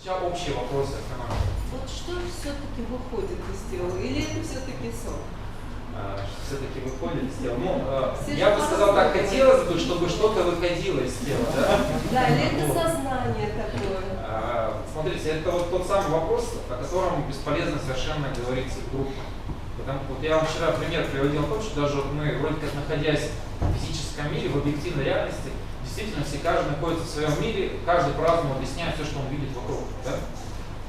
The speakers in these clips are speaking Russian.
Сейчас общие вопросы экономики. Вот что все-таки выходит из тела? Или это все-таки сон? Все-таки выходит из тела. Ну, я бы сказал так, хотелось бы, чтобы что-то выходило из тела, да? Да, или это сознание такое? Смотрите, это вот тот самый вопрос, о котором бесполезно совершенно говорить в группе. Потому что вот я вам вчера пример приводил о том, что даже вот мы, вроде как находясь в физическом мире, в объективной реальности, действительно все каждый находится в своем мире, каждый по-разному объясняет все, что он видит вокруг. Да?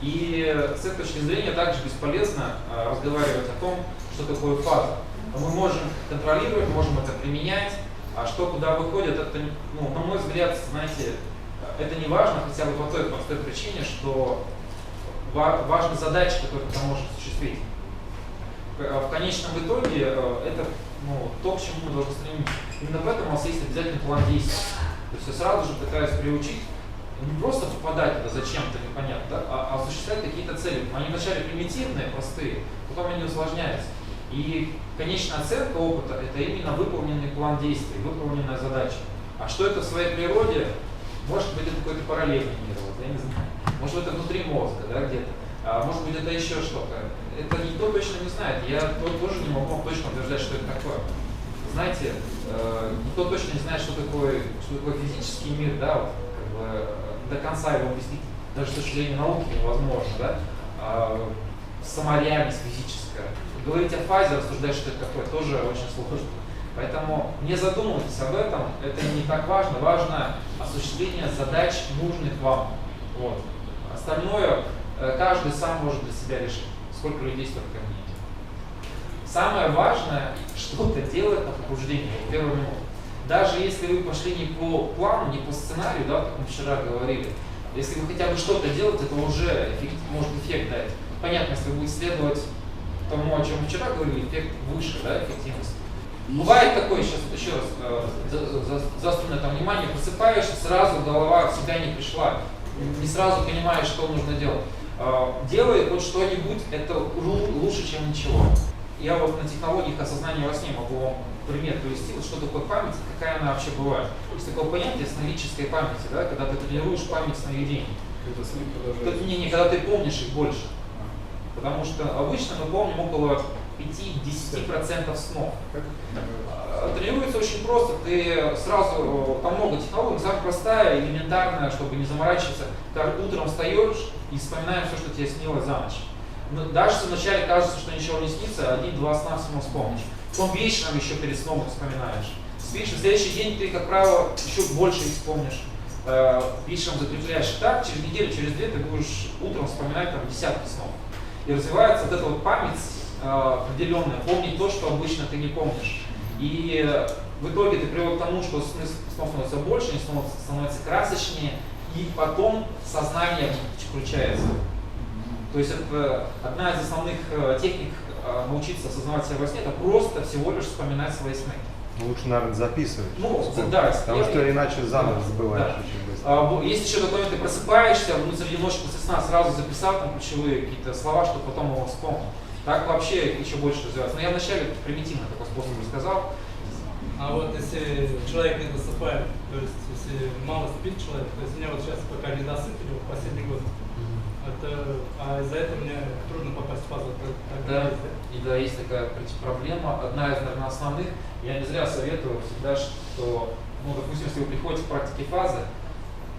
И с этой точки зрения также бесполезно разговаривать о том, что такое фаза. Мы можем контролировать, можем это применять, а что куда выходит, это, ну, на мой взгляд, знаете, это не важно, хотя бы по той простой причине, что важна задача, которую ты можешь осуществить. В конечном итоге это, ну, то, к чему мы должны стремиться. Именно поэтому у нас есть обязательный план действий. То есть я сразу же пытаюсь приучить не просто попадать туда зачем-то непонятно, да, а осуществлять какие-то цели. Они вначале примитивные, простые, потом они усложняются. И конечная оценка опыта – это именно выполненный план действий, выполненная задача. А что это в своей природе? Может быть, это какой-то параллельный мир, вот, я не знаю. Может, это внутри мозга, да, где-то. А может быть, это еще что-то. Это никто точно не знает. Я тоже не могу вам точно утверждать, что это такое. Знаете, никто точно не знает, что такое физический мир, да, вот, как бы, до конца его объяснить даже с точки зрения науки невозможно, да. Сама реальность физическая. Говорить о фазе, рассуждать, что это такое, тоже очень сложно. Поэтому не задумывайтесь об этом, это не так важно. Важно осуществление задач, нужных вам. Вот. Остальное каждый сам может для себя решить, сколько людей, столько мнений. Самое важное, что-то делать на пробуждение в первую минуту. Даже если вы пошли не по плану, не по сценарию, да, как мы вчера говорили, если вы хотя бы что-то делаете, это уже может эффект дать. Понятно, если вы будете следовать тому, о чем мы вчера говорили, эффект выше, да, эффективность. Бывает такое, сейчас еще раз заострю на это внимание, просыпаешься, сразу голова в себя не пришла, не сразу понимаешь, что нужно делать. Делай хоть что-нибудь, это лучше, чем ничего. Я вот на технологиях осознания во сне могу вам пример привести, вот что такое память, какая она вообще бывает. Есть такое понятие сновидческой памяти, да, когда ты тренируешь память сновидений. Когда ты помнишь их больше. Потому что обычно мы помним около 5-10% снов. Тренируется очень просто, ты сразу, там много технологий, самая простая, элементарная, чтобы не заморачиваться. Утром встаешь и вспоминаешь все, что тебе снилось за ночь. Но даже вначале кажется, что ничего не снится, 1-2 сна всему вспомнишь. Потом вечером еще перед сном вспоминаешь. Спишь, на следующий день ты, как правило, еще больше их вспомнишь. Вечером закрепляешь. Так, через неделю, через 2 ты будешь утром вспоминать там десятки снов. И развивается вот эта вот память определенная, помнить то, что обычно ты не помнишь. И в итоге ты приводишь к тому, что снов становится больше, они становятся красочнее, и потом сознание включается. То есть это одна из основных техник научиться осознавать себя во сне, это просто всего лишь вспоминать свои сны. Лучше, наверное, записывать. Ну, да, потому что иначе заново забываешь очень быстро. Есть еще такой момент, ты просыпаешься, среди ночи после сна сразу записал там ключевые какие-то слова, чтобы потом его вспомнил. Так вообще еще больше развиваться. Но я вначале примитивно такой способ рассказал. А вот если человек не досыпает, то есть если мало спит человек, то есть у меня вот сейчас пока не досып идет последний год, а из-за этого мне трудно попасть в фазу. Да, и да, есть такая проблема. Одна из, наверное, основных. Я не зря советую всегда, что, ну, допустим, если вы приходите к практике фазы,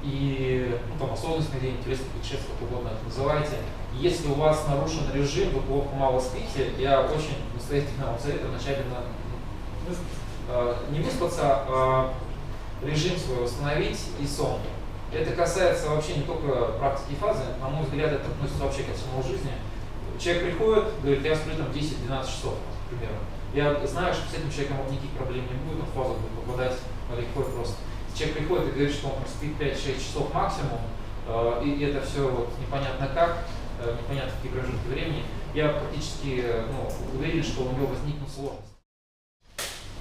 и там осознанный день, интересный путешествие, как угодно это называйте, если у вас нарушен режим, вы плохо мало спите, я очень настоятельно вам советую вначале не выспаться, а режим свой восстановить и сон. Это касается вообще не только практики фазы, на мой взгляд, это относится вообще ко всему жизни. Человек приходит, говорит, я сплю там 10-12 часов, например. Я знаю, что с этим человеком никаких проблем не будет, он в фазу будет попадать легко и просто. Человек приходит и говорит, что он спит 5-6 часов максимум, и это все вот непонятно как, непонятно какие промежутки времени, я практически уверен, что у него возникнут сложности.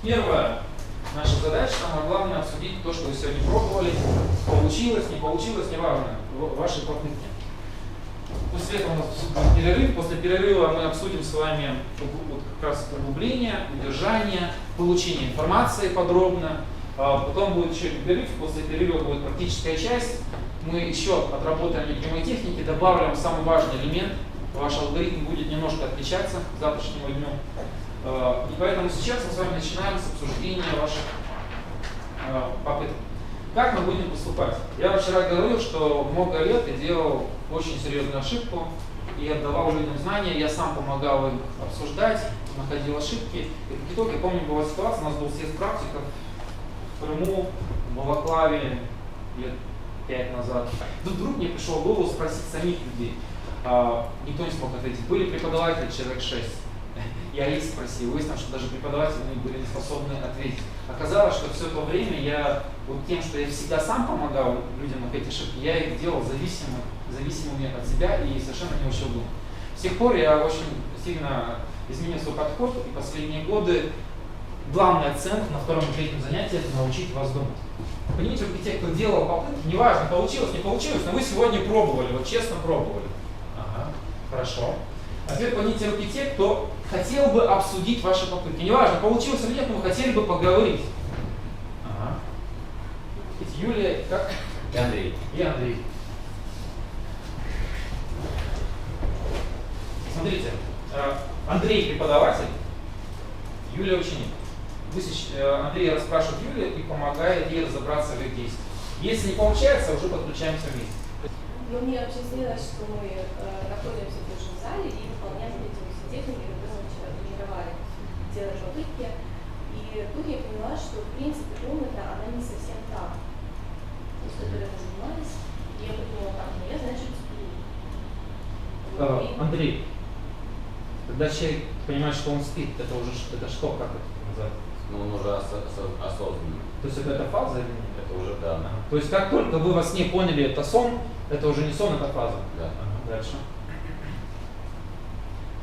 Первая наша задача, самое главное, обсудить то, что вы сегодня пробовали, получилось, не получилось, неважно, ваши попытки. После этого у нас будет перерыв. После перерыва мы обсудим с вами вот как раз углубление, удержание, получение информации подробно. Потом будет еще перерыв, после перерыва будет практическая часть. Мы еще отработаем некие техники, добавим самый важный элемент. Ваш алгоритм будет немножко отличаться к завтрашнему дню. И поэтому сейчас мы с вами начинаем с обсуждения ваших попыток. Как мы будем поступать? Я вам вчера говорил, что много лет я делал очень серьезную ошибку и отдавал людям знания, я сам помогал им обсуждать, находил ошибки. И в итоге, я помню, была ситуация, у нас был съезд практиков в Крыму, в Балаклаве лет 5 назад. Тут вдруг мне пришел в голову спросить самих людей. Никто не смог ответить. Были преподаватели, человек 6. Я их спросил, выяснилось, что даже преподаватели были не способны ответить. Оказалось, что все то время я вот тем, что я всегда сам помогал людям находить ошибки, я их делал зависимыми от себя и совершенно не учил думать. С тех пор я очень сильно изменил свой подход, и последние годы главная оценка на втором и третьем занятии — это научить вас думать. Понимаете, вот те, кто делал попытки, неважно, получилось, не получилось, но вы сегодня пробовали, вот честно пробовали. Ага, хорошо. А теперь поднимите руки те, кто хотел бы обсудить ваши попытки. Неважно, получилось или нет, но вы хотели бы поговорить. Ага. Юлия, как? И Андрей. И Андрей. Смотрите, Андрей преподаватель, Юлия ученик. Андрей расспрашивает Юлию и помогает ей разобраться в их действиях. Если не получается, уже подключаемся вместе. Но мне вообще снилось, что мы находимся в том же зале и выполняем эти все техники, которые мы вчера тренировали, делаем попытки. И тут я поняла, что в принципе комната, она не совсем та, с которой мы занимались. И я подумала, так, ну я, значит, сплю. Андрей, когда человек понимает, что он спит, это уже это что, как это называется? Ну, он уже осознанный. То есть это фаза или нет? Это уже да. То есть как только вы во сне поняли, это сон, это уже не сон, это фаза. Да. Дальше.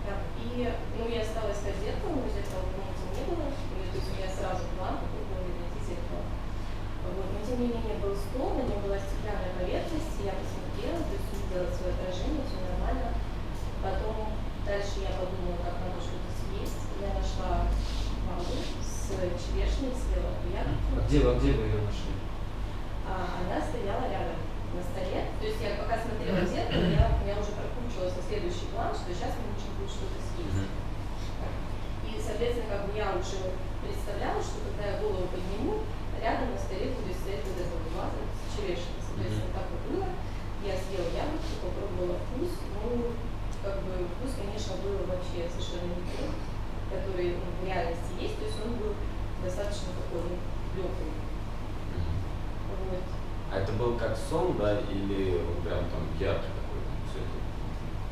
Да. И я стала искать зеркало, но зеркала в комнате не было. То есть я сразу поняла, какое было найти зеркало. Вот. Но тем не менее был стол, на нем была стеклянная поверхность, я посмотрела, то есть увидела свое отражение, все нормально. Потом дальше я подумала, как надо что-то съесть. Я нашла вазу с черешней, съела эту ягодку. Где вы ее нашли? Она стояла рядом на столе. То есть я пока смотрела в зеркало, я уже прокручивалась на следующий план, что сейчас мне нужно будет что-то съесть. И, соответственно, как бы я уже представляла, что когда я голову подниму, рядом на столе будет стоять вот эта ваза с черешней. Соответственно, так и было. Я съела ягодку, попробовала вкус. Ну, как бы вкус, конечно, был вообще совершенно не тот, который в реальности есть. То есть он был достаточно такой легкий. Вот. А это был как сон, да, или вот прям там яркий такой, все это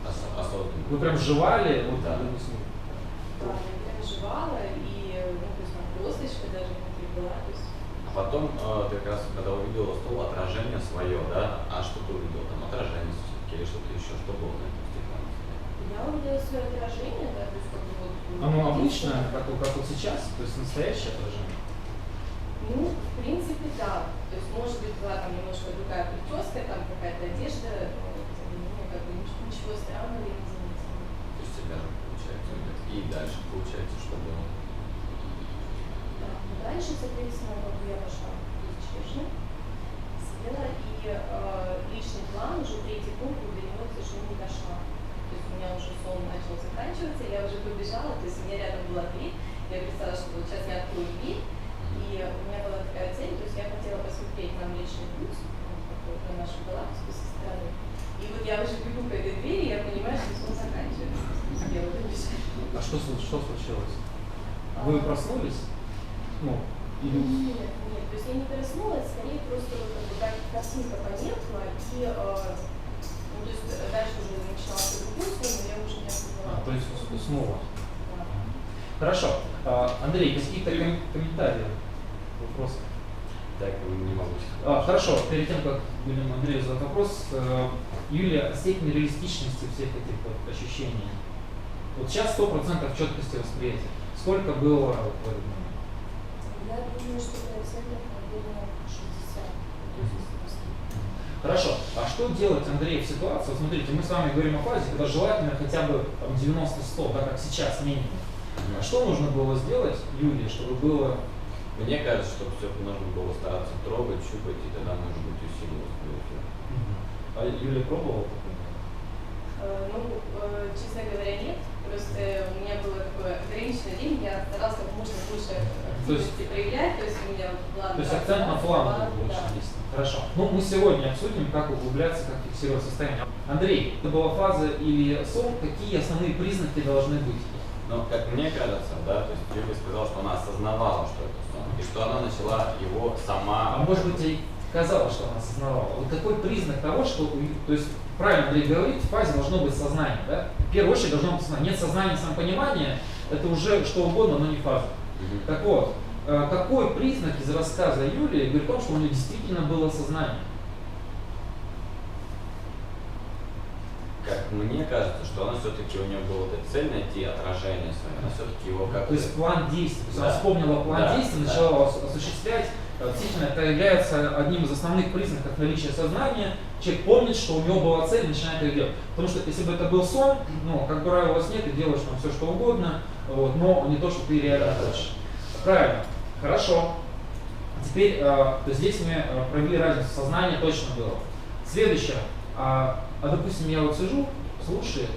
осознанно? Вы прям жевали? Вот, да. Да, я прям жевала, и то есть там косточка даже внутри была. То есть... А потом ты как раз, когда увидела стол, отражение свое, да, а что ты увидела? Там отражение все-таки или что-то еще, что было на этом стеклянном столе? Я увидела свое отражение, да, то есть как бы вот... Оно обычное, как вот сейчас, то есть настоящее отражение? Ну, в принципе, да. То есть, может быть, была там немножко другая прическа, там какая-то одежда, но как бы ничего странного я не заметила. То есть тебя же получается, и дальше получается, что было? Да. Дальше, соответственно, как бы я пошла в черешню, съела, и личный план, уже третий пункт, до него, к сожалению, не дошла. То есть у меня уже сон начал заканчиваться, я уже побежала, то есть у меня рядом была дверь, я представила, что вот сейчас я открою дверь, и у меня была такая цель, то есть я хотела посмотреть на Млечный Путь, на нашу галактику со стороны. И вот я уже бегу к этой двери, и я понимаю, что сон заканчивается. Я вот убежала. А что случилось? Вы проснулись? Ну, или... Нет, то есть я не проснулась, скорее просто вот как бы картинка померкла, и то есть дальше уже начинался другой сон, но я уже не осознавала. то есть уснула. Да. Хорошо. Андрей, какие-то комментарии? Вопросы? Так, не могу. Хорошо, перед тем, как будем Андрею задать вопрос, Юлия, степень реалистичности всех этих вот ощущений. Вот сейчас 100% четкости восприятия. Сколько было в этот момент? Я думаю, что процентов, наверное, 60. Хорошо. А что делать, Андрей, в ситуации? Вот смотрите, мы с вами говорим о фазе, когда желательно хотя бы 90-100, да, как сейчас минимум. А что нужно было сделать Юлии, чтобы было Мне кажется, что все нужно было стараться трогать, щупать, и тогда, может быть, усиливалось. А Юля пробовала такое? Честно говоря, нет. Просто у меня было такое ограниченное время, я старалась как можно больше активности проявлять, то есть у меня была... То есть акцент на фланг был больше действительно. Хорошо. Ну, мы сегодня обсудим, как углубляться, как фиксировать состояние. Андрей, это была фаза или сон, какие основные признаки должны быть? Ну, как мне кажется, да, то есть Юля сказала, что она осознавала, что это сон, и что она начала его сама... А может быть, ей казалось, что она осознавала. Вот какой признак того, что... То есть, правильно Андрей говорит, в фазе должно быть сознание, да? В первую очередь должно быть сознание. Нет сознания, самопонимания, это уже что угодно, но не фаза. Так вот, какой признак из рассказа Юлии говорит о том, что у нее действительно было сознание? Как мне кажется, что она все-таки, у нее была эта цель найти отражение свое, она все-таки его как-то... То есть план действий. То есть она Да. вспомнила план Да, действий, да. начала осуществлять. Действительно, это является одним из основных признаков наличия сознания. Человек помнит, что у него была цель, начинает ее делать. Потому что если бы это был сон, ну, как правило, во сне ты делаешь там все, что угодно, вот, но не то, что ты реально хочешь. Правильно. Хорошо. Теперь, то есть здесь мы провели разницу. Сознание точно было. Следующее. Допустим, я вот сижу, слушаю,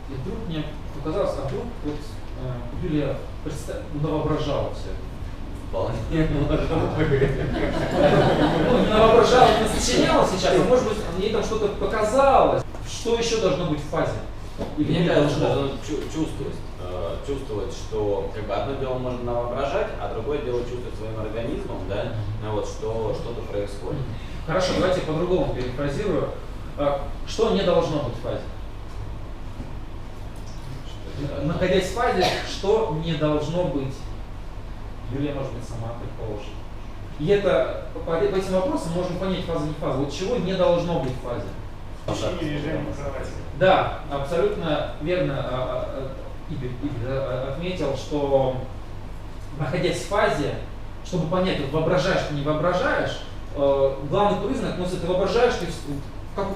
и вдруг мне показалось, а вдруг вот Юлия навоображала все. Вполне. Ну, не навоображала, не сочиняла сейчас, а может быть, ей там что-то показалось. Что еще должно быть в фазе? Или Мне не кажется, должно? должно чувствовать, что как бы одно дело можно навоображать, а другое дело чувствовать своим организмом, да, вот, что что-то происходит. Хорошо, давайте по-другому перефразирую. Что не должно быть в фазе? Находясь в фазе, что не должно быть? Юлия, может быть, сама предположит. И это по этим вопросам можем понять фазу, не фазу. Вот чего не должно быть в фазе? Да, абсолютно верно Игорь отметил, что находясь в фазе, чтобы понять, вот воображаешь ты не воображаешь, главный признак, ну, если ты воображаешь,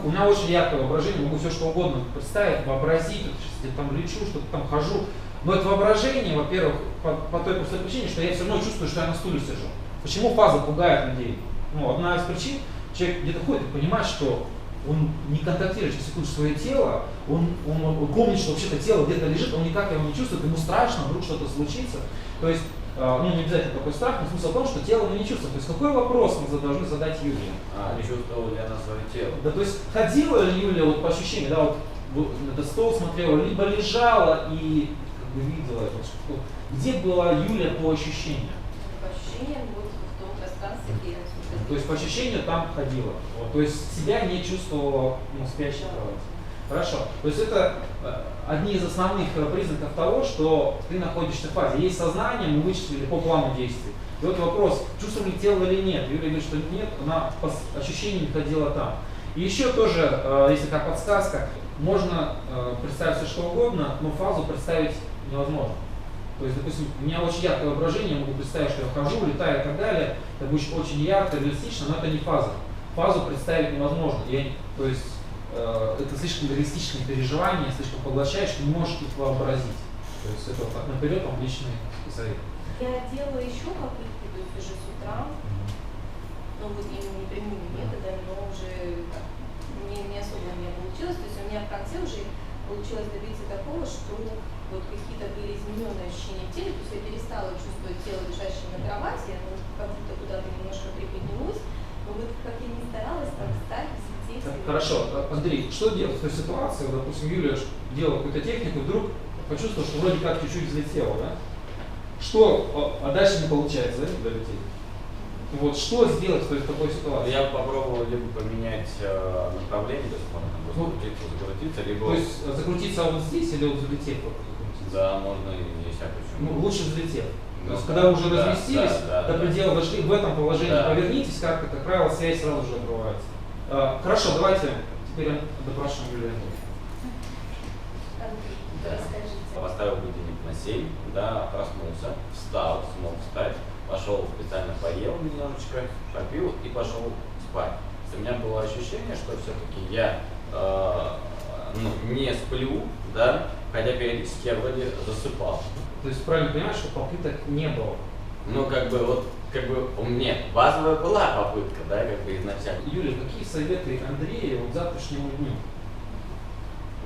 у меня очень яркое воображение, могу все что угодно представить, вообразить, я там лечу, что-то там хожу. Но это воображение, во-первых, по той простой причине, что я все равно чувствую, что я на стуле сижу. Почему фаза пугает людей? Ну, одна из причин, человек где-то ходит и понимает, что он не контактирует через секунду свое тело, он помнит, что вообще-то тело где-то лежит, он никак его не чувствует, ему страшно, вдруг что-то случится. То есть, ну, не обязательно такой страх, но смысл в том, что тело мы не чувствуем. То есть какой вопрос мы должны задать Юлии? Чувствовала ли она свое тело? Да, то есть ходила ли Юлия вот по ощущениям, да, вот на стол смотрела, либо лежала и как бы видела, вот, где была Юлия по ощущениям? По ощущениям, вот в том пространстве, где я отсутствую. То есть по ощущению там ходила, вот, то есть себя не чувствовала, ну, спящей кровати. Хорошо. То есть это одни из основных признаков того, что ты находишься в фазе. Есть сознание, мы вычислили по плану действий. И вот вопрос, чувствовали тело или нет. Юлия говорит, что нет, она по ощущениям ходила там. И еще тоже, если как подсказка, можно представить все что угодно, но фазу представить невозможно. То есть, допустим, у меня очень яркое воображение, я могу представить, что я хожу, летаю и так далее. Это будет очень ярко, реалистично, но это не фаза. Фазу представить невозможно. То есть, это слишком реалистичные переживания, слишком поглощаешь, ты не можешь их вообразить. То есть это так наперед вам личный совет. Я делала еще попытки, то есть уже с утра, ну вот именно непрямыми методами, но уже не особо у меня получилось. То есть у меня в конце уже получилось добиться такого, что вот какие-то были измененные ощущения в теле, то есть я перестала чувствовать тело, лежащее на кровати, оно как будто куда-то немножко приподнялось, но вот как я не старалась там встать, сидеть. Хорошо, Андрей, что делать в той ситуации, допустим, Юлия делала какую-то технику, вдруг почувствовала, что вроде как чуть-чуть взлетела, да? Что, а дальше не получается, да, долететь? Вот, что сделать в такой ситуации? Я попробовал либо поменять направление, то есть можно закрутиться, либо... То есть закрутиться вот здесь или вот взлететь? Да, можно и всякую чему. Ну, лучше взлетев. То есть, когда уже разместились, до предела дошли, в этом положении повернитесь, как правило, связь сразу же обрывается. Хорошо, давайте теперь допрашиваем Юлию. Поставил будильник на 7, да, проснулся, встал, смог встать, пошел специально поел немножечко, попил и пошел спать. У меня было ощущение, что все-таки я не сплю, да, хотя периодически я вроде засыпал. То есть правильно понимаешь, что попыток не было? Ну, как бы вот как бы у меня базовая была попытка, да, как бы изначально. Юля, какие советы Андрея вот завтрашнему дню?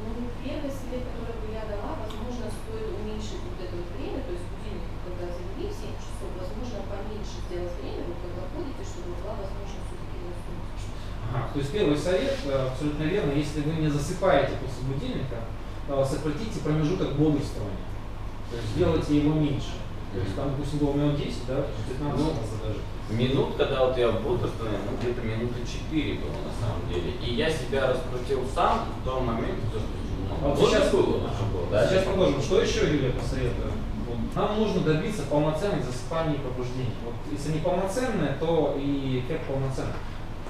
Ну, первый совет, который бы я дала, возможно, стоит уменьшить вот это вот время, то есть будильник, когда завели в 7 часов, возможно, поменьше сделать время, вот когда ходите, чтобы была возможность все-таки заснуть. Ага, то есть первый совет, абсолютно верно, если вы не засыпаете после будильника, сократите промежуток бодрствования, то есть сделайте его меньше. То есть там, допустим, было минут 10, да, 15 даже. Минут, когда вот я в бодрствовании, ну где-то минуты 4 было на самом деле. И я себя раскрутил сам в том моменте, что Вот сейчас было, да? Сейчас продолжим. Что еще Юлия посоветует? Вот, нам нужно добиться полноценных засыпаний и пробуждений. Вот, если не полноценное, то и эффект полноценный.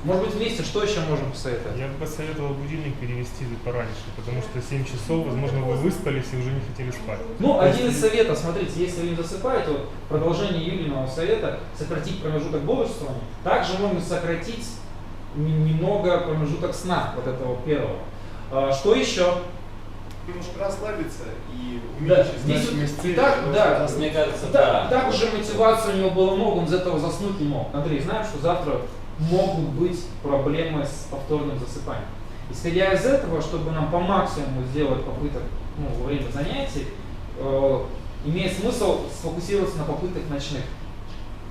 Может быть, вместе что еще можно посоветовать? Я бы посоветовал будильник перевести пораньше, потому что 7 часов, возможно, вы выспались и уже не хотели спать. Ну, один из советов, смотрите, если вы не засыпаете, вот продолжение Юлиного совета, сократить промежуток бодрствования, также можно сократить немного промежуток сна, вот этого первого. Что еще? Немножко расслабиться и Да, уменьшить здесь значимость вот, цели. так, да, Мне кажется, так, да. так уже мотивации у него было много, он из этого заснуть не мог. Андрей, знаем, что завтра могут быть проблемы с повторным засыпанием. Исходя из этого, чтобы нам по максимуму сделать попыток во время занятий, имеет смысл сфокусироваться на попытках ночных.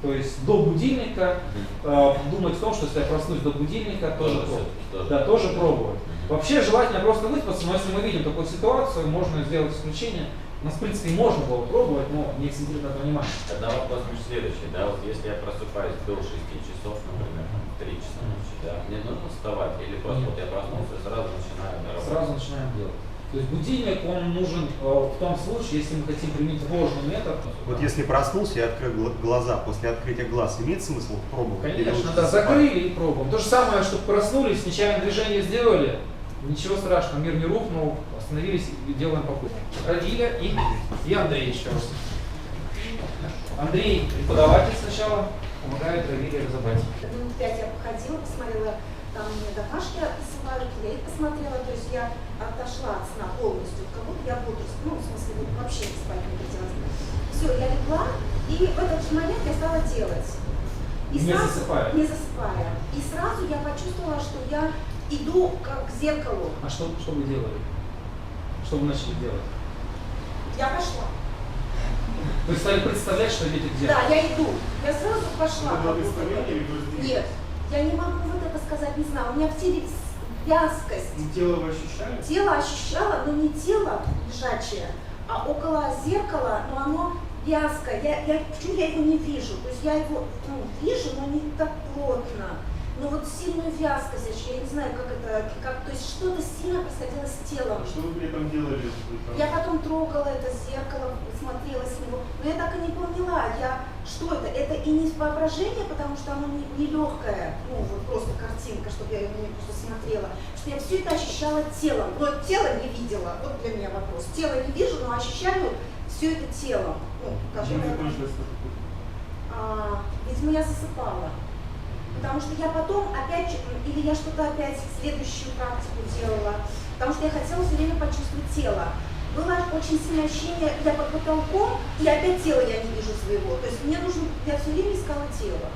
То есть до будильника, думать о том, что если я проснусь до будильника, тоже пробовать. Вообще желательно просто выспаться, но если мы видим такую ситуацию, можно сделать исключение. У нас, в принципе, можно было пробовать, но не акцентировать на это внимание. Тогда вопрос следующий, да, вот если я просыпаюсь до 6 часов, например, 3 часа ночи, да, мне нужно вставать или просто вот я проснулся и сразу начинаю работать? Сразу начинаем делать. То есть будильник, он нужен в том случае, если мы хотим применить ложный метод. Вот если проснулся и открыл глаза, после открытия глаз, имеет смысл пробовать? Или Конечно, лучше да, засыпать? закрыли и пробуем. То же самое, чтобы проснулись, нечаянное движение сделали, ничего страшного, мир не рухнул, остановились и делаем попытку. Равиля и Андрей еще раз. Андрей, преподаватель сначала, помогает Равиле разобрать. Минут 5 я походила, посмотрела, там мне домашние отсылают, я их посмотрела, то есть я отошла от сна полностью, как будто я бодрствовала, ну, в смысле, вот вообще не спать не хотелось. Все, я легла, и в этот же момент я стала делать. И Не засыпая. Не засыпая. И сразу я почувствовала, что я иду как к зеркалу. А что вы делали? Что вы начали делать? Я пошла. Вы стали представлять, что идете к зеркалу? Да, я иду. Я сразу пошла. Это было представление или просто Нет, я не могу вот это сказать, не знаю. У меня в теле вязкость. тело вы ощущали? Тело ощущала, но не тело лежачее, а около зеркала, но оно вязкое. Почему я его не вижу? То есть я его вижу, но не так плотно. Но вот сильную вязкость, я не знаю, как это, то есть что-то сильно происходило с телом. Что вы при этом делали? Я потом трогала это зеркало, смотрела с него, но я так и не поняла, что это. Это и не воображение, потому что оно не легкое, ну вот просто картинка, чтобы я ее просто смотрела, что я все это ощущала телом, но тело не видела. Вот для меня вопрос. Тело не вижу, но ощущаю все это телом. Ну, видимо, я засыпала. Потому что я потом опять, или я что-то опять следующую практику делала, потому что я хотела все время почувствовать тело. Было очень сильное ощущение, я под потолком, и опять тело я не вижу своего. То есть мне нужно, я все время искала тело.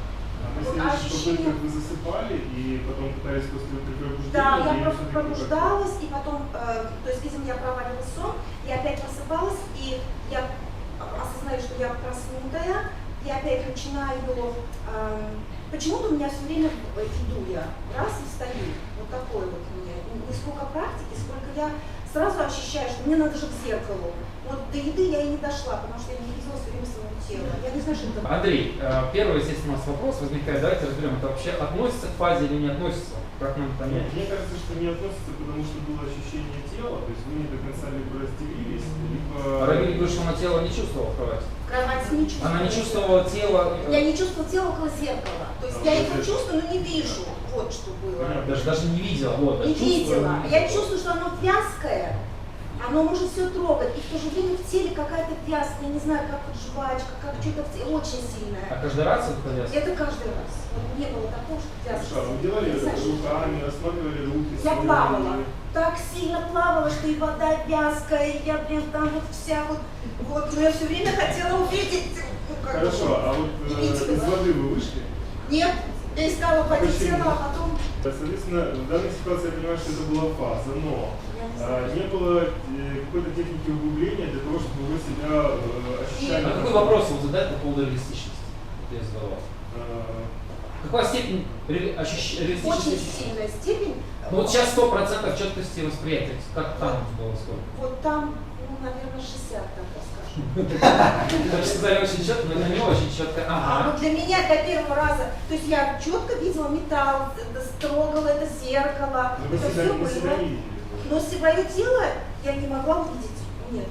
Ощущение... Вы засыпали и потом пытались после пробуждения? Да, я просто пробуждалась, и потом, то есть, видимо, я провалила сон, я опять просыпалась, и я осознаю, что я проснутая, я опять начинаю, почему-то у меня все время иду я, раз и встаю, вот такой вот у меня, не сколько практики, сколько я сразу ощущаю, что мне надо же к зеркалу. Вот до еды я и не дошла, потому что я не видела все время своего тела. Я не знаю, что это. Андрей, первый, естественно, у нас вопрос возникает, давайте разберем, это вообще относится к фазе или не относится? Как нам понять? Мне кажется, что не относится, потому что было ощущение тела, то есть вы не до конца либо разделились, либо... Равиль говорит, что она тело не чувствовала в кровати. Кровать не чувствовала. Она не чувствовала тело. Я не чувствовала тело около зеркала. То есть я его чувствую, но не вижу. Вот что было. Даже не видела. Вот, не видела. Я чувствую, что оно вязкое. Оно может все трогать, и в то же время в теле какая-то вязка, я не знаю, как вот жвачка, как что-то в теле, очень сильное. А каждый раз это вязка? Это каждый раз. Вот не было такого, что вязка. Хорошо, вы делали руками, рассматривали руки? Я плавала. Так сильно плавала, что и вода вязкая, и я, там вот вся вот, но я все время хотела увидеть, Хорошо, а вот Не видела. из воды вы вышли? Нет, я искала в воде Почему? тело, а потом... Соответственно, в данной ситуации я понимаю, что это была фаза, но не было какой-то техники углубления для того, чтобы вы себя ощущали. А какой вопрос вы задать по поводу реалистичности? Я задавал. Какая степень реалистичности? Очень сильная степень. Ну вот сейчас 100% четкости восприятия. Как там было сколько? Вот там, ну, наверное, 60, так скажем. Вы сказали очень четко, но это не очень четко. А Ага. вот для меня до первого раза, то есть я четко видела металл, трогала это зеркало, Но вы это себя, все вы себя было. видели. Но свое тело я не могла увидеть. Нет.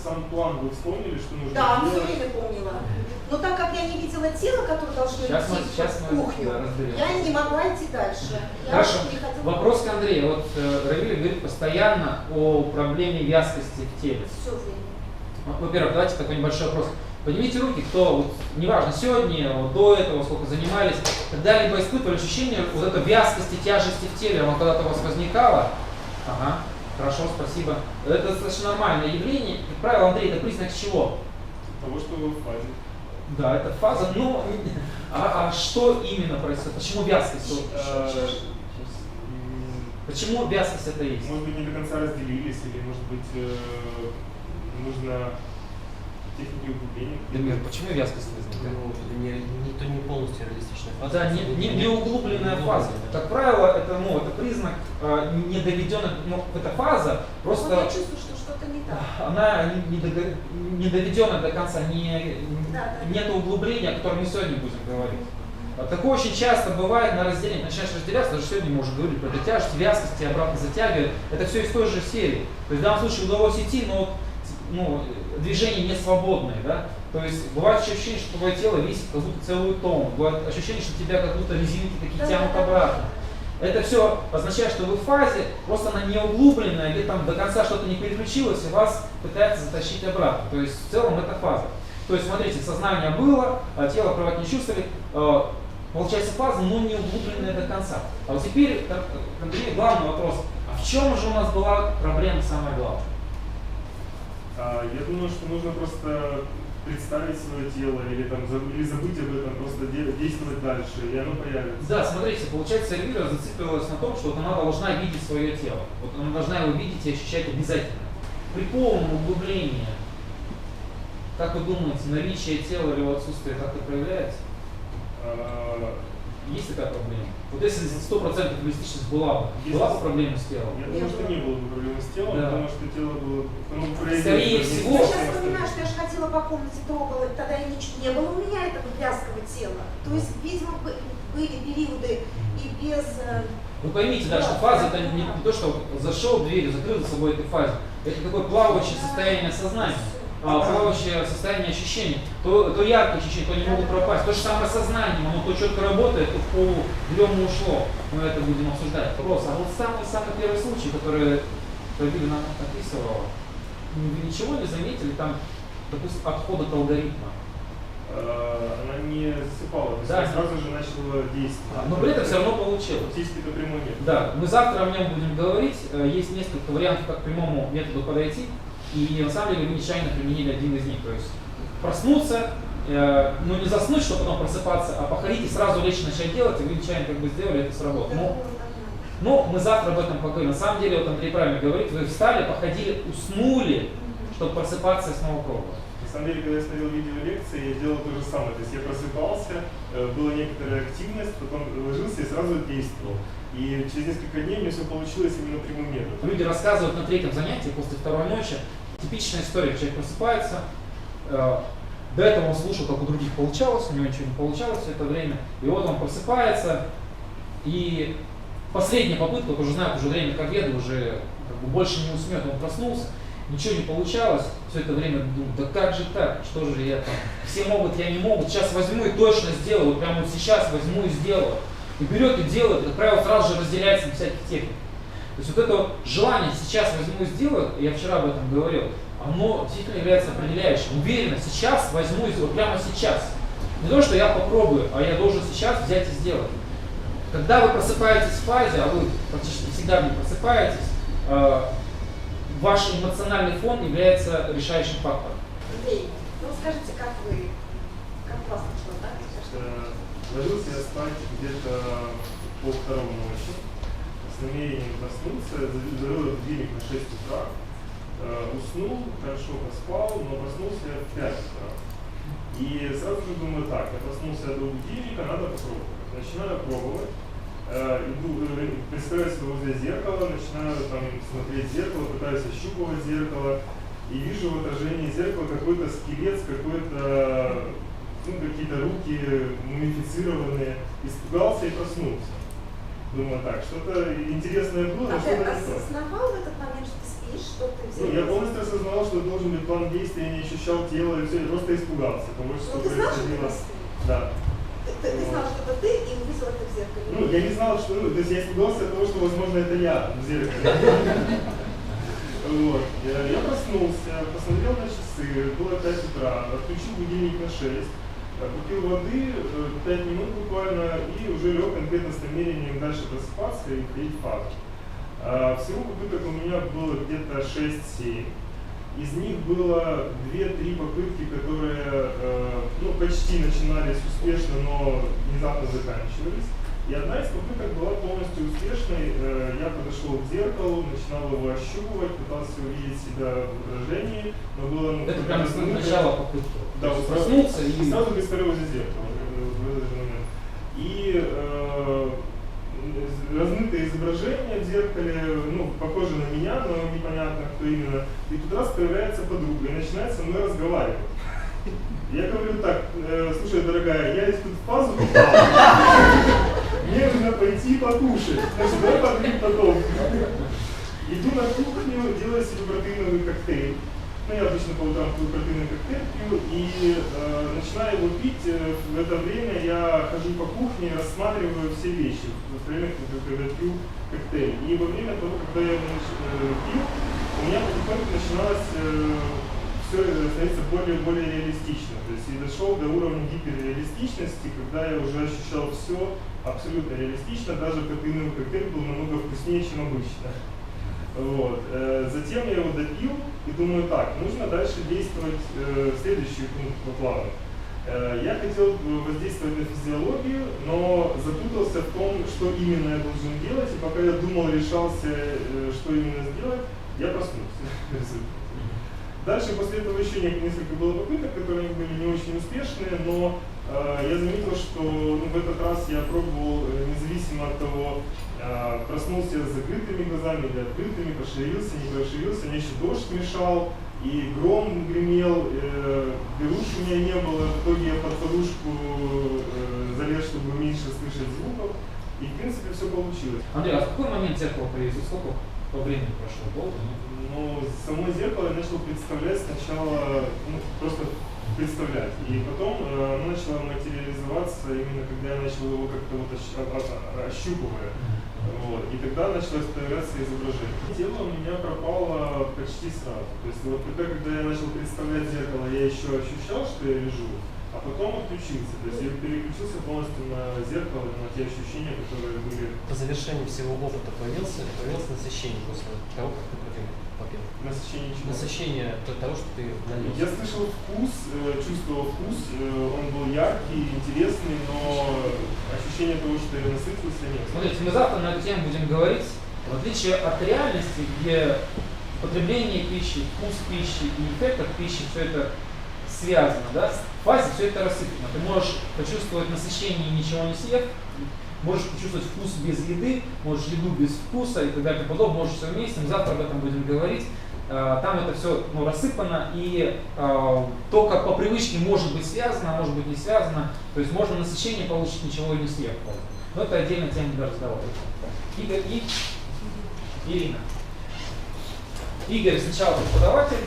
Сам план вы вспомнили, что нужно Да, все делать? время помнила. Но так как я не видела тело, которое должно Сейчас мы- идти сейчас в мы, кухню, да, разберем. я не могла идти дальше. Я Хорошо. переходила- Вопрос к Андрею. Вот Равиль говорит постоянно о проблеме вязкости в теле. Все время. Во-первых, давайте такой небольшой вопрос. Поднимите руки, кто, вот, неважно, сегодня, вот, до этого, сколько занимались, когда-либо испытывали ощущение вот этой вязкости, тяжести в теле, оно когда-то у вас возникало? Ага, хорошо, спасибо. Это достаточно нормальное явление. Как правило, Андрей, это признак чего? Того, что вы в фазе. Да, это фаза, но а что именно происходит? Почему вязкость? Вот, почему вязкость это есть? Может быть, не до конца разделились, или, может быть, нужно техники углубления. Дамир, почему вязкость возникает? Ну, это не полностью реалистичная фаза. Да, не углубленная фаза. Как правило, это, ну, это признак недоведенной, ну, эта фаза Вот я просто чувствую, что что-то не так. она не доведенная до конца, Да. нет углубления, о котором мы сегодня будем говорить. Такое очень часто бывает на разделении. Начинаешь разделяться, даже сегодня мы уже говорили про эту тяжесть, вязкость и обратно затягивает. Это все из той же серии. То есть в данном случае удалось идти, но вот, ну, движение не свободное, да? То есть бывает ощущение, что твое тело висит как будто целую тонну. Бывает ощущение, что тебя как будто резинки такие тянут обратно. Это все означает, что вы в фазе, просто она не углубленная, где там до конца что-то не переключилось, и вас пытается затащить обратно. То есть в целом это фаза. То есть смотрите, сознание было, а тело кровать не чувствовали, получается фаза, но не углубленная до конца. А вот теперь, Андрей, главный вопрос. А в чем же у нас была проблема самая главная? Я думаю, что нужно просто представить свое тело или, там, или забыть об этом, просто действовать дальше, и оно появится. Да, смотрите, получается, Эльвира зациклилась на том, что вот она должна видеть свое тело. Вот она должна его видеть и ощущать обязательно. При полном углублении, как вы думаете, наличие тела или его отсутствие как-то проявляется? Есть такая проблема? Вот если 100% реалистичность была бы проблема с телом? Я думаю, что не было бы проблемы с телом, Да. потому что тело было... оно Скорее всего. Я сейчас вспоминаю, что я же ходила по комнате, трогала, тогда и ничего не было у меня этого вязкого тела. То есть, видимо, были периоды и без... Вы поймите, да, что фаза это не то, что вот зашел в дверь, закрыл за собой эту фазу. Это такое плавающее состояние сознания, плавающее состояние ощущений. То яркое ощущение, то не могут пропасть. То же самое сознание, оно то четко работает, то в полудрему ушло. Мы это будем обсуждать. Вопрос, а вот самый первый случай, который Равиль нам описывала, вы ничего не заметили там, допустим, отхода от алгоритма? Она не засыпала, то есть Да. она сразу же начала действовать. Но при этом все равно получилось. Фактически это прямой метод. Да, мы завтра о нем будем говорить. Есть несколько вариантов, как к прямому методу подойти. И на самом деле вы нечаянно применили один из них. То есть проснуться, ну не заснуть, чтобы потом просыпаться, а походить и сразу лечь начать делать, и вы нечаянно как бы сделали, это сработало. Но мы завтра об этом поговорим. На самом деле, вот Андрей правильно говорит, вы встали, походили, уснули, чтобы просыпаться и снова пробовать. На самом деле, когда я смотрел видеолекции, я делал то же самое. То есть я просыпался, была некоторая активность, потом ложился и сразу действовал. И через несколько дней у меня все получилось именно прямым методом. Люди рассказывают на третьем занятии, после второй ночи, типичная история, человек просыпается, до этого он слушал, как у других получалось, у него ничего не получалось все это время, и вот он просыпается, и последняя попытка, вот уже знает, уже время к обеду, уже как бы больше не уснет, он проснулся, ничего не получалось, все это время думаю, да как же так, что же я там, все могут, я не могу, сейчас возьму и точно сделаю, вот прямо вот сейчас возьму и сделаю. И берет и делает, как правило, сразу же разделяется на всяких техник. То есть вот это вот желание сейчас возьму и сделаю, я вчера об этом говорил, оно действительно является определяющим. Уверенно, сейчас возьму и сделаю, прямо сейчас. Не то, что я попробую, а я должен сейчас взять и сделать. Когда вы просыпаетесь в фазе, а вы практически всегда в ней просыпаетесь, ваш эмоциональный фон является решающим фактором. Андрей, ну скажите, как вы ложился я спать где-то пол-2 ночи с намерением проснуться, завел будильник на 6 утра, уснул, хорошо поспал, но проснулся я в 5 утра. И сразу же думаю, так, я проснулся до будильника, надо попробовать. Начинаю пробовать, иду, представляю себя возле зеркала, начинаю там смотреть в зеркало, пытаюсь ощупывать зеркало, и вижу в отражении зеркала какой-то скелет, какой-то, ну, какие-то руки мумифицированные. Испугался и проснулся. Думаю, так, что-то интересное было, но А ты что-то не то. осознавал в этот момент, что ты спишь, что ты Ну, я полностью осознавал, что должен быть план действия, я не ощущал тело, и все, я просто испугался того, что Ну, ты знал, что ты происходило. спишь? Да. Ты знал, что это ты, и увидел это в зеркале? Ну, я не знал, что, то есть я испугался от того, что, возможно, это я в зеркале. Вот. Я проснулся, посмотрел на часы, было 5 утра, отключил будильник на 6, купил воды, 5 минут буквально, и уже лег конкретно с намерением дальше просыпаться и ходить в фабрику. Всего попыток у меня было где-то 6-7. Из них было 2-3 попытки, которые ну, почти начинались успешно, но внезапно заканчивались. И одна из попыток была полностью успешной. Я подошел к зеркалу, начинал его ощупывать, пытался увидеть себя в отражении, но было... Ну, это прямо с начала попытки. Да, вот проснулся и... сразу представляю возле зеркала в этот момент. И размытое изображение в зеркале, ну, похоже на меня, но непонятно, кто именно. И тут раз появляется подруга и начинает со мной разговаривать. Я говорю так, слушай, дорогая, я здесь тут в фазу попал, мне нужно пойти покушать, значит, давай поговорим потом. Иду на кухню, делаю себе протеиновый коктейль. Ну, я обычно по утрам пью протеиновый коктейль, пью и начинаю его пить. В это время я хожу по кухне и рассматриваю все вещи, в то время, когда пью коктейль. И во время того, когда я его пью, у меня потихоньку начиналось все становится более реалистично. То есть я дошел до уровня гиперреалистичности, когда я уже ощущал все абсолютно реалистично, даже протеиновый коктейль был намного вкуснее, чем обычно. Вот. Затем я его допил и думаю, так, нужно дальше действовать следующий пункт по плану. Я хотел воздействовать на физиологию, но запутался в том, что именно я должен делать, и пока я думал, решался, что именно сделать, я проснулся. Дальше после этого еще несколько было попыток, которые были не очень успешные, но я заметил, что в этот раз я пробовал, независимо от того, проснулся с закрытыми глазами или открытыми, пошевелился, не пошевелился, мне еще дождь мешал, и гром гремел, беруш у меня не было, в итоге я под подушку залез, чтобы меньше слышать звуков, и в принципе все получилось. Андрей, а в какой момент зеркало появилось? Сколько по времени прошло? Долго? Ну, само зеркало я начал представлять сначала, ну, просто представлять. И потом оно начало материализоваться именно когда я начал его как-то вот ощупывая. Вот. И тогда началось появляться изображение. Тело у меня пропало почти сразу. То есть вот тогда, когда я начал представлять зеркало, я еще ощущал, что я лежу, а потом отключился. То есть я переключился полностью на зеркало, на те ощущения, которые были. По завершении всего опыта появилось насыщение после того, как ты попил? Насыщение чего? Насыщение того, что ты нанес. Я слышал вкус, чувствовал вкус, он был яркий, интересный, но ощущение того, что я насытился, нет. Смотрите, мы завтра на эту тему будем говорить. В отличие от реальности, где потребление пищи, вкус пищи и эффект от пищи, все это связано, да? В фазе все это рассыпано. Ты можешь почувствовать насыщение, ничего не съев, можешь почувствовать вкус без еды, можешь еду без вкуса и так далее и подобное, можешь все вместе. Мы завтра об этом будем говорить. Там это все рассыпано, и только по привычке может быть связано, а может быть не связано. То есть можно насыщение получить, ничего и не съев. Но это отдельная тема для разговора. Игорь и Ирина. Игорь сначала преподаватель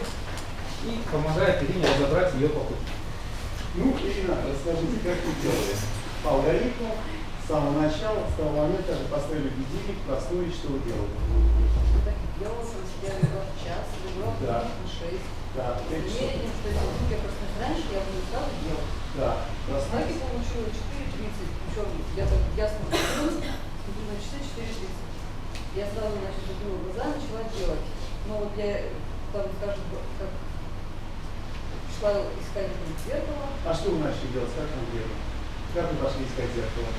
и помогает Ирине разобрать ее попытки. Ну, Ирина, расскажите, как вы делали? По алгоритму, с самого начала, с того момента, когда поставили будильник, проснулись, что вы делали? Так и делала, я легла в час, легла в 6. Да. Намерением, что если вдруг я проснусь раньше, я буду сразу делать. Да. Знаки получила 4:30, причем я так ясно проснулась, на часы 4:30. Я сразу, значит, закрыла глаза, начала делать. Но вот я, там, скажем, как шла искать зеркало. А что вы начали делать? Как вы делали? Как вы пошли искать зеркало?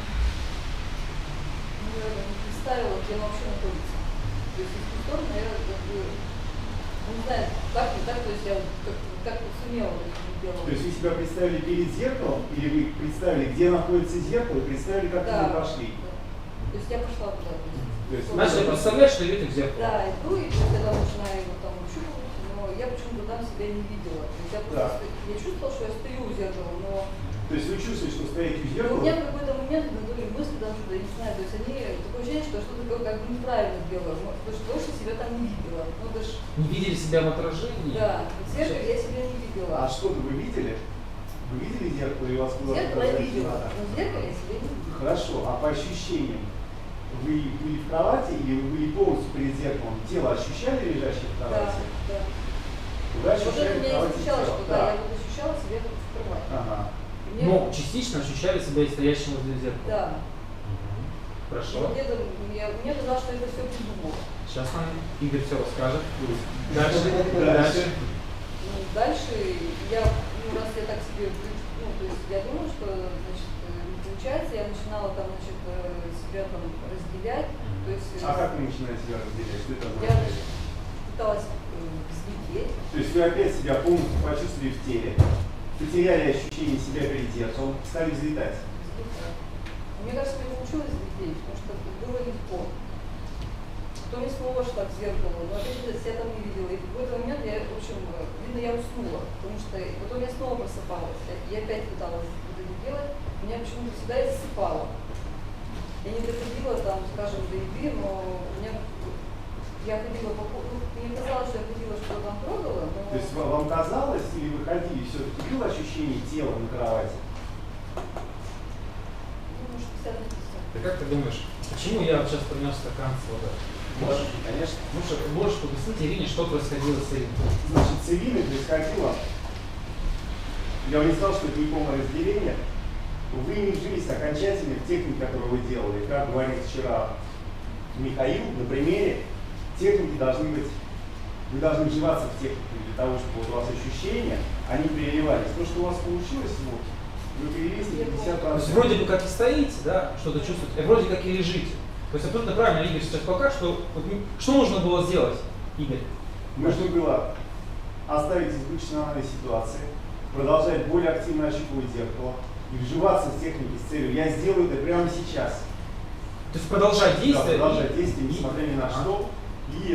Ну, я не представила, где он вообще находится. То есть, из стороны я как бы, не знаю, как не так, то есть я как-то сумела это сделать. То есть вы себя представили перед зеркалом, или вы представили, где находится зеркало, и представили, как Да. вы пошли? То есть я пошла туда. То есть Начали представлять, что идете к зеркалу. Да, иду, и когда начинаю его там ощупывать, но я почему-то там себя не видела. То есть я просто я чувствовала, что я стою у зеркала, но То есть вы чувствуете, что стоите у у зеркала? меня в какой-то момент были мысли, там что-то, я не знаю, то есть они, такое ощущение, что я что-то такое как бы неправильно делала, потому что больше себя там не видела. Ну, даже, Не видели себя в отражении? да, в зеркале я себя не видела. А что-то вы видели? Вы видели зеркало, или у вас было... Зеркало я видела, но в зеркале я себя не видела. Хорошо, а по ощущениям? Вы были в кровати или вы были полностью перед зеркалом? Тело ощущали лежащее в Да, кровати? да. Вы Вот это ощущали в меня и кровати смущало, тело? что да, я вот ощущала себя как в кровати. Ага. И мне- Но частично ощущали себя и стоящим возле зеркала. Да. Хорошо. Вот где-то мне казалось, что это все придумала. Сейчас нам Игорь все расскажет. Дальше. Дальше. Ну, дальше я, ну, раз я так себе, ну, то есть я думала, что, значит, не получается, я начинала там, значит, себя там разделять, то есть А как вы начинаете себя разделять? Что это я, означает? значит, пыталась взлететь. То есть вы опять себя полностью почувствовали в теле, потеряли ощущение себя перед зеркалом, стали взлетать. Мне кажется, мне получилось взлететь, потому что было легко. Потом я снова шла к зеркалу, но опять же я там не видела. И в какой-то момент я, в общем, видно, я уснула, потому что потом я снова просыпалась. Я опять пыталась это делать, меня почему-то всегда и засыпало. Я не доходила там, скажем, до еды, но я ходила по мне казалось, что я ходила, что-то там трогала, но... То есть вам казалось, или вы ходили, все-таки было ощущение тела на кровати? Ну, может, 50 на 50. Ты как ты думаешь, почему я вот сейчас принес стакан с водой? Можешь, Конечно. можешь объяснить Ирине, что происходило с Ириной? Значит, с Ириной происходило, я вам не сказал, что это не полное разделение, вы не вжились окончательно в технике, которую вы делали. Как говорил вчера Михаил, на примере, техники должны быть, вы должны вживаться в технику для того, чтобы вот у вас ощущения, они переливались. То, что у вас получилось, вот, вы перелились на 50%. То есть вроде бы как и стоите, да, что-то чувствуете, вроде как и лежите. То есть абсолютно правильно Игорь сейчас пока, что что нужно было сделать, Игорь? Нужно было оставить избыточно анализ ситуации, продолжать более активно ощупывать зеркало и вживаться в техники с целью «я сделаю это прямо сейчас». То есть продолжать действие. Да, продолжать действие, несмотря ни на что, и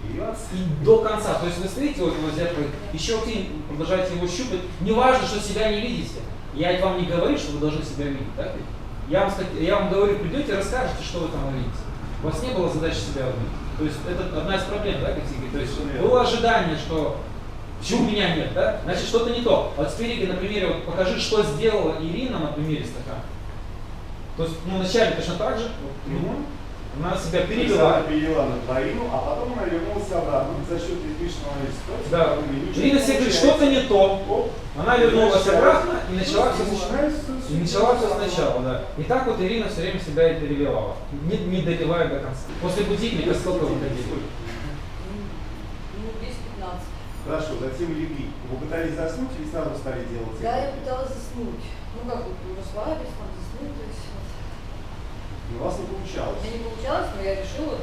переливаться. И до конца. То есть вы стоите вот в зеркале, еще один, продолжаете его щупать. Не важно, что себя не видите. Я вам не говорю, что вы должны себя видеть, да? Я вам говорю, придете и расскажете, что вы там увидите. У вас не было задачи себя увидеть. То есть это одна из проблем, да, Игорь? То есть было ожидание, что почему меня нет, да? Значит, что-то не то. Вот теперь, Игорь, на примере, вот покажи, что сделала Ирина на примере стакана. То есть, ну, вначале точно так же. Она себя перевела. Она перевела наполовину, а потом она вернулась обратно за счет избыточного анализа ситуации. Да. Ирина себе говорит, что-то не то. Она вернулась обратно и начала все сначала, да. И так вот Ирина все время себя и перевела, не доливая до конца. После будильника сколько вы ходили? Ну, 10-15. Хорошо, затем легли. Вы пытались заснуть или сразу стали делать это? Да, я пыталась заснуть. Ну как вот, расслабиться, там заснуть, то есть. Но у вас не получалось. У меня не получалось, но я решила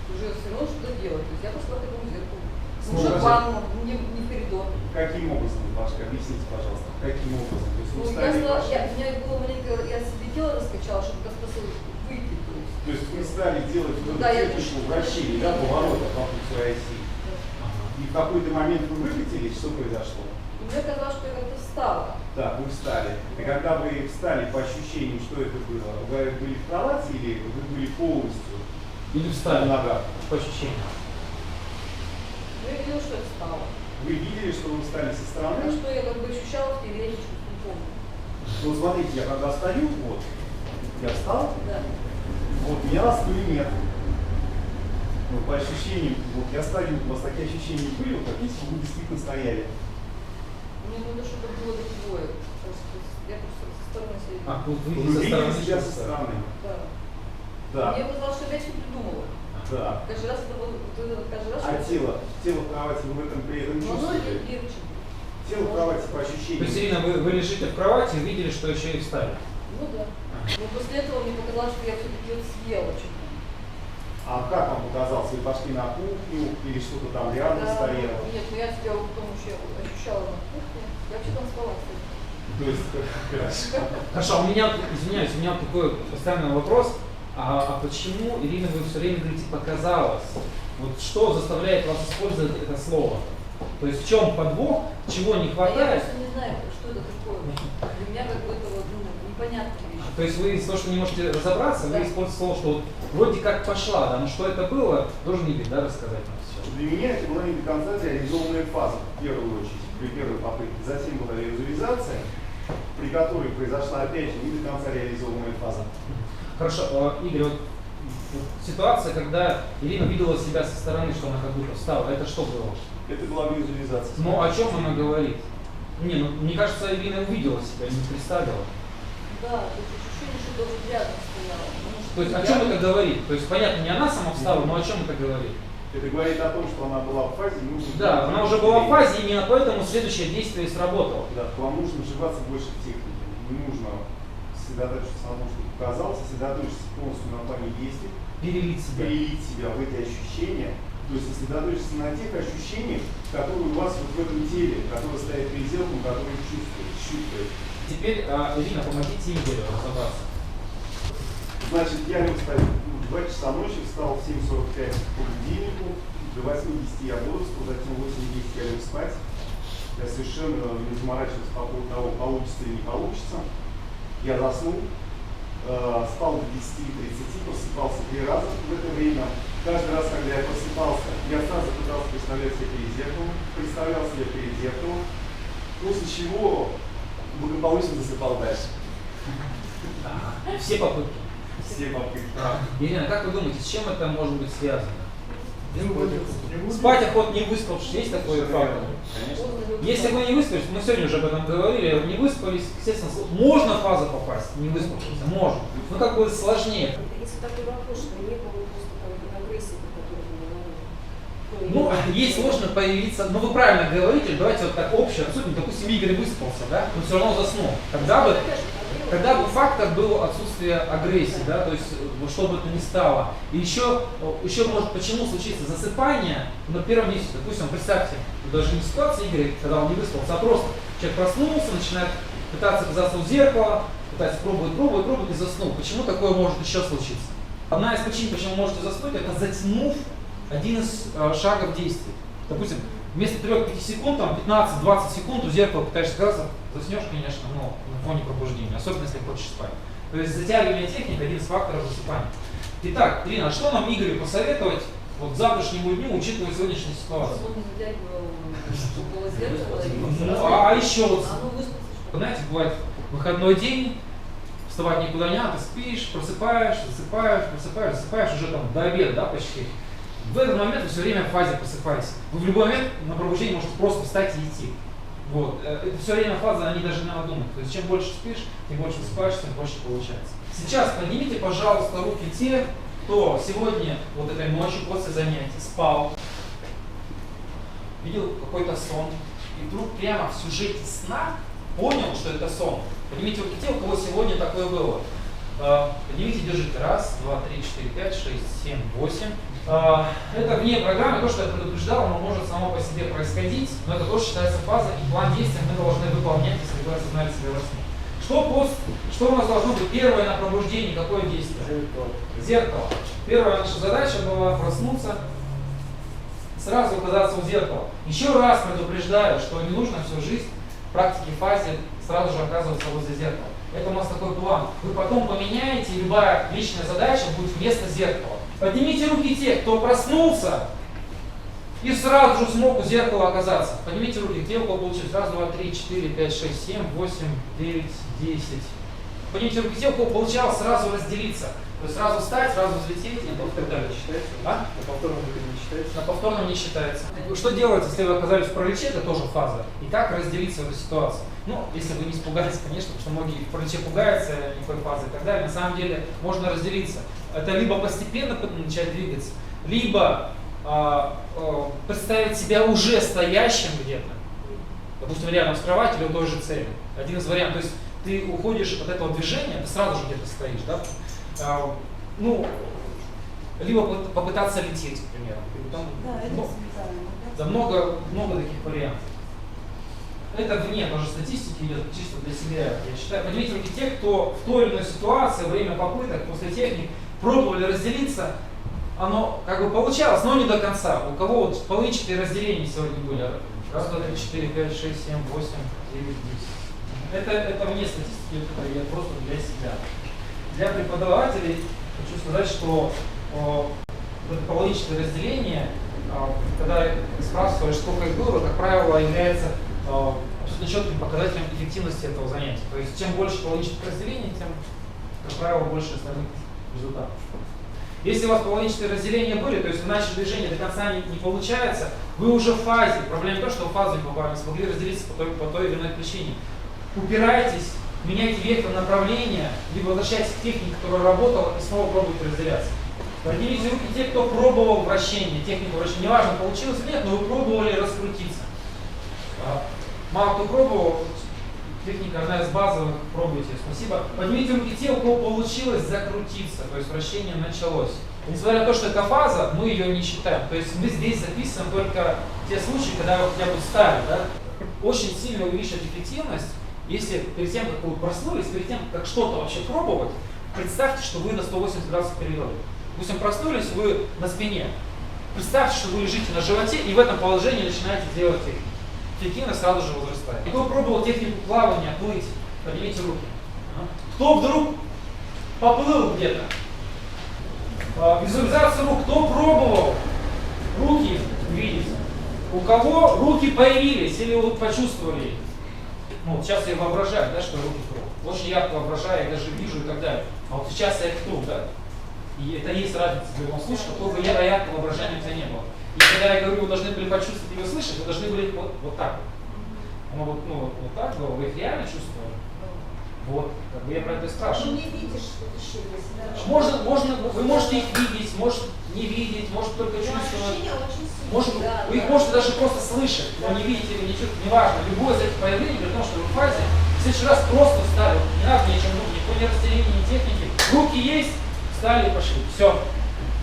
уже все равно что-то делать. То есть я пошла к этому зеркалу. Ну, Уже в разве- ванну, не в коридор. Каким образом, Пашка, объясните, пожалуйста, каким образом? То есть вы Ну, встали и пошли. у меня было маленько, я себе тело раскачала, чтобы как способность выйти. То есть вы стали делать вот Да, я эту технику вращения, да, поворота вокруг своей оси. И в какой-то момент вы выкатились, что произошло? И мне казалось, что я как-то встала. Да, вы встали. И когда вы встали, по ощущениям, что это было? Вы были в кровати или вы были полностью Или встали? на ногах? По ощущениям. Ну, я видела, что я встала. Вы видели, что вы встали со А стороны? что я как бы ощущала в теле, я ничего не помню. Ну, смотрите, я когда встаю, вот, я встал, Да. вот, меня раз или нет. Ну, по ощущениям, вот я стою, у вас такие ощущения были, вот, как если вы действительно стояли. Мне надо, чтобы было другое. Я просто со стороны сидела. А, вот Вы вы со видели стороны себя со чувствовали. стороны. Да. Да, Мне казалось, что я все придумала. да. Каждый раз это было, каждый раз. А тело в кровати вы в этом при этом Ну, оно чувствовали? легче. Сел в кровати по То есть, ощущениям. Ирина, вы лежите в кровати и увидели, что еще и встали. Ну да. Но после этого мне показалось, что я все-таки вот съела что-то. А как вам показалось? Вы пошли на кухню или что-то там рядом Да, стояло? нет, ну я себя вот потом еще ощущала на кухне. Я вообще там спала, кстати. То есть, хорошо. Хорошо, у меня, извиняюсь, у меня такой постоянный вопрос. А почему, Ирина, вы все время говорите «показалось»? Вот что заставляет вас использовать это слово? То есть в чем подвох, чего не А я хватает? просто не знаю, что это такое. Для меня как бы это вот непонятная вещь. То есть вы из того, что не можете разобраться, вы используете слово, что вот вроде как пошла, да, но что это было, должен Игорь, да, рассказать нам сейчас. Для меня это была не до конца реализованная фаза, в первую очередь, при первой попытке. Затем была визуализация, при которой произошла опять же не до конца реализованная фаза. Хорошо, Игорь, вот ситуация, когда Ирина видела себя со стороны, что она как будто встала, это что было? Это была визуализация. Ну, о чем она говорит? Не, ну, мне кажется, Ирина увидела себя, не представила. Да, то есть ощущение, что это вот рядом стояло. То есть о чем это говорит? То есть, понятно, не она сама встала, но о чем это говорит? Это говорит о том, что она была в фазе, нужно... Да, она уже была в фазе, именно поэтому следующее действие сработало. Да, вам нужно вживаться больше в технике. Не нужно сосредоточиться на том, что показалось, сосредоточиться полностью на плане действий. Перелить себя в эти ощущения. То есть сосредоточиться на тех ощущениях, которые у вас вот в этом теле, которые стоят перед зеркалом, которые чувствуют. Теперь, Ирина, помогите Игорю разобраться. Значит, я лег спать в 2 часа ночи, встал в 7:45 по будильнику, до 8:10 я бодрствовал, затем в 8:10 я лег спать. Я совершенно не заморачивался по поводу того, получится или не получится. Я заснул, спал до 10:30, просыпался 3 раза в это время. Каждый раз, когда я просыпался, я сразу пытался представлять себя перед зеркалом, представлял себя перед зеркалом, после чего благополучно засыпал дальше. Все попытки. Все попытки. Ирина, как вы думаете, с чем это может быть связано? Спать охот не выспавшись, есть такой фактор? Конечно. Если вы не выспались, мы сегодня уже об этом говорили, не выспались, естественно, можно в фазу попасть, не выспавшись, можно. Но как бы сложнее. Если такой вопрос, что не было просто там агрессии, по которой вы говорили. Ну, ей сложно появиться, ну вы правильно говорите, давайте вот так общее обсудим, допустим, Игорь выспался, да, но все равно заснул. Когда бы фактор был отсутствие агрессии, да, то есть что бы это ни стало. И еще может почему случится засыпание на первом месте. Допустим, представьте, даже не ситуация Игоря, когда он не выспался, а просто человек проснулся, начинает пытаться казаться у зеркала, пытается пробует и заснул. Почему такое может еще случиться? Одна из причин, почему можете заснуть, это затянув один из шагов действий. Допустим, вместо 3-5 секунд, там 15-20 секунд у зеркала пытаешься казаться, заснешь, конечно, но на фоне пробуждения, особенно если хочешь спать. То есть затягивание техник один из факторов засыпания. Итак, Ирина, что нам Игорю посоветовать вот завтрашнему дню, учитывая сегодняшнюю ситуацию? Чтобы он не затягивал около зеркала. Ну, а еще вот, А ну выспался. знаете, бывает выходной день, вставать никуда не надо, спишь, просыпаешь, засыпаешь уже там до обеда, да, почти. В этот момент вы все время в фазе просыпаетесь. Вы в любой момент на пробуждение можете просто встать и идти. Вот. Это все время фаза, они даже не надо думать. То есть чем больше спишь, тем больше высыпаешься, тем больше получается. Сейчас поднимите, пожалуйста, руки те, кто сегодня, вот этой ночью после занятий спал, видел какой-то сон, и вдруг прямо в сюжете сна понял, что это сон. Поднимите руки те, у кого сегодня такое было. Поднимите, держите. 1, 2, 3, 4, 5, 6, 7, 8. Это вне программы, то, что я предупреждал, оно может само по себе происходить, но это тоже считается фаза, и план действия мы должны выполнять, если вы осознали себя во сне. Что у нас должно быть первое на пробуждении, какое действие? Зеркало. Первая наша задача была проснуться, сразу оказаться у зеркала. Еще раз предупреждаю, что не нужно всю жизнь в практике фазе сразу же оказываться возле зеркала. Это у нас такой план. Вы потом поменяете, и любая личная задача будет вместо зеркала. Поднимите руки те, кто проснулся и сразу же смог у зеркала оказаться. Поднимите руки те, у кого получилось. 1, 2, 3, 4, 5, 6, 7, 8, 9, 10. Поднимите руки те, у кого получалось сразу разделиться. То есть сразу встать, сразу взлететь и так далее. На повторном не считается? На повторном не считается. Что делать, если вы оказались в параличе, это тоже фаза. И как разделиться в этой ситуации? Ну, если вы не испугались, конечно, потому что многие в параличе пугаются никакой фазы и так далее. На самом деле можно разделиться. Это либо постепенно начать двигаться, либо представить себя уже стоящим где-то. допустим, рядом с кроватью или той же цели. Один из вариантов. То есть ты уходишь от этого движения, ты сразу же где-то стоишь, да? Ну, либо попытаться лететь, к примеру. Там, да, много таких вариантов. Это вне тоже статистики идет, чисто для себя, я считаю. Поднимите руки те, кто в той или иной ситуации, во время попыток, после техник, пробовали разделиться, оно как бы получалось, но не до конца. У кого вот половинчатые разделения сегодня были? Раз, два, три, 4, 5, 6, 7, 8, 9, 10. Это вне статистики, это я просто для себя. Для преподавателей хочу сказать, что это половинчатое разделение, когда спрашиваешь, сколько их было, как правило, является абсолютно четким показателем эффективности этого занятия. То есть чем больше половинчатых разделений, тем, как правило, больше остальных результатов. Если у вас половинчатые разделения были, то есть вы начали движение, до конца не получается, вы уже в фазе. Проблема в том, что в фазу не попали, не смогли разделиться по той или иной причине. Упирайтесь, меняйте вектор направления, либо возвращайтесь к технике, которая работала, и снова пробуйте разделяться. Поднимите руки те, кто пробовал вращение, технику вращения. Неважно, получилось или нет, но вы пробовали раскрутиться. Мало кто пробовал, техника одна из базовых, пробуйте, спасибо. Поднимите руки те, у кого получилось закрутиться, то есть вращение началось. Несмотря на то, что это фаза, мы ее не считаем. То есть мы здесь записываем только те случаи, когда вы хотя бы встали. Да? Очень сильно увеличит эффективность, если перед тем, как вы проснулись, перед тем, как что-то вообще пробовать, представьте, что вы на 180 градусов перевернули. Допустим, проснулись вы на спине. Представьте, что вы лежите на животе и в этом положении начинаете делать технику. Эффективность сразу же возрастает. Кто пробовал технику плавания, плыть, поднимите руки. Кто вдруг поплыл где-то? Визуализацию рук. Кто пробовал руки видеть? У кого руки появились или вы почувствовали? Ну, вот сейчас я воображаю, да, что руки тру. Очень ярко воображаю, я даже вижу и так далее. А вот сейчас я их тру, да? И это есть разница в любом случае, какого бы яркого воображения у тебя не было. И когда я говорю, вы должны были почувствовать и услышать, вы должны были вот так вот. Оно вот так было, вы их реально чувствовали? Вот, как бы я про это и спрашиваю. Ты не видишь ощущения себя. Вы можете их видеть, может не видеть, может только чувствовать. Может, да, вы их можете даже просто слышать, но не видите или не чувствуете, неважно. Любое из этих проявлений, при том, что вы в фазе, в следующий раз просто встали, не надо ничем, никакой ни разделения, ни техники. Руки есть, встали и пошли. Все,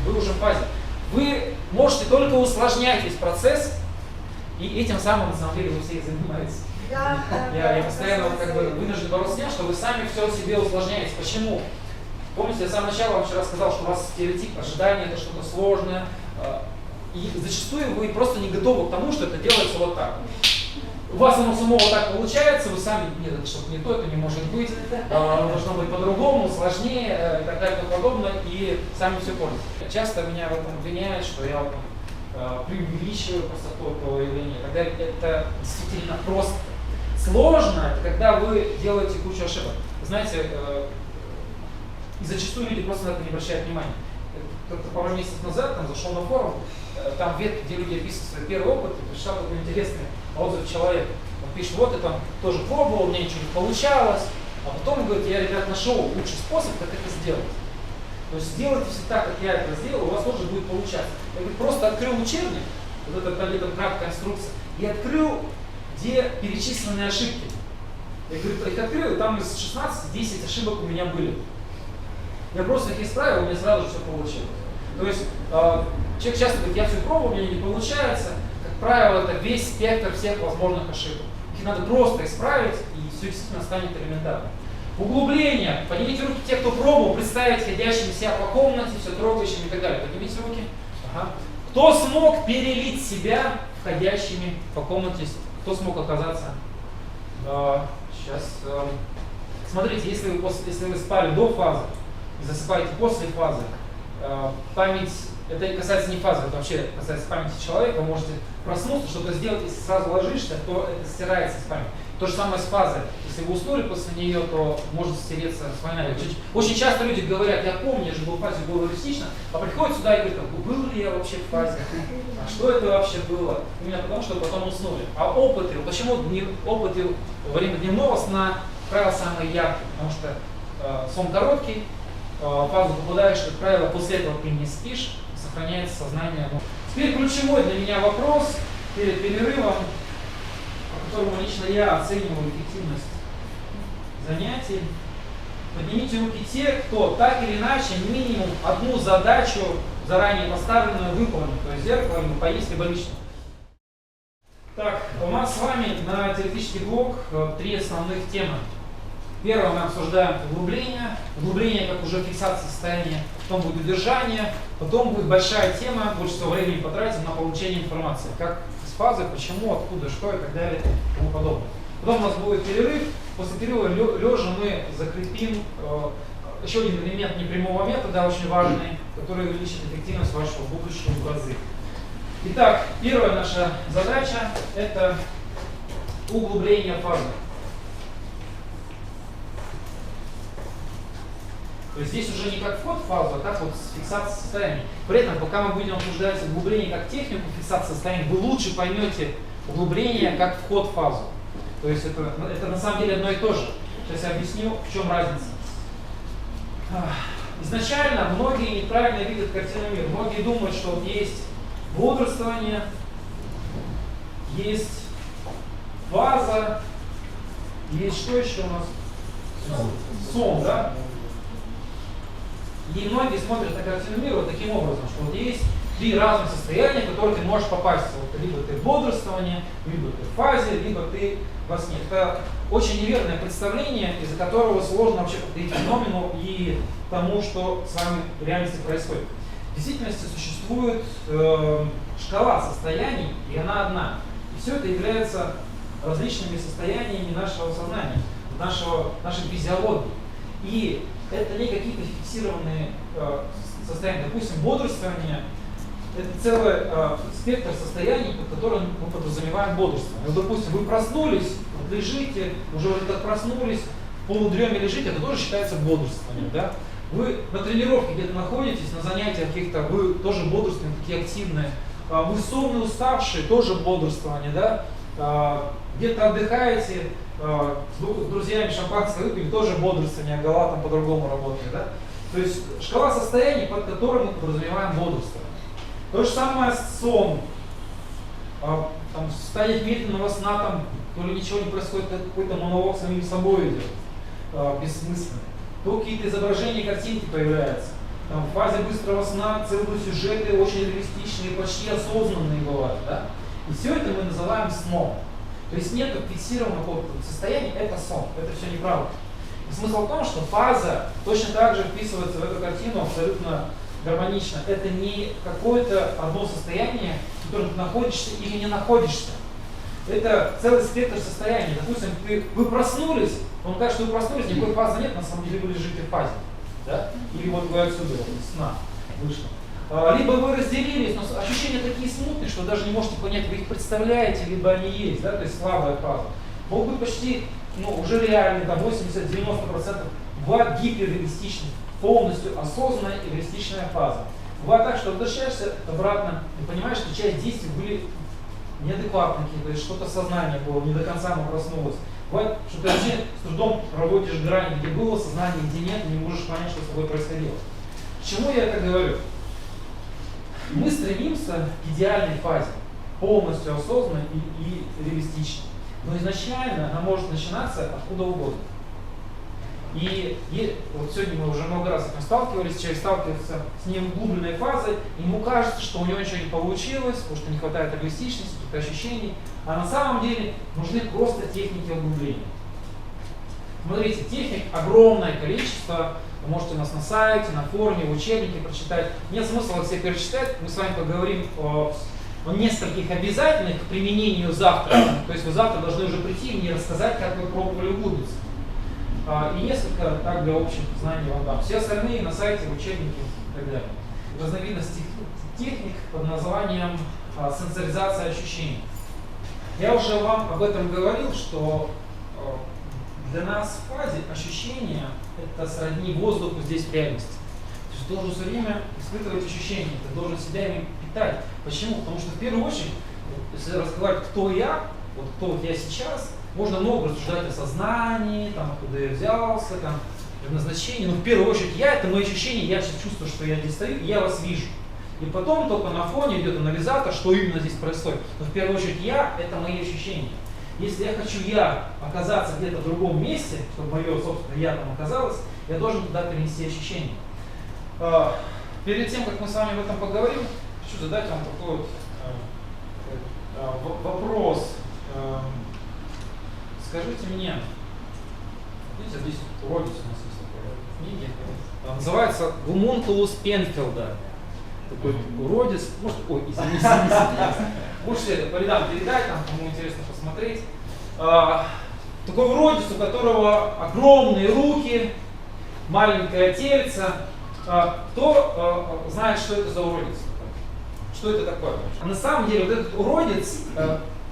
вы уже в фазе. Вы можете только усложнять весь процесс, и этим самым, на самом деле, вы все и занимаетесь. Да, Я постоянно как бы вынужден бороться с тем, что вы сами все себе усложняете. Почему? Помните, я с самого начала вам вчера сказал, что у вас стереотип, ожидание, это что-то сложное. И зачастую вы просто не готовы к тому, что это делается вот так. У вас оно само вот так получается, вы сами, нет, это что-то не то, это не может быть, должно быть по-другому, сложнее и так далее и тому подобное, и сами все пользуются. Часто меня в этом обвиняют, что я преувеличиваю простоту этого явления и так далее. Это действительно просто. Сложно, это когда вы делаете кучу ошибок. Знаете, и зачастую люди просто на это не обращают внимания. Как-то пару месяцев назад там зашел на форум, там ветка, где люди описывают свой первый опыт, и прочитал такой интересный отзыв человека. Он пишет, вот я там тоже пробовал, у меня ничего не получалось, а потом говорит, я, ребят, нашел лучший способ, как это сделать. То есть сделайте все так, как я это сделал, у вас тоже будет получаться. Я говорю, просто открыл учебник, вот это краткая инструкция, и открыл, где перечислены ошибки. Я говорю, их открыл, и там из 16 10 ошибок у меня были. Я просто их исправил, у меня сразу же все получилось. То есть человек часто говорит, я все пробовал, у меня не получается. Как правило, это весь спектр всех возможных ошибок. Их надо просто исправить, и все действительно станет элементарно. Углубление. Поднимите руки те, кто пробовал, представить ходящими себя по комнате, все трогающими и так далее. Поднимите руки. Ага. Кто смог перелить себя входящими по комнате? Кто смог оказаться? Сейчас. Смотрите, если вы спали до фазы и засыпаете после фазы, память, это касается не фазы, это вообще касается памяти человека, вы можете проснуться, что-то сделать, если сразу ложишься, то это стирается с памяти. То же самое с фазой. Если вы уснули после нее, то может стереться вспоминание. Очень часто люди говорят, я помню, я же был в фазе, было реалистично, а приходят сюда и говорят, был ли я вообще в фазе? А что это вообще было? Именно потому, что потом уснули. А опыты, почему опыты во время дневного сна, как правило, самые яркие? Потому что сон короткий, фазу попадаешь, как правило, после этого ты не спишь, сохраняется сознание. Теперь ключевой для меня вопрос перед перерывом. которому лично я оцениваю эффективность занятий. Поднимите руки те, кто так или иначе минимум одну задачу, заранее поставленную, выполнил. То есть зеркало, либо поесть, либо лично. Так, у нас с вами на теоретический блок 3 основных темы. Первое, мы обсуждаем углубление. Углубление как уже фиксация состояния, потом будет удержание, потом будет большая тема, больше всего времени потратим на получение информации. Как из фазы, почему, откуда, что и так далее и тому подобное. Потом у нас будет перерыв. После перерыва лежа мы закрепим еще один элемент непрямого метода, очень важный, который увеличит эффективность вашего будущего в разы. Итак, первая наша задача – это углубление фазы. То есть здесь уже не как вход в фазу, а как вот фиксация состояний. При этом, пока мы будем обсуждать углубление как технику фиксации состояний, вы лучше поймете углубление как вход в фазу. То есть это на самом деле одно и то же. Сейчас я объясню, в чем разница. Изначально многие неправильно видят картину мира. Многие думают, что вот есть бодрствование, есть фаза, есть что еще у нас? Сон, да? И многие смотрят на картину мира вот таким образом, что вот есть 3 разных состояния, в которые ты можешь попасть. Вот, либо ты в бодрствовании, либо ты в фазе, либо ты во сне. Это очень неверное представление, из-за которого сложно вообще подойти к феномену и тому, что с вами в реальности происходит. В действительности существует шкала состояний, и она одна. И все это является различными состояниями нашего сознания, нашей физиологии. И это не какие-то фиксированные состояния. Допустим, бодрствование – это целый спектр состояний, под которым мы подразумеваем бодрствование. Вот, допустим, вы проснулись, вот лежите, уже вроде как проснулись, в полудреме лежите, это тоже считается бодрствованием. Да? Вы на тренировке где-то находитесь, на занятиях каких-то, вы тоже бодрствуете, такие активные. Вы сонные, уставшие, тоже бодрствование. Да? Где-то отдыхаете, с друзьями шампанское выпили, тоже бодрствование, а голова там по-другому работает. Да? То есть шкала состояний, под которой мы подразумеваем бодрствование. То же самое сон. Там, в состоянии медленного сна, там, то ли ничего не происходит, какой-то монолог самим собой идет, бессмысленный. То какие-то изображения, картинки появляются. Там, в фазе быстрого сна целые сюжеты очень реалистичные, почти осознанные бывают. Да? И все это мы называем сном. То есть нет фиксированного состояния, это сон, это все неправда. И смысл в том, что фаза точно так же вписывается в эту картину абсолютно гармонично. Это не какое-то одно состояние, в котором ты находишься или не находишься. Это целый спектр состояний. Допустим, вы проснулись, вам кажется, что вы проснулись, никакой фазы нет, на самом деле вы лежите в фазе. Да? Или вот вы отсюда, вот, из сна вышли. Либо вы разделились, но ощущения такие смутные, что даже не можете понять, вы их представляете, либо они есть, да? То есть слабая фаза. Могут быть почти, уже реальные, там 80-90%, бывает гиперреалистичных, полностью осознанная и реалистичная фаза. Бывает так, что возвращаешься обратно и понимаешь, что часть действий были неадекватные, то есть что-то сознание было, не до конца оно проснулось. Бывает, что ты вообще с трудом проводишь грань, где было сознание, где нет, и не можешь понять, что с тобой происходило. К чему я это говорю? Мы стремимся к идеальной фазе, полностью осознанной и реалистичной. Но изначально она может начинаться откуда угодно. И вот сегодня мы уже много раз с этим сталкивались, человек сталкивается с неуглубленной фазой, и ему кажется, что у него ничего не получилось, потому что не хватает реалистичности, каких-то ощущений, а на самом деле нужны просто техники углубления. Смотрите, техник огромное количество, вы можете у нас на сайте, на форуме, в учебнике прочитать. Нет смысла все перечитать, мы с вами поговорим о нескольких обязательных к применению завтра. То есть вы завтра должны уже прийти и мне рассказать, как вы пробовали углубиться. И несколько так для общих знаний вам дам. Все остальные на сайте, в учебнике и так далее. Разновидность техник под названием сенсоризация ощущений. Я уже вам об этом говорил, что для нас в фазе ощущения это сродни воздуху здесь в реальности. То есть ты должен все время испытывать ощущения, ты должен себя ими питать. Почему? Потому что в первую очередь, если рассказать, кто я, вот кто вот я сейчас, можно много рассуждать о сознании, там, откуда я взялся, там, предназначении. Но в первую очередь это мои ощущения, я сейчас чувствую, что я здесь стою, и я вас вижу. И потом только на фоне идет анализатор, что именно здесь происходит. Но в первую очередь это мои ощущения. Если я хочу оказаться где-то в другом месте, чтобы мое собственное я там оказалось, я должен туда перенести ощущение. Перед тем, как мы с вами об этом поговорим, хочу задать вам такой вот вопрос. Скажите мне, видите, здесь уродец у нас есть такой в книге, называется «Гомункулус Пенфилда». Такой уродец, может, ой, извините, можете это по рядам передать, там, кому интересно посмотреть. Такой уродец, у которого огромные руки, маленькое тельце. Кто знает, что это за уродец? Что это такое? На самом деле, вот этот уродец,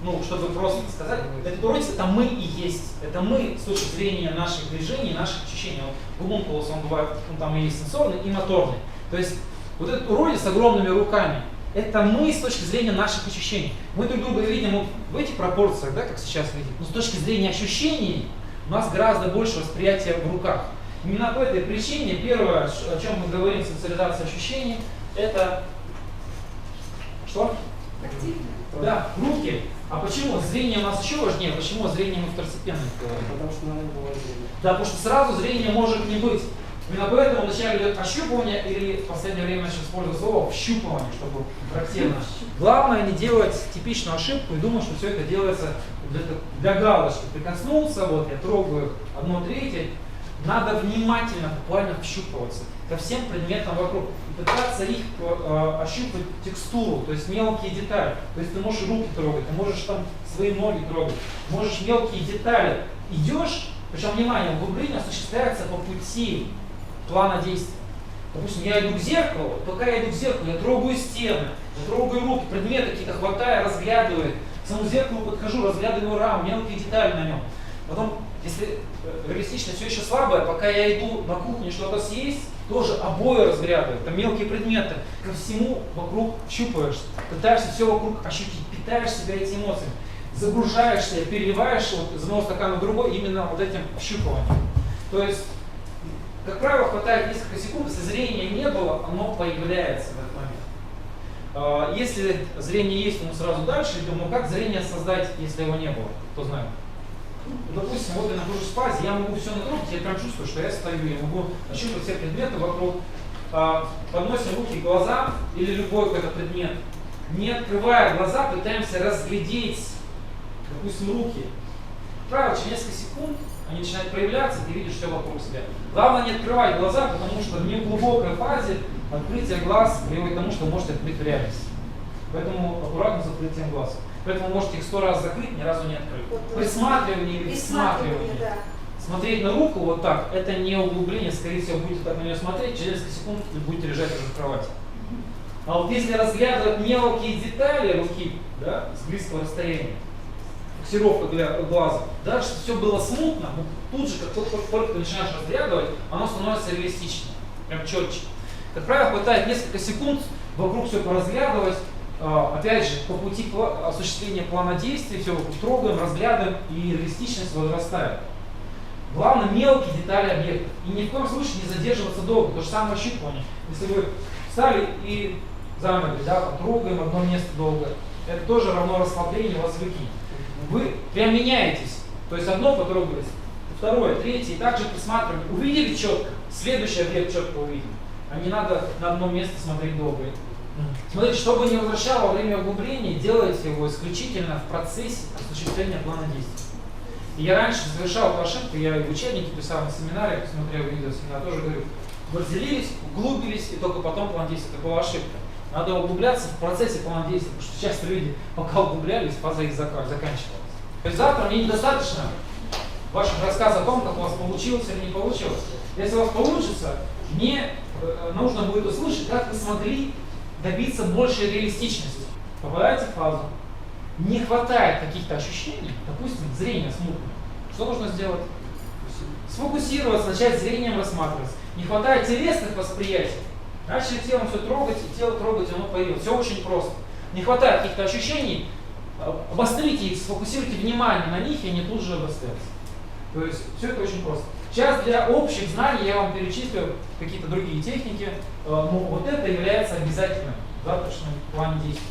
ну, чтобы просто сказать, этот уродец — это мы и есть. Это мы с точки зрения наших движений, наших ощущений. Гомункулус, он бывает, он там и есть сенсорный, и моторный. То есть, вот этот уродец с огромными руками — это мы с точки зрения наших ощущений. Мы друг друга видим вот в этих пропорциях, да, как сейчас видим, но с точки зрения ощущений у нас гораздо больше восприятия в руках. Именно по этой причине первое, о чем мы говорим, социализация ощущений, это что? Да, руки. А почему? Зрение у нас еще важнее. Почему зрение мы второстепенно говорим? Потому что надо было зрение. Да, потому что сразу зрение может не быть. Именно поэтому вначале идет ощупывание, или в последнее время я использую слово вщупывание, чтобы характерно. Главное не делать типичную ошибку и думать, что все это делается для галочки. Прикоснулся, вот я трогаю 1/3. Надо внимательно, буквально вщупываться ко всем предметам вокруг и пытаться их ощупать текстуру, то есть мелкие детали. То есть ты можешь руки трогать, ты можешь там свои ноги трогать, можешь мелкие детали. Идешь, причем, внимание, углубление осуществляется по пути плана действия. Допустим, я иду к зеркалу, пока я иду к зеркалу, я трогаю стены, я трогаю руки, предметы какие-то хватаю, разглядываю. К самому зеркалу подхожу, разглядываю раму, мелкие детали на нем. Потом, если реалистичность все еще слабая, пока я иду на кухню что-то съесть, тоже обои разглядываю, там мелкие предметы, ко всему вокруг щупаешься, пытаешься все вокруг ощутить, питаешь себя этими эмоциями, загружаешься, переливаешь вот, из одного стакана в другой именно вот этим щупыванием. То есть, как правило, хватает несколько секунд, если зрения не было, оно появляется в этот момент. Если зрение есть, то мы сразу дальше идем, но как зрение создать, если его не было, кто знает? Допустим, вот я нахожусь в фазе, я могу все натрогать, я прям чувствую, что я стою, я могу ощупать все предметы вокруг, подносим руки к глазам или любой какой-то предмет, не открывая глаза, пытаемся разглядеть, допустим, руки. Правило, через несколько секунд они начинают проявляться, ты видишь все вокруг себя. Главное не открывать глаза, потому что в неглубокой фазе открытие глаз приводит к тому, что вы можете открыть реальность. Поэтому аккуратно с открытием глаз. Поэтому можете их 100 раз закрыть, ни разу не открыть. Присматривание или всматривание. Да. Смотреть на руку вот так, это не углубление, скорее всего, будете так на нее смотреть, через несколько секунд вы будете лежать уже в кровати. А вот если разглядывать мелкие детали руки, да, с близкого расстояния, фокусировка для глаза, да, что все было смутно, тут же, как только ты начинаешь разглядывать, оно становится реалистичнее, прям четче. Как правило, хватает несколько секунд вокруг все поразглядывать. Опять же, по пути осуществления плана действий все трогаем, разглядываем, и реалистичность возрастает. Главное, мелкие детали объекта. И ни в коем случае не задерживаться долго. То же самое ощупывание. Если вы встали и замерли, да, трогаем одно место долго, это тоже равно расслаблению, вас выкинет. Вы прям меняетесь. То есть одно потрогаете, второе, третье, и также присматриваем. Увидели четко, следующий объект четко увидели. А не надо на одно место смотреть долго. Смотрите, чтобы не возвращало во время углубления, делайте его исключительно в процессе осуществления плана действий. И я раньше совершал эту ошибку, я и в учебнике писал, на семинаре, посмотрел видео семинар, тоже говорю, разделились, углубились, и только потом план действий. Это была ошибка. Надо углубляться в процессе плана действий, потому что часто люди, пока углублялись, фаза их заканчивалась. То есть завтра мне недостаточно ваших рассказов о том, как у вас получилось или не получилось. Если у вас получится, мне нужно будет услышать, как вы смогли добиться большей реалистичности. Попадаете в фазу, не хватает каких-то ощущений, допустим, зрение смутное. Что нужно сделать? Сфокусироваться, начать зрением рассматриваться. Не хватает телесных восприятий. Начали телом все трогать, и тело трогать, оно появилось. Все очень просто. Не хватает каких-то ощущений, обострите их, сфокусируйте внимание на них, и они тут же обострятся. То есть все это очень просто. Сейчас для общих знаний я вам перечислю какие-то другие техники, но вот это является обязательным в завтрашнем плане действий.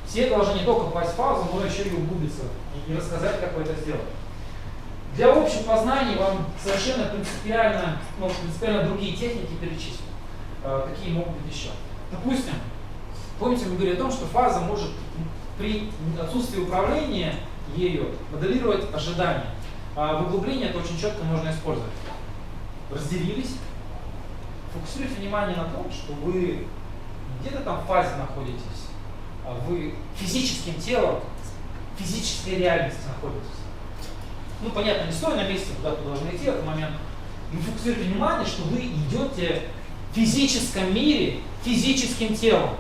Все должны не только попасть в фазу, но еще и углубиться и рассказать, как вы это сделали. Для общих познаний вам совершенно принципиально другие техники перечислю. Какие могут быть еще? Допустим, помните, мы говорили о том, что фаза может при отсутствии управления ею моделировать ожидания. А в углублении это очень четко можно использовать. Разделились, фокусируйте внимание на том, что вы где-то там в фазе находитесь, а вы физическим телом, в физической реальности находитесь. Ну, понятно, не стоя на месте, куда-то должны идти в этот момент. Вы фокусируете внимание, что вы идете в физическом мире физическим телом.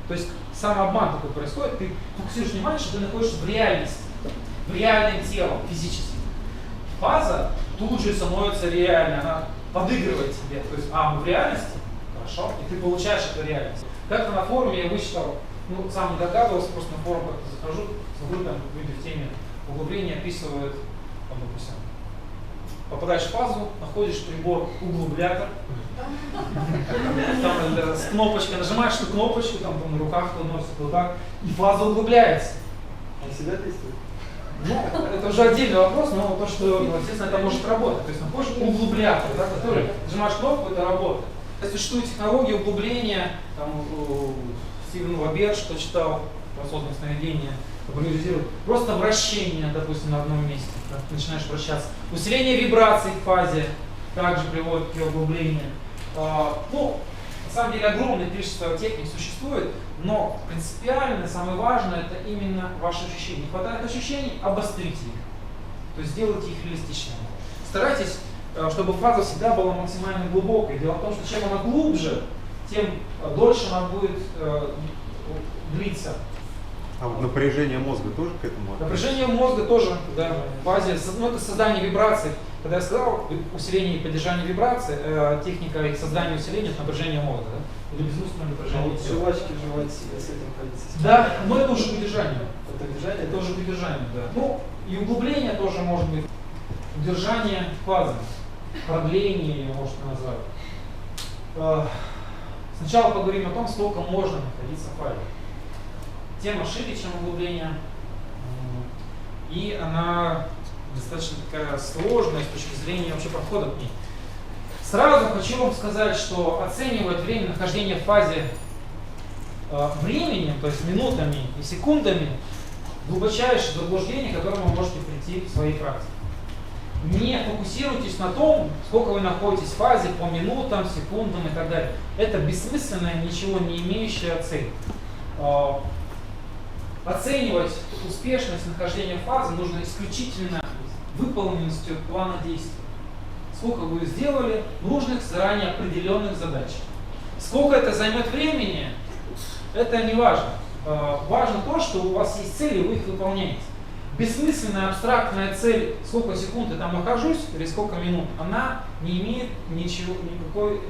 То есть самообман такой происходит, ты фокусируешь внимание, что ты находишься в реальности, в реальном телом, физически. Фаза тут же становится реальной, она подыгрывает тебе. То есть, мы в реальности, хорошо, и ты получаешь эту реальность. Как-то на форуме я вычитал, сам не догадывался, просто на форум как-то захожу, смотрю, там люди в теме углубления описывают, допустим, попадаешь в фазу, находишь прибор углублятор, там с кнопочкой, нажимаешь эту кнопочку, там на руках кто носит, вот так, и фаза углубляется. Он себя тестирует? Это уже отдельный вопрос, но то, что, естественно, это может работать. То есть находишь углублятор, да, который нажимаешь кнопку, это работает. Существует технология углубления, там, Стивен Вабер, что читал про осознанное сновидение, популяризирует. Просто вращение, допустим, на одном месте, когда ты начинаешь вращаться. Усиление вибраций в фазе также приводит к углублению. На самом деле огромное количество техник существует, но принципиально, самое важное, это именно ваши ощущения. Не хватает ощущений, обострите их. То есть сделайте их реалистичными. Старайтесь, чтобы фаза всегда была максимально глубокой. Дело в том, что чем она глубже, тем дольше она будет длиться. А вот напряжение мозга тоже к этому относится? Напряжение мозга тоже, да, в фазе, это создание вибраций. Когда я сказал усиление и поддержание вибраций, техника их создания усиления, это напряжение мозга, да? Или безумственное напряжение. Жвачки в животе, с этим ходить. Да, но это уже удержание. Это удержание? Это уже удержание, да. И углубление тоже может быть. Удержание фазы, продление ее можно назвать. Сначала поговорим о том, сколько можно находиться в фазе. Тема шире, чем углубление, и она достаточно такая сложная с точки зрения вообще подхода к ней. Сразу хочу вам сказать, что оценивать время нахождения в фазе временем, то есть минутами и секундами, глубочайшее заблуждение, к которому вы можете прийти в своей практике. Не фокусируйтесь на том, сколько вы находитесь в фазе по минутам, секундам и так далее. Это бессмысленная, ничего не имеющая цель. Оценивать успешность нахождения в фазе нужно исключительно выполненностью плана действий. Сколько вы сделали нужных заранее определенных задач. Сколько это займет времени, это не важно. Важно то, что у вас есть цели, и вы их выполняете. Бессмысленная абстрактная цель, сколько секунд я там нахожусь, или сколько минут, она не имеет никакой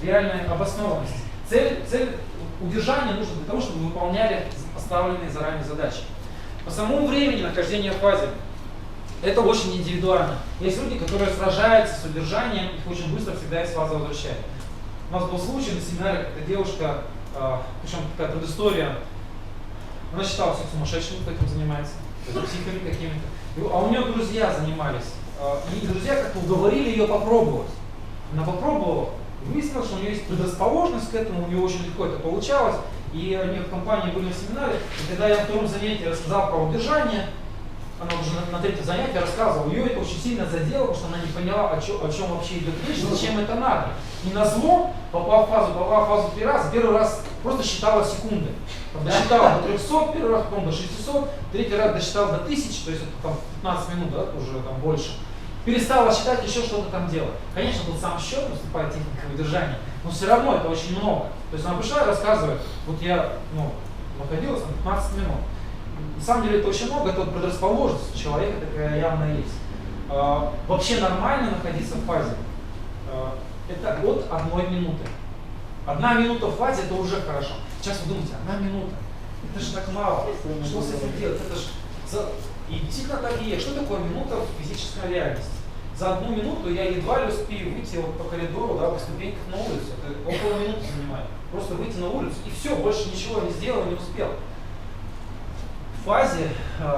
реальной обоснованности. Цель удержания нужна для того, чтобы вы выполняли поставленные заранее задачи. По самому времени нахождения в фазе это очень индивидуально. Есть люди, которые сражаются с удержанием, их очень быстро всегда из фазы возвращают. У нас был случай на семинаре, когда девушка, причем такая предыстория, она считала всех сумасшедшими, кто этим занимается, психами какими-то. А у нее друзья занимались. И друзья как-то уговорили ее попробовать. Она попробовала, выяснилось, что у нее есть предрасположенность к этому, у нее очень легко это получалось. И они в компании были на семинаре, и когда я на втором занятии рассказал про удержание, она уже на третьем занятии рассказывала, ее это очень сильно задело, потому что она не поняла, о чем вообще идет речь, зачем это надо. И назло, попав в фазу первый раз просто считала секунды. Досчитала до 300 первый раз, потом до 600, третий раз досчитала до 1000, то есть это там 15 минут, да, уже там больше. Перестала считать, еще что-то там делать. Конечно, тут сам счет, наступает техника удержания, но все равно это очень много. То есть она пришла и рассказывает, вот я находилась там 15 минут. На самом деле это очень много, это вот предрасположенность у человека такая явно есть. Вообще нормально находиться в фазе. Это от 1 минуты. 1 минута в фазе это уже хорошо. Сейчас вы думаете, 1 минута, это же так мало. Что с этим делать? Это же... И действительно так и есть. Что такое минута в физической реальности? За 1 минуту я едва ли успею выйти вот по коридору, да, по ступенькам на улицу. Это около минуты занимает. просто выйти на улицу и все, больше ничего не сделал, не успел. В фазе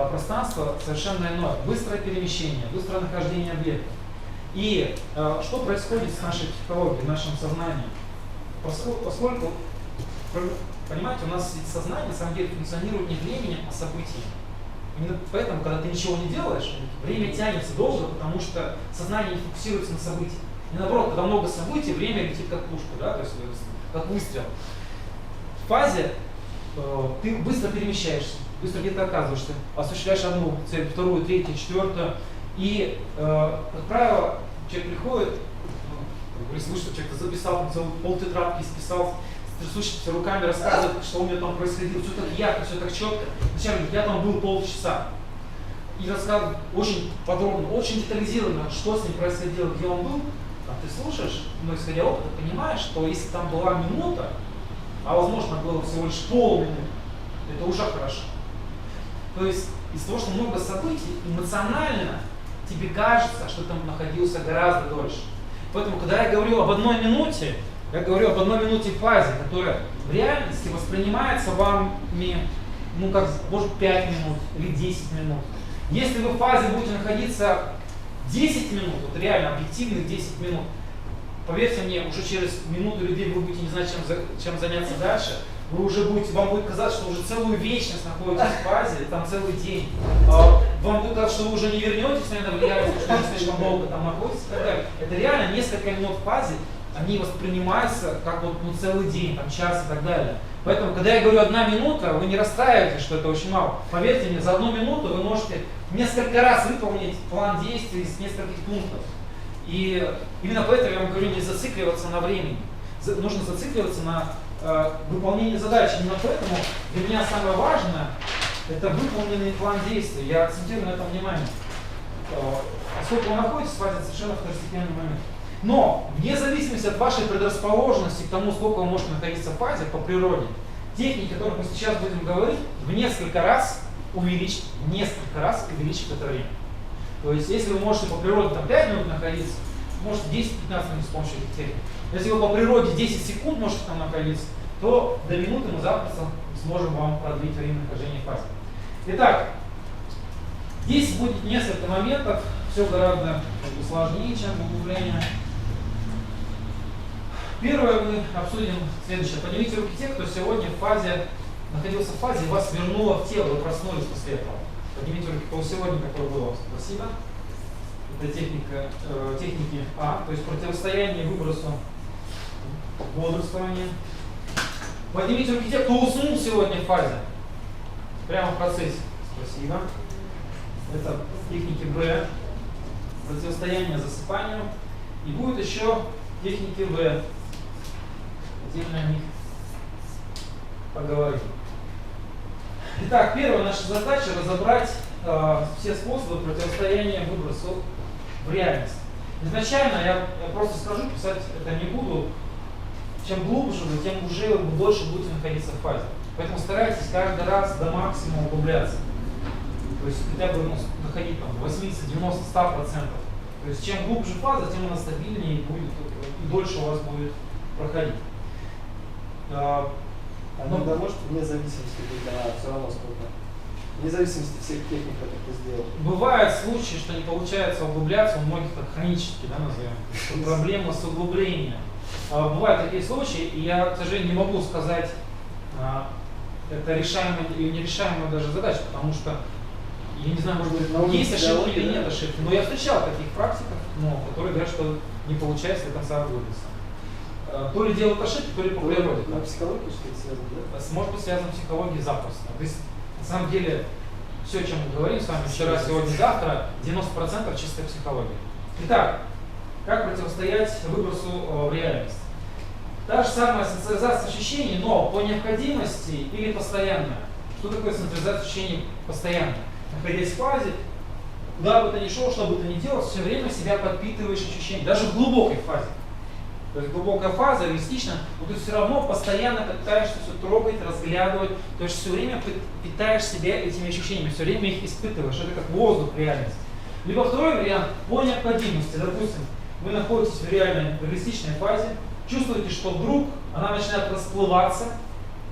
пространство совершенно иное. Быстрое перемещение, быстрое нахождение объекта. И что происходит с нашей психологией, нашим сознанием? Поскольку, понимаете, у нас сознание на самом деле функционирует не временем, а событием. Именно поэтому, когда ты ничего не делаешь, время тянется долго, потому что сознание не фокусируется на событии. И наоборот, когда много событий, время летит как пушка, да, то есть как выстрел. В фазе ты быстро перемещаешься, быстро где-то оказываешься, осуществляешь одну цель, вторую, третью, четвертую. И, как правило, человек приходит, слышит, что человек записал полтетрадки, списал, с трясущимися руками рассказывает, что у меня там происходило, все так ярко, все так четко. Вначале говорит, я там был полчаса. И рассказывает очень подробно, очень детализированно, что с ним происходило, где он был. А ты слушаешь, но исходя опыта, понимаешь, что если там была минута, а возможно было всего лишь полминуты, это уже хорошо. То есть из-за того, что много событий, эмоционально тебе кажется, что ты там находился гораздо дольше. Поэтому, когда я говорю об одной минуте, я говорю об одной минуте в фазе, которая в реальности воспринимается вами, ну как, может, 5 минут или 10 минут. Если вы в фазе будете находиться 10 минут, вот реально объективных 10 минут, поверьте мне, уже через минуту или 2 вы будете не знать, чем заняться дальше. Вы уже будете, вам будет казаться, что уже целую вечность находитесь в фазе, там целый день. Вам будет казаться, что вы уже не вернетесь, наверное, влияете, что вы слишком долго там находитесь и так далее. Это реально несколько минут в фазе, они воспринимаются как вот целый день, там, час и так далее. Поэтому, когда я говорю 1 минута, вы не расстраиваетесь, что это очень мало. Поверьте мне, за 1 минуту вы можете несколько раз выполнить план действий из нескольких пунктов. И именно поэтому я вам говорю, не зацикливаться на времени. Нужно зацикливаться на выполнение задачи. Именно поэтому для меня самое важное — это выполненный план действий. Я акцентирую на этом внимание. Поскольку вы находитесь в фазе, совершенно второстепенный момент. Но вне зависимости от вашей предрасположенности к тому, сколько вы можете находиться в фазе по природе, техники, о которых мы сейчас будем говорить, в несколько раз увеличить это время. То есть, если вы можете по природе там 5 минут находиться, можете 10-15 минут с помощью этих техник. Если вы по природе 10 секунд можете там находиться, то до минуты мы запросто сможем вам продлить время нахождения в фазе. Итак, здесь будет несколько моментов, все гораздо сложнее, чем углубление. Первое мы обсудим следующее. Поднимите руки те, кто сегодня находился в фазе, и вас вернуло в тело, вы проснулись после этого. Поднимите руки, кто сегодня такое было. Спасибо. Это техники А, то есть противостояние выбросу бодрствования. Поднимите руки те, кто уснул сегодня в фазе. Прямо в процессе. Спасибо. Это техники Б. Противостояние засыпанию. И будет еще техники В. Отдельно о них поговорим. Итак, первая наша задача — разобрать все способы противостояния выбросу в реальность. Изначально я просто скажу, писать это не буду. Чем глубже вы, тем уже вы дольше будете находиться в фазе. Поэтому старайтесь каждый раз до максимума углубляться. То есть хотя бы доходить там 80, 90, 100%. То есть чем глубже фаза, тем она стабильнее будет и дольше у вас будет проходить. Иногда может вне зависимости быть, она все равно сколько. Вне зависимости всех техник, которые ты сделал. Бывают случаи, что не получается углубляться, у многих так хронически, да, назовем. Проблема с углублением. Бывают такие случаи, и я, к сожалению, не могу сказать, это решаемая или нерешаемая даже задача, потому что, я не знаю, может быть, есть ошибки или нет ошибки, но я встречал таких практиков, которые говорят, что не получается до конца углубиться. То ли делают ошибки, то ли по природе. На психологии что-то связано, да? Может быть связано с психологией запросто. То есть, на самом деле, все, о чем мы говорим с вами вчера, сегодня, завтра, 90% чистая психология. Итак, как противостоять выбросу в реальность? Та же самая социализация ощущений, но по необходимости или постоянно. Что такое социализация ощущений постоянно? Находясь в фазе, куда бы ты ни шел, что бы ты ни делал, все время себя подпитываешь ощущением, даже в глубокой фазе. То есть глубокая фаза, реалистично, но ты все равно постоянно пытаешься все трогать, разглядывать, то есть все время питаешь себя этими ощущениями, все время их испытываешь, это как воздух, реальность. Либо второй вариант, по необходимости, допустим, вы находитесь в реальной, реалистичной фазе, чувствуете, что вдруг она начинает расплываться,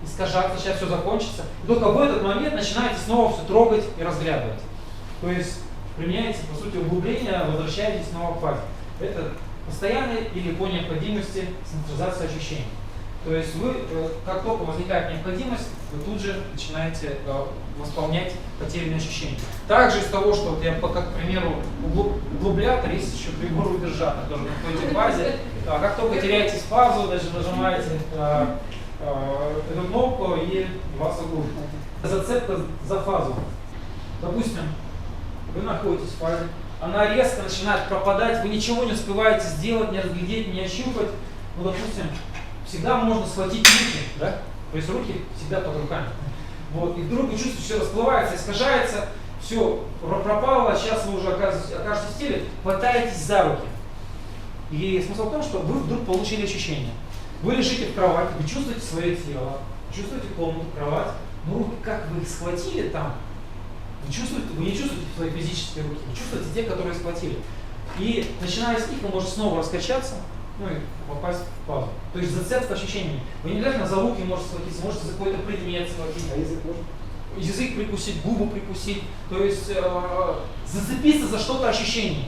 искажаться, сейчас все закончится. И только в этот момент начинаете снова все трогать и разглядывать. То есть применяете, по сути, углубление, возвращаетесь снова к фазе. Это постоянная или по необходимости синхронизация ощущений. То есть вы, как только возникает необходимость, вы тут же начинаете восполнять потерянные ощущения. Также из того, что вот я, как, к примеру, углублятор, есть еще прибор удержатор, тоже на какой-то фазе. Как только теряете фазу, даже нажимаете эту кнопку и вас углубит. Зацепка за фазу. Допустим, вы находитесь в фазе, она резко начинает пропадать, вы ничего не успеваете сделать, не разглядеть, не ощупать. Ну, допустим, всегда можно схватить руки, да? То есть руки всегда под руками. Вот. И вдруг вы чувствуете, все расплывается, искажается, все пропало, сейчас вы уже окажетесь в теле, хватаетесь за руки. И смысл в том, что вы вдруг получили ощущение. Вы лежите в кровати, вы чувствуете свое тело, чувствуете комнату, кровать, но руки, как вы их схватили там, вы не чувствуете свои физические руки, вы чувствуете те, которые схватили. И начиная с них, вы можете снова раскачаться, ну и попасть в фазу. То есть зацепка ощущениями. Вы не обязательно за руки можете схватиться, можете за какой-то предмет схватить. А язык можно? Язык прикусить, губу прикусить. То есть зацепиться за что-то ощущение.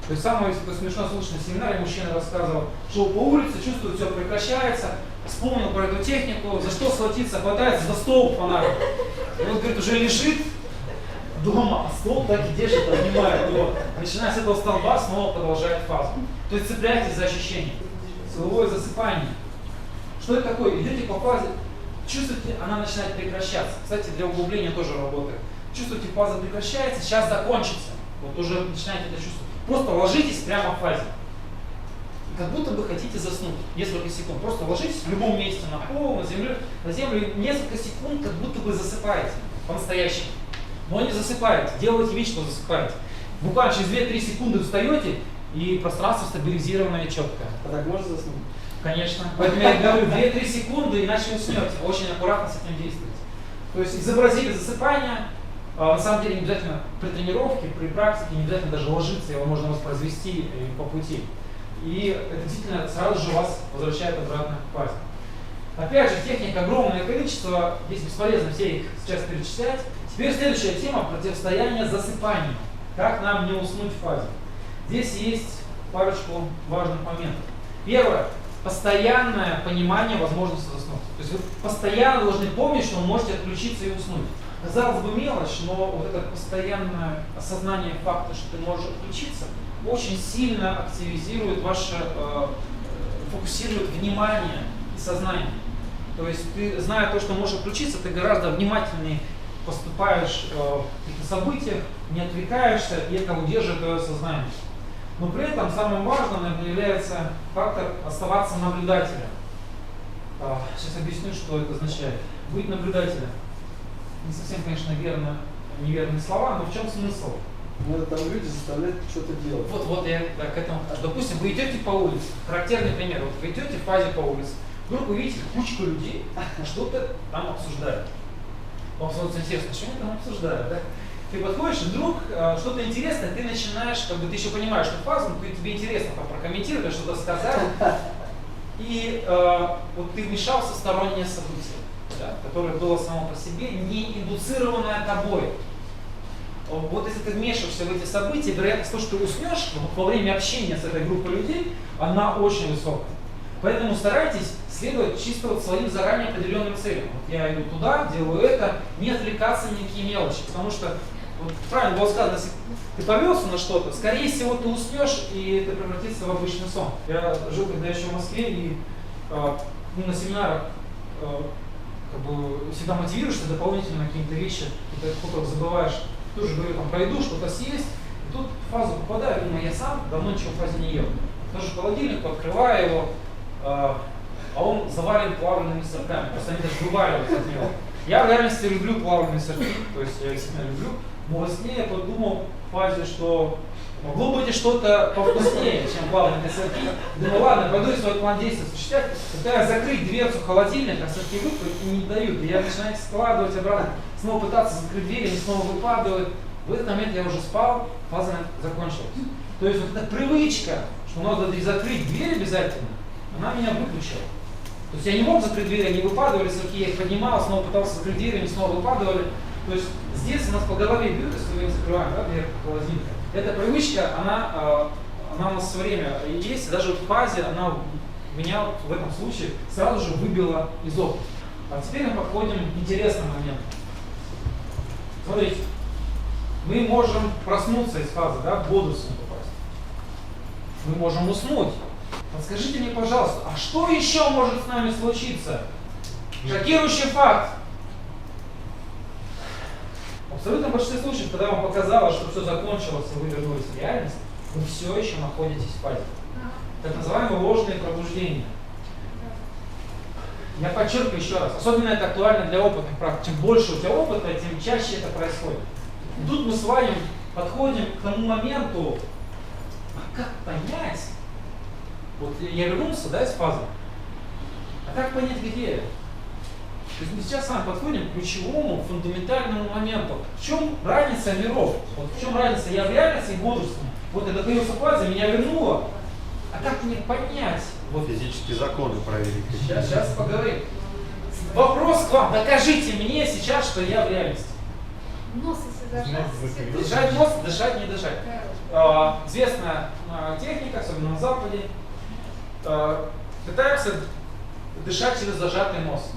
То есть самое смешно слышно в семинаре мужчина рассказывал, что по улице чувствует, все прекращается, вспомнил про эту технику, за что схватиться, хватается за столб фонарик. И вот, говорит, уже лежит дома, а столб так и держит, обнимает его. Начиная с этого столба, снова продолжает фазу. То есть цепляйтесь за ощущение. Силовое засыпание. Что это такое? Идете по фазе, чувствуете, она начинает прекращаться. Кстати, для углубления тоже работает. Чувствуете, фаза прекращается, сейчас закончится. Вот уже начинаете это чувствовать. Просто ложитесь прямо в фазе. Как будто бы хотите заснуть несколько секунд. Просто ложитесь в любом месте, на пол, на землю, несколько секунд, как будто бы засыпаете по-настоящему. Но не засыпаете, делайте вид, что засыпаете. Буквально через 2-3 секунды встаете, и пространство стабилизированное и четкое. А так можно заснуть? Конечно. Поэтому я говорю 2-3 секунды, иначе уснете. Очень аккуратно с этим действовать. То есть изобразили засыпание. На самом деле не обязательно при тренировке, при практике, не обязательно даже ложиться, его можно воспроизвести по пути. И это действительно сразу же вас возвращает обратно к фазе. Опять же, техник огромное количество, здесь бесполезно все их сейчас перечислять. Теперь следующая тема – противостояние засыпанию. Как нам не уснуть в фазе? Здесь есть парочку важных моментов. Первое – постоянное понимание возможности заснуть. То есть вы постоянно должны помнить, что вы можете отключиться и уснуть. Казалось бы мелочь, но вот это постоянное осознание факта, что ты можешь отключиться, очень сильно активизирует ваше, фокусирует внимание и сознание. То есть ты, зная то, что можешь отключиться, ты гораздо внимательнее поступаешь в каких-то событиях, не отвлекаешься, и это удерживает твое сознание. Но при этом самым важным, наверное, является фактор оставаться наблюдателем. Сейчас объясню, что это означает. Быть наблюдателем. Не совсем, конечно, неверные слова, но в чем смысл? Надо там люди заставлять что-то делать. Вот я к этому. Допустим, вы идете по улице. Характерный пример. Вот вы идете в фазе по улице. Вдруг вы видите кучку людей, что-то там обсуждают. Вам становится интересно, что они там обсуждают, да? Ты подходишь, и вдруг что-то интересное, ты начинаешь, как бы ты еще понимаешь, что фазу, тебе интересно там прокомментировать, что-то сказать. И вот ты вмешался в стороннее событие, да, которое было само по себе, не индуцированное тобой. Вот если ты вмешиваешься в эти события, вероятность того, что ты уснешь во время общения с этой группой людей, она очень высокая. Поэтому старайтесь следовать чисто вот своим заранее определенным целям. Вот я иду туда, делаю это, не отвлекаться ни на какие мелочи. Потому что, вот правильно было сказано, если ты повелся на что-то, скорее всего ты уснешь и это превратится в обычный сон. Я жил когда еще в Москве и на семинарах как бы всегда мотивируешься дополнительно какие-то вещи, которые забываешь. Тоже говорю, там пройду, что-то съесть, и тут в фазу попадаю, думаю, я сам давно ничего в фазе не ел. Тоже холодильник, открываю его, а он завален плавленными сырками, просто они даже вываливаются от него. Я в реальности люблю плавленые сырки, то есть я их сильно люблю, но во сне я подумал в фазе, что могло быть и что-то повкуснее, чем плавленые сырки. Думаю, ладно, пойду и свой план действия осуществлять. Пытаюсь закрыть дверцу холодильника, сырки выпадут и не дают. И я начинаю складывать обратно, снова пытаться закрыть дверь, они снова выпадают. В этот момент я уже спал, фаза закончилась. То есть вот эта привычка, что надо закрыть дверь обязательно, она меня выключила. То есть я не мог закрыть дверь, они выпадывали с руки, я их поднимал, снова пытался закрыть дверь, они снова выпадывали. То есть здесь у нас по голове бьют, если мы не закрываем, да, дверь холодильника. Эта привычка, она у нас все время есть, даже в фазе она меня в этом случае сразу же выбила из опыта. А теперь мы подходим к интересному моменту. Смотрите, мы можем проснуться из фазы, да, в бодрствование попасть. Мы можем уснуть. Подскажите мне, пожалуйста, а что еще может с нами случиться? Шокирующий факт. В абсолютном большинстве случаев, когда вам показалось, что все закончилось и вы вернулись в реальность, вы все еще находитесь в фазе. Так называемые ложные пробуждения. Я подчеркиваю еще раз, особенно это актуально для опытных практик. Чем больше у тебя опыта, тем чаще это происходит. И тут мы с вами подходим к тому моменту, а как понять, вот я вернулся, да, из фазы, а как понять, где я? То есть мы сейчас с вами подходим к ключевому, фундаментальному моменту. В чем разница миров? Вот в чем разница я в реальности и бодрствовании? Вот я находился в фазе, меня вернуло. А как мне понять? Вот. Физические законы проверить. Сейчас поговорим. Вопрос к вам. Докажите мне сейчас, что я в реальности. Нос, если зажать. Дышать нос, дышать, не дышать. Известная техника, особенно на Западе. Пытаемся дышать через зажатый нос.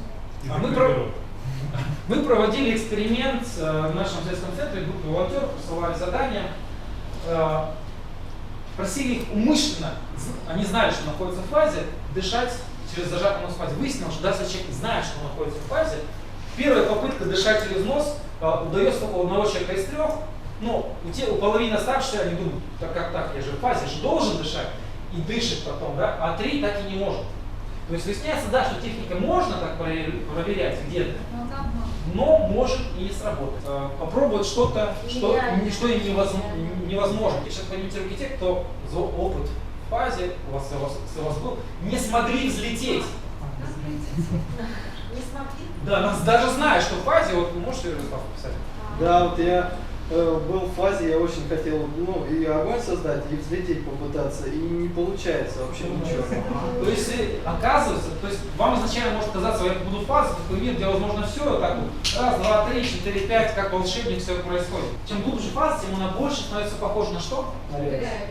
Мы проводили эксперимент в нашем сельском центре, группе волонтеров, присылали задания, просили их умышленно, они знали, что находятся в фазе, дышать через зажатый нос в фазе. Выяснилось, что даже если человек знает, что он находится в фазе, первая попытка дышать через нос удается только у одного человека из 3, но у половины оставшихся, они думают, как так, я же в фазе, же должен дышать, и дышит потом, да, а 3 так и не может. То есть выясняется, да, что техника можно так проверять где-то, но может и не сработать. Попробовать что-то, что невозможно. Я сейчас комментирую те, кто за опыт в фазе, у вас был, не смогли взлететь. Не смогли? Да, нас даже зная, что в фазе, вот вы можете Ярослав писать? Да, вот я был в фазе, я очень хотел, ну, и огонь создать, и взлететь попытаться, и не получается вообще ничего. То есть, оказывается, то есть вам изначально может казаться, я буду в фазе, такой мир, где возможно все, так вот, 1, 2, 3, 4, 5, как волшебник все происходит. Чем глубже фаза, тем она больше становится похожа на что? На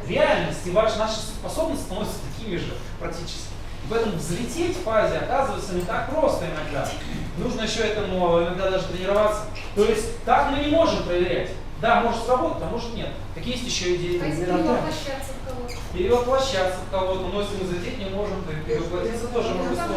реальность. И наши способности становятся такими же практически. И поэтому взлететь в фазе оказывается не так просто иногда. Нужно еще этому иногда даже тренироваться. То есть так мы не можем проверять. Да, может сработать, а может нет. Так есть еще идеи. Перевоплощаться в кого-то. Перевоплощаться в кого-то, но если мы взлететь не можем, то перевоплотиться тоже может быть сложно.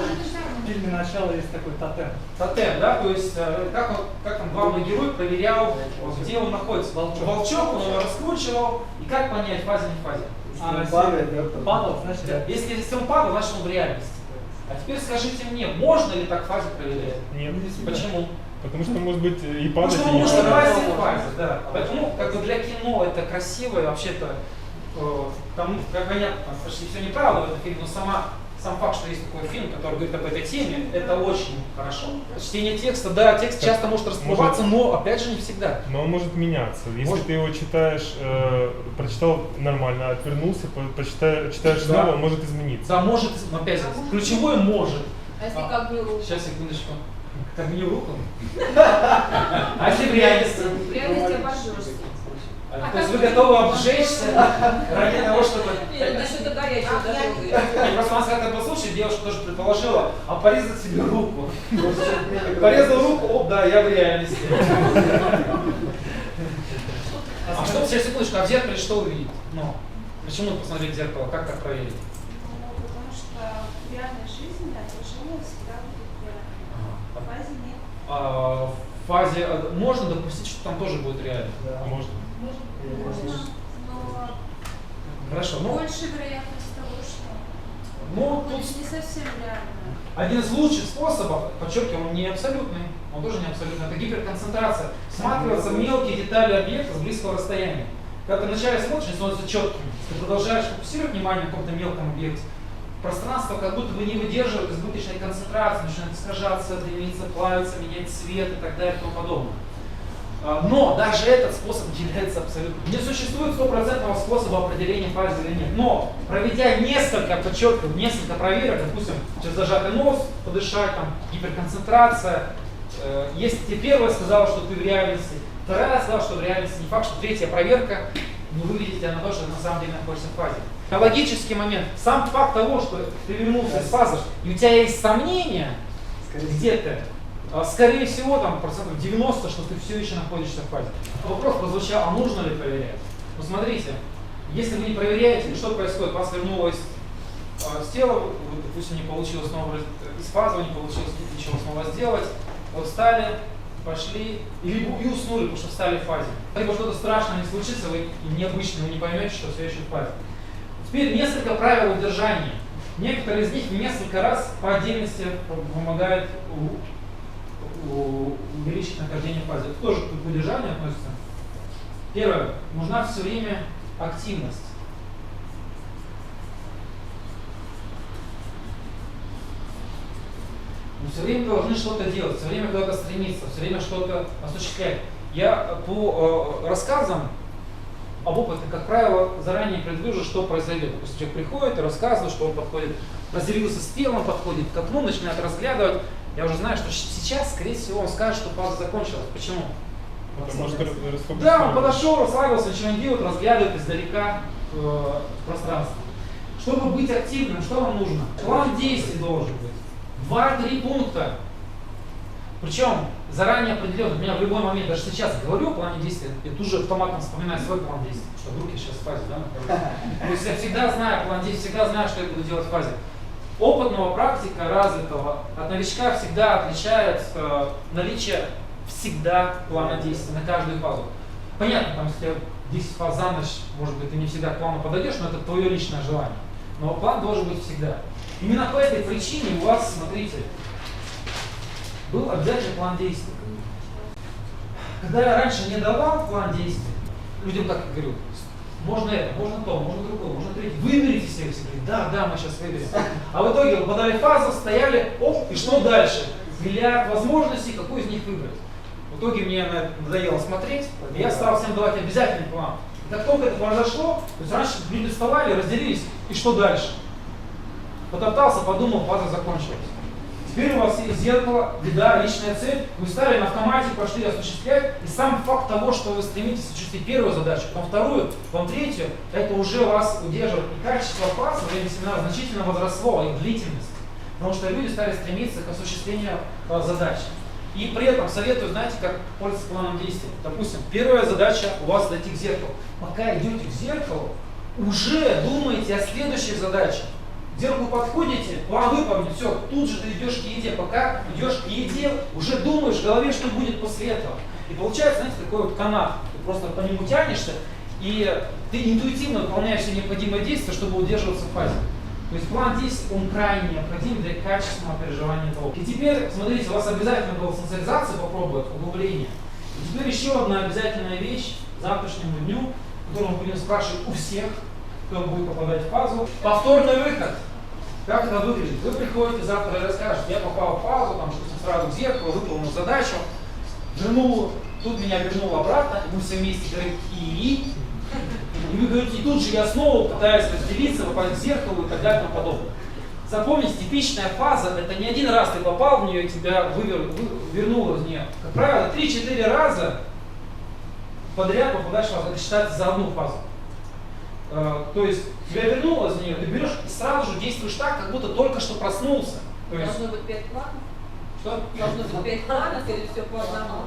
В фильме «Начало» есть такой тотем. Тотем, да, то есть как там главный герой проверял, где он находится. Волчок, он его раскручивал, и как понять, в фазе, не в фазе. Если падал, значит, если он падал, значит он в реальности. А теперь скажите мне, можно ли так в фазе проверять? Нет. Почему? Потому что может быть и падать, потому и не что падать. фазе, да. Поэтому как бы для кино это красиво, и вообще-то там, как понятно, там почти все неправда в этом фильме, но сам факт, что есть такой фильм, который говорит об этой теме, это очень хорошо. Чтение текста, да, текст часто может расплываться, но опять же не всегда. Но он может меняться. Если ты его читаешь, прочитал нормально, отвернулся, читаешь снова, он может измениться. Да, может, опять же, ключевое может. А если как бы руку? Сейчас, секундочку. Как мне руку? А если в реальности? В реальности обожжешься. То есть вы готовы обжечься ради того, чтобы... Нет, что-то горячее дожёг. Просто у нас как-то был случай, девушка тоже предположила, а порезать себе руку. Порезал руку, оп, да, я в реальности. А что, сейчас, секундочку, а в зеркале что увидеть? Ну, почему посмотреть в зеркало, как так проверить? Ну, потому что в реальной жизни отношения всегда будут реальными. В фазе нет. В фазе можно допустить, что там тоже будет реально? Да, можно. Можно, но Хорошо, ну, больше вероятность того, что ну будет тут не совсем реально. один из лучших способов, подчеркиваю, он не абсолютный, он тоже не абсолютный, это гиперконцентрация. Всматриваться в мелкие детали объекта с близкого расстояния. Когда ты вначале смотришь, становится четким. Если ты продолжаешь фокусировать внимание на каком-то мелком объекте, пространство как будто бы не выдерживает избыточной концентрации, начинает искажаться, дымиться, плавиться, менять цвет и так далее и тому подобное. Но даже этот способ не является абсолютно. Не существует стопроцентного способа определения фазы или нет. Но проведя несколько, подчеркиваю, несколько проверок, допустим, через зажатый нос, подышать, там, гиперконцентрация, если тебе первая сказала, что ты в реальности, вторая сказала, что в реальности не факт, что третья проверка не выведет тебя на то, что ты на самом деле находишься в фазе. Логический момент. Сам факт того, что ты вернулся из фазы, и у тебя есть сомнения, где ты, скорее всего, там, процентов 90, что ты все еще находишься в фазе. Вопрос прозвучал, а нужно ли проверять? Ну, смотрите, если вы не проверяете, что происходит? Вас вернулось с тела, вы, допустим, не получилось снова из фазы, не получилось ничего снова сделать, вот встали, пошли и уснули, потому что встали в фазе. Либо что-то страшное не случится, вы необычно, вы не поймете, что все еще в фазе. Теперь несколько правил удержания. Некоторые из них несколько раз по отдельности помогают увеличить нахождение в фазе. Это тоже к удержанию относится. Первое. Нужна все время активность. Мы все время должны что-то делать, все время куда-то стремиться, все время что-то осуществлять. Я по рассказам об опыте, как правило, заранее предвижу, что произойдет. Допустим, человек приходит и рассказывает, что он подходит, разделился с телом, подходит к окну, начинает разглядывать. Я уже знаю, что сейчас, скорее всего, он скажет, что фаза закончилась. Почему? Да, он подошел, расслабился, ничего не делает, разглядывает издалека пространство. Чтобы быть активным, что вам нужно? План действий должен быть. 2-3 пункта. Причем заранее определенно. У меня в любой момент, даже сейчас говорю о плане действия, я тут же автоматом вспоминаю свой план действий, что вдруг я сейчас в фазе, да? То есть я всегда знаю план действий, всегда знаю, что я буду делать в фазе. Опытного практика, развитого, от новичка всегда отличает наличие всегда плана действий на каждую фазу. Понятно, там, если 10 фаз за ночь, может быть, ты не всегда к плану подойдешь, но это твое личное желание. Но план должен быть всегда. Именно по этой причине у вас, смотрите, был обязательный план действий. Когда я раньше не давал план действий, людям так и говорю, можно это, можно то, можно другое, можно третье. Выберите себе все. Да, мы сейчас выберем. А в итоге вы подали фазу, стояли, оп, и что дальше? Миллиард возможностей, какую из них выбрать. В итоге мне на это надоело смотреть, и я стал всем давать обязательный план. И как только это произошло, то есть раньше люди вставали, разделились, и что дальше? Потоптался, подумал, фаза закончилась. Теперь у вас есть зеркало, беда, личная цель, вы стали на автомате, пошли осуществлять, и сам факт того, что вы стремитесь осуществить первую задачу, потом вторую, потом третью, это уже вас удерживает. И качество фаз во время семинара значительно возросло, и длительность, потому что люди стали стремиться к осуществлению задач. И при этом советую, знаете, как пользоваться планом действий. Допустим, первая задача у вас дойти к зеркалу. Пока идете к зеркалу, уже думаете о следующих задачах. К зеркалу подходите, план выполнен, все, тут же ты идешь к еде. Пока идешь к еде, уже думаешь в голове, что будет после этого. И получается, знаете, такой вот канат. Ты просто по нему тянешься, и ты интуитивно выполняешь все необходимые действия, чтобы удерживаться в фазе. То есть план действий, он крайне необходим для качественного переживания того. И теперь, смотрите, у вас обязательно было сенсоризацию попробовать, углубление. И теперь еще одна обязательная вещь к завтрашнему дню, которую мы будем спрашивать у всех, кто будет попадать в фазу. Повторный выход. Как это выглядит? Вы приходите завтра и расскажете, я попал в фазу, там что-то сразу к зеркалу, выполнил задачу, вернул, тут меня вернул обратно, и мы все вместе говорим и вы говорите, и тут же я снова пытаюсь разделиться, попасть к зеркалу и так далее и тому подобное. Запомните, типичная фаза, это не один раз ты попал в нее и тебя вернуло из нее. Как правило, 3-4 раза подряд попадаешь в фазу, это считается за одну фазу. То есть тебя вернуло из нее, ты берешь и сразу же действуешь так, как будто только что проснулся. То есть... Должно быть 5 планов? Что? Должно быть 5 планов или все по одному?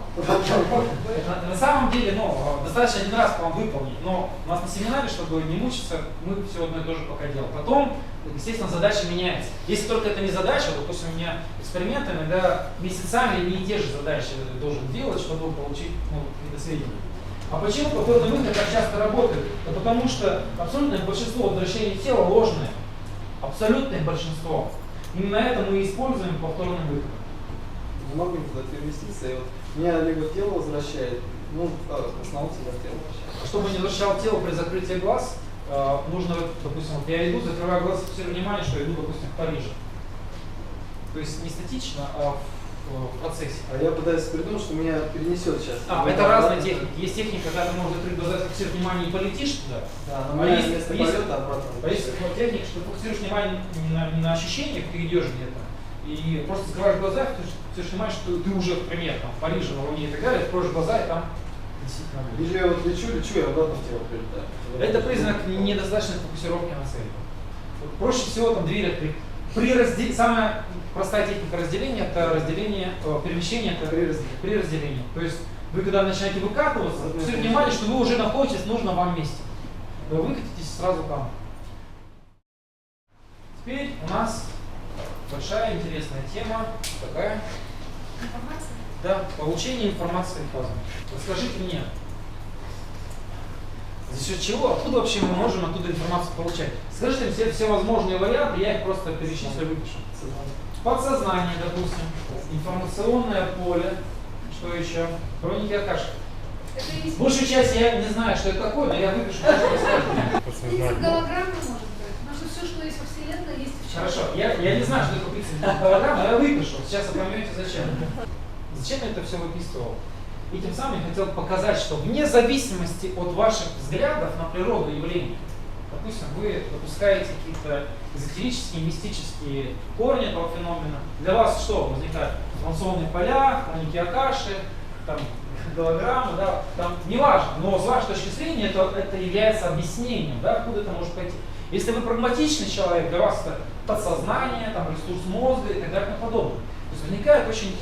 На самом деле, достаточно один раз план выполнить, но у нас на семинаре, чтобы не мучиться, мы все одно и то же пока делаем. Потом, естественно, задача меняется. Если только это не задача, допустим, у меня эксперименты, иногда месяцами не те же задачи должен делать, чтобы получить какие-то сведения. А почему повторный выход так часто работает? Да потому что абсолютное большинство возвращений тела ложное. Абсолютное большинство. Именно это мы используем повторный выход. Не могу никуда переместиться, и вот меня либо тело возвращает, к основному тело возвращает. Чтобы не возвращал тело при закрытии глаз, нужно, допустим, вот я иду, закрываю глаз, все внимание, что я иду, допустим, в Париже. То есть не статично, а в процессе. А я пытаюсь придумать, что меня перенесет сейчас. Это разные техники. Есть техника, когда ты можешь открыть глаза, фиксировать внимание и полетишь туда. Да, А но есть, вместо есть, полета обратно. есть техника, что ты фокусируешь внимание не на ощущениях, ты идешь где-то, и просто закрываешь глаза, ты понимаешь, что ты уже, например, там, в Париже, на Луне и так далее, откроешь глаза, и там действительно будет. Или я вот лечу, и обратно в тело прилетаю. Это признак недостаточной фокусировки на цели. Вот проще всего там дверь открыть. Самая простая техника разделения – это разделение, перемещение – это при разделении. То есть вы когда начинаете выкатываться, все внимание, что вы уже находитесь в нужном вам месте. Вы выкатитесь сразу там. Теперь у нас большая интересная тема такая. Информация? Да, получение информации фазами. Расскажите мне, за счет чего, откуда вообще мы можем оттуда информацию получать? Скажите мне все возможные варианты, я их просто перечислю и выпишу. Подсознание, допустим, информационное поле, что еще? Хроники Акаши. Большую часть я не знаю, что это такое, но я выпишу. Принцип голограммы может быть. Потому что все, что есть во Вселенной, есть в человеке. Хорошо, я не знаю, что это принцип голограммы, но я выпишу. Сейчас вы поймете зачем. Зачем я это все выписывал? И тем самым я хотел показать, что вне зависимости от ваших взглядов на природу явлений, допустим, вы допускаете какие-то эзотерические, мистические корни этого феномена, для вас что возникает? Информационные поля, хроники Акаши, там, голограммы, да, там, неважно, но с вашей точки зрения это является объяснением, да, откуда это может пойти. Если вы прагматичный человек, для вас это подсознание, там, ресурс мозга и так далее и тому подобное. То есть возникает очень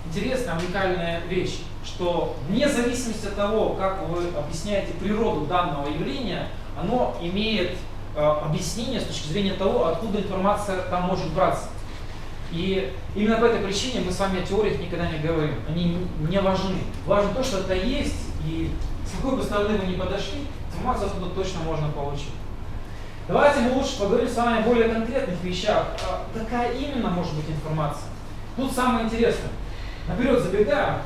интересная, уникальная вещь, что вне зависимости от того, как вы объясняете природу данного явления, оно имеет объяснение с точки зрения того, откуда информация там может браться. И именно по этой причине мы с вами о теориях никогда не говорим. Они не важны. Важно то, что это есть, и с какой бы стороны вы ни подошли, информацию оттуда точно можно получить. Давайте мы лучше поговорим с вами о более конкретных вещах. Какая именно может быть информация? Тут самое интересное. Наперед забегая,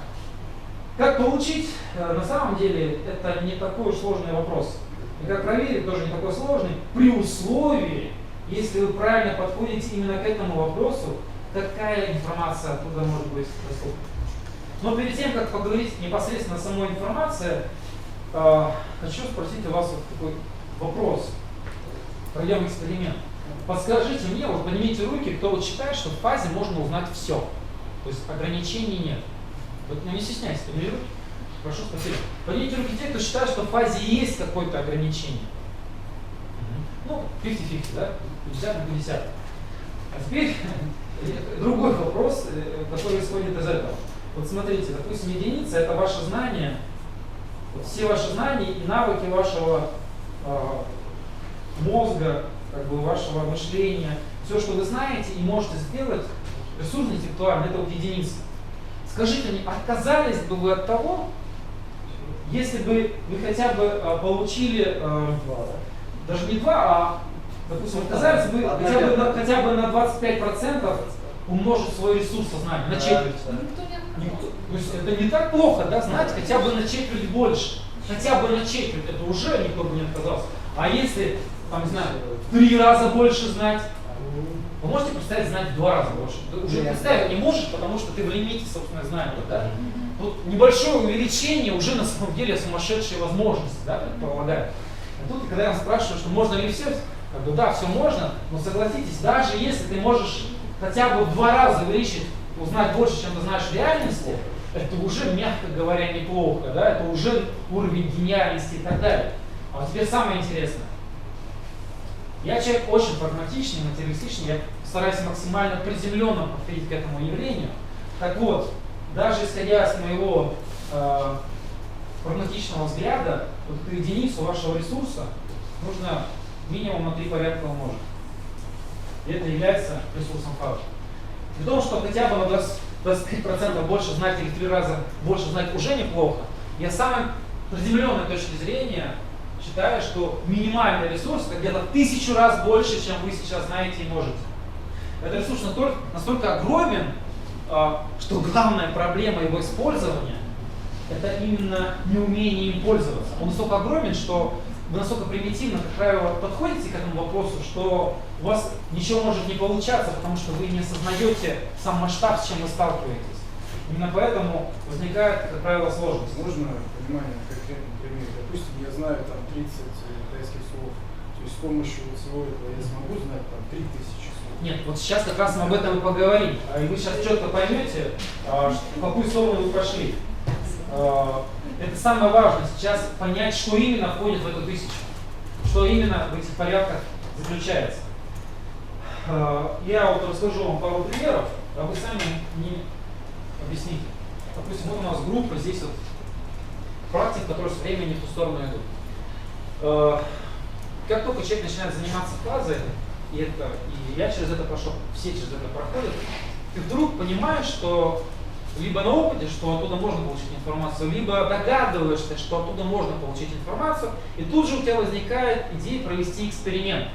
как получить, на самом деле, это не такой уж сложный вопрос. И как проверить, тоже не такой сложный, при условии, если вы правильно подходите именно к этому вопросу, какая информация оттуда может быть доступна. Но перед тем, как поговорить непосредственно о самой информации, хочу спросить у вас вот такой вопрос. Пройдем эксперимент. Подскажите мне, вот поднимите руки, кто вот считает, что в фазе можно узнать все. То есть ограничений нет. Вот не стесняйтесь, поднимите руки. Прошу, спасибо. Поднимите руки те, кто считает, что в фазе есть какое-то ограничение. Ну, 50-50, да? 50 на 50. А теперь другой вопрос, который исходит из этого. Вот смотрите, допустим, единица – это ваше знание, вот все ваши знания и навыки вашего мозга, как бы вашего мышления, все, что вы знаете и можете сделать, ресурс интеллектуальный, это вот единица. Скажите мне, отказались бы вы от того, если бы вы хотя бы получили, даже не 2, а, допустим, отказались бы хотя бы на 25% умножить свой ресурс сознания, на четверть. То есть это не так плохо, да, знать хотя бы на четверть больше. Хотя бы на четверть, это уже никто бы не отказался. А если, там, не знаю, в 3 раза больше знать, вы можете представить знать в 2 раза больше? Ты уже представить не можешь, потому что ты в лимите собственных знаний. Да? Тут небольшое увеличение уже на самом деле сумасшедшие возможности, да, предполагает. А тут, когда я вам спрашиваю, что можно ли все, как бы, да, все можно, но согласитесь, даже если ты можешь хотя бы в 2 раза увеличить, узнать больше, чем ты знаешь в реальности, это уже, мягко говоря, неплохо, да, это уже уровень гениальности и так далее. А вот теперь самое интересное. Я человек очень прагматичный, материалистичный, я стараюсь максимально приземленно подходить к этому явлению. Так вот, даже исходя из моего прагматичного взгляда, вот эту единицу вашего ресурса нужно минимум на 3 порядка умножить. И это является ресурсом фазы. При том, что хотя бы на 25% больше знать или в 3 раза больше знать уже неплохо, я с самой приземленной точки зрения считаю, что минимальный ресурс это где-то 1000 раз больше, чем вы сейчас знаете и можете. Этот ресурс настолько огромен, что главная проблема его использования это именно неумение им пользоваться. Он настолько огромен, что вы настолько примитивно, как правило, подходите к этому вопросу, что у вас ничего может не получаться, потому что вы не осознаете сам масштаб, с чем вы сталкиваетесь. Именно поэтому возникает, как правило, сложность. Можно понимание на конкретном примере? Допустим, я знаю там 30 тайских слов. То есть с помощью всего этого я смогу знать там 3000 слов? Нет, вот сейчас как раз мы об этом и поговорим. И вы сейчас четко поймете, в какую сторону вы пошли. Это самое важное, сейчас понять, что именно входит в эту 1000. Что именно в этих порядках заключается. Я вот расскажу вам пару примеров, а вы сами не объясните. Допустим, вот у нас группа, здесь вот практик, которые все время не в ту сторону идут. Как только человек начинает заниматься фазой, и я через это прошел, все через это проходят, ты вдруг понимаешь, что либо на опыте, что оттуда можно получить информацию, либо догадываешься, что оттуда можно получить информацию, и тут же у тебя возникает идея провести эксперимент,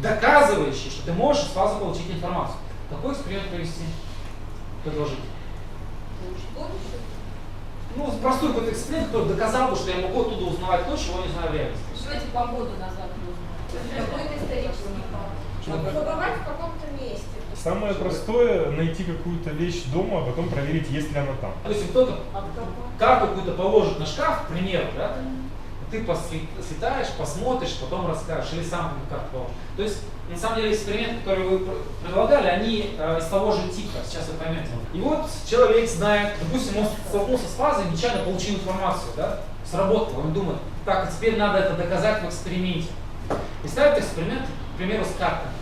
доказывающий, что ты можешь из фазы получить информацию. Какой эксперимент провести? Предложите. Ну, простой какой-то эксперимент, который доказал бы, что я могу оттуда узнавать то, чего не знаю в реальности. Давайте погоду назад нужно. Какой-то исторический факт. Побывать в каком-то месте. Самое простое — найти какую-то вещь дома, а потом проверить, есть ли она там. То есть кто-то карту какую-то положит на шкаф, к примеру, да? Ты слетаешь, посмотришь, потом расскажешь, или сам карту положишь. То есть, на самом деле, эксперименты, которые вы предлагали, они из того же типа, сейчас вы поймете. И вот человек знает, допустим, он столкнулся с фазой, нечаянно получил информацию, да? Сработало, он думает, так, а теперь надо это доказать в эксперименте. И ставит эксперимент, к примеру, с картами.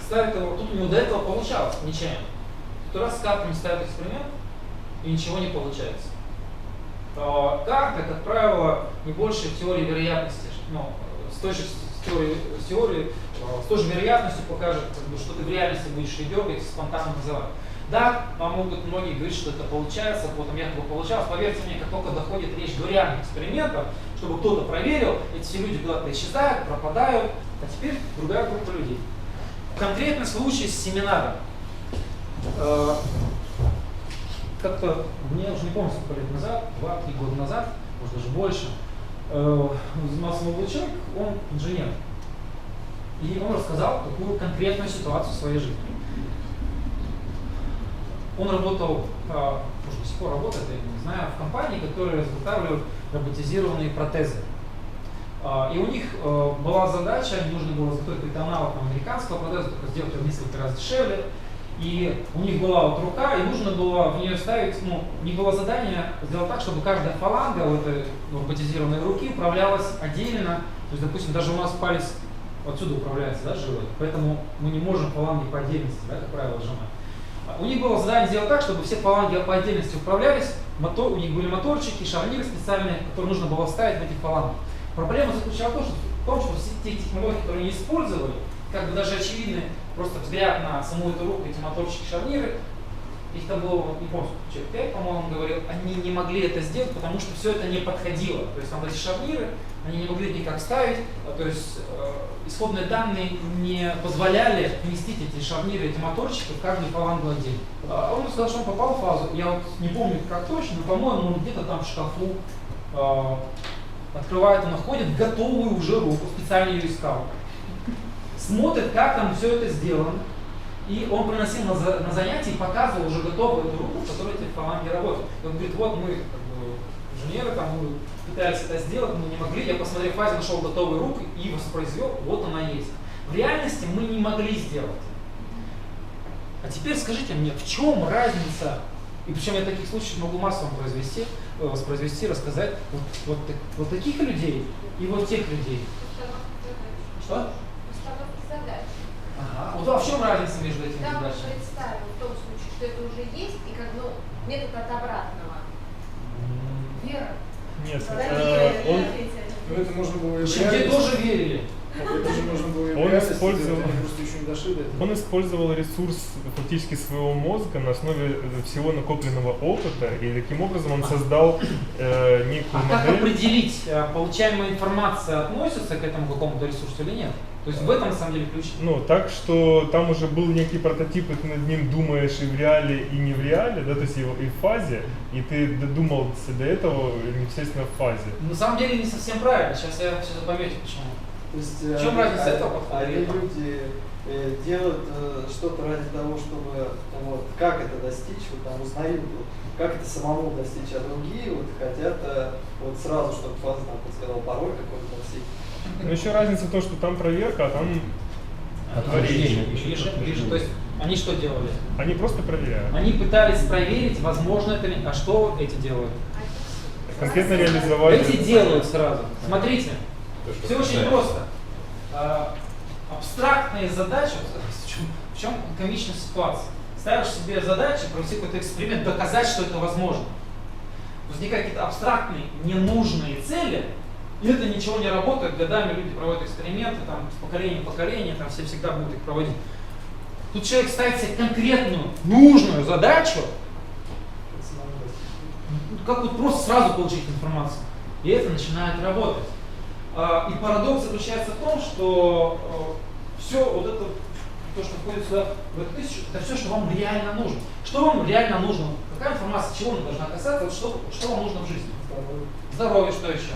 Ставит его, тут у него до этого получалось, нечаянно. Второй раз с картами ставит эксперимент, и ничего не получается. Карта, как правило, не больше теории вероятности, но с той же вероятностью покажет, что ты в реальности будешь ее дергать, спонтанно называть. Да, вам могут многие говорить, что это получается, потом якобы получалось. Поверьте мне, как только доходит речь до реальных экспериментов, чтобы кто-то проверил, эти все люди куда-то исчезают, пропадают, а теперь другая группа людей. Конкретный случай с семинаром. Как-то, мне уже не помню, сколько лет назад, 2-3 года назад, может даже больше, занимался молодой человек, он инженер. И он рассказал такую конкретную ситуацию в своей жизни. Он работал, может до сих пор работает, я не знаю, в компании, которая изготавливает роботизированные протезы. И у них была задача, им нужно было изготовить какой-то аналог американского протеза, только сделать его в несколько раз дешевле. И у них была вот рука, и нужно было в нее ставить, у них было задание сделать так, чтобы каждая фаланга у этой роботизированной руки управлялась отдельно. То есть, допустим, даже у нас палец отсюда управляется, да, живой, поэтому мы не можем фаланги по отдельности, да, как правило, сжимать. У них было задание сделать так, чтобы все фаланги по отдельности управлялись, у них были моторчики, шарниры специальные, которые нужно было вставить в эти фаланги. Проблема заключалась в том, что все те технологии, которые они использовали, как бы даже очевидны, просто взгляд на саму эту руку, эти моторчики, шарниры, их там было, не помню, человек 5, по-моему, он говорил, они не могли это сделать, потому что все это не подходило. То есть там эти шарниры, они не могли никак ставить, то есть исходные данные не позволяли вместить эти шарниры, эти моторчики в каждую фалангу отдельно. Он сказал, что он попал в фазу, я вот не помню как точно, но, по-моему, он где-то там в шкафу открывает и находит готовую уже руку, специально ее искал. Смотрит, как там все это сделано. И он приносил на занятия и показывал уже готовую эту руку, в которой эти фаланги работают. И он говорит, вот мы, как бы, инженеры, там, мы пытались это сделать, мы не могли. Я посмотрев в фазе, нашел готовую руку и воспроизвел, вот она есть. В реальности мы не могли сделать. А теперь скажите мне, в чем разница, и причем я таких случаев могу массово воспроизвести, рассказать, вот таких людей и вот тех людей. Что? Ага. Вот, а в чем разница между этими Там задачами? представим в том случае, что это уже есть, и как метод от обратного. Вера. Нет, это можно было и в Причем те реальности. тоже верили. Это же нужно было и в Он реальности использовал- сделать, они просто еще не дошли до этого. Он использовал ресурс фактически своего мозга на основе всего накопленного опыта, и таким образом он создал некую А как модель. определить, получаемая информация относится к этому какому-то ресурсу или нет? То есть в этом на самом деле ключ. Ну, так что там уже был некий прототип, и ты над ним думаешь и в реале, и не в реале, да, то есть и в фазе, и ты додумался до этого непосредственно в фазе. На самом деле не совсем правильно. Сейчас я все поймете почему. То есть, В чем разница этого подхода? Одни люди делают что-то ради того, чтобы вот, как это достичь, вот, там, узнают, вот, как это самому достичь, а другие вот, хотят вот, сразу, чтобы фаза там подсказал пароль какой-то достичь. Но еще разница в том, что там проверка, а там творение. Ближе. То есть они что делали? Они просто проверяют. Они пытались проверить, возможно это ли. А что эти делают? Конкретно реализовать. Эти делают сразу. Смотрите, все очень просто. Абстрактные задачи, в чем комичность ситуации? Ставишь себе задачу провести какой-то эксперимент, доказать, что это возможно. Возникают какие-то абстрактные, ненужные цели, и это ничего не работает. Годами люди проводят эксперименты, там, с поколения в поколение, там все всегда будут их проводить. Тут человек ставит себе конкретную, нужную задачу, как вот просто сразу получить информацию. И это начинает работать. И парадокс заключается в том, что все вот это, то, что входит сюда, в эту тысячу, это все, что вам реально нужно. Что вам реально нужно? Какая информация, чего она должна касаться, вот что вам нужно в жизни? Здоровье, что еще?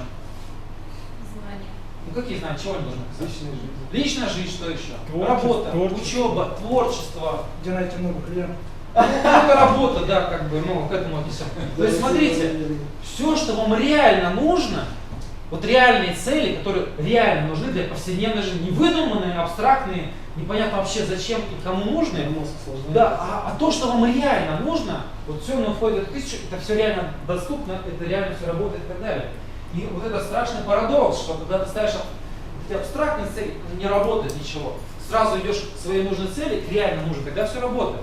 Знания. Ну какие знания, чего не нужно касаться? Личная жизнь. Личная жизнь, что еще? Творчество, Работа, творчество. учеба, творчество. Где найти много клиентов? Ну, это работа, да, как бы, ну, к этому отнесем. То есть, смотрите, все, что вам реально нужно, вот реальные цели, которые реально нужны для повседневной жизни, не выдуманные, абстрактные, непонятно вообще зачем и кому нужны, да, а то, что вам реально нужно, вот все оно входит в эту тысячу, это все реально доступно, это реально все работает и так далее. И вот это страшный парадокс, что когда ты ставишь эти абстрактные цели, не работает ничего. Сразу идешь к своей нужной цели, к реально нужной, тогда все работает.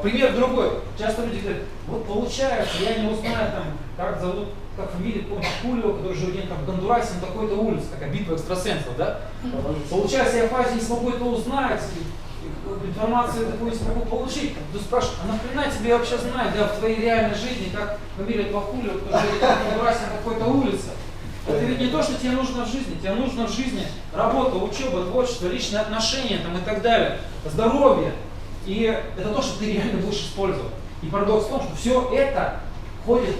Пример другой. Часто люди говорят, вот получается, я не узнаю там, как зовут, как фамилия Хулио, который живет где-то в Гондурасе, на такой-то улице, такая битва экстрасенсов, да? Получается, я в фазе не смогу это узнать, информацию такую не смогу получить. Ты спрашиваешь, а нахрена тебе вообще знать, да, в твоей реальной жизни, как фамилия этого Хулио, который живет в Гондурасе, на такой-то улице? Это ведь не то, что тебе нужно в жизни. Тебе нужно в жизни работа, учеба, творчество, личные отношения там, и так далее, здоровье. И это то, что ты реально будешь использовать. И парадокс в том, что все это входит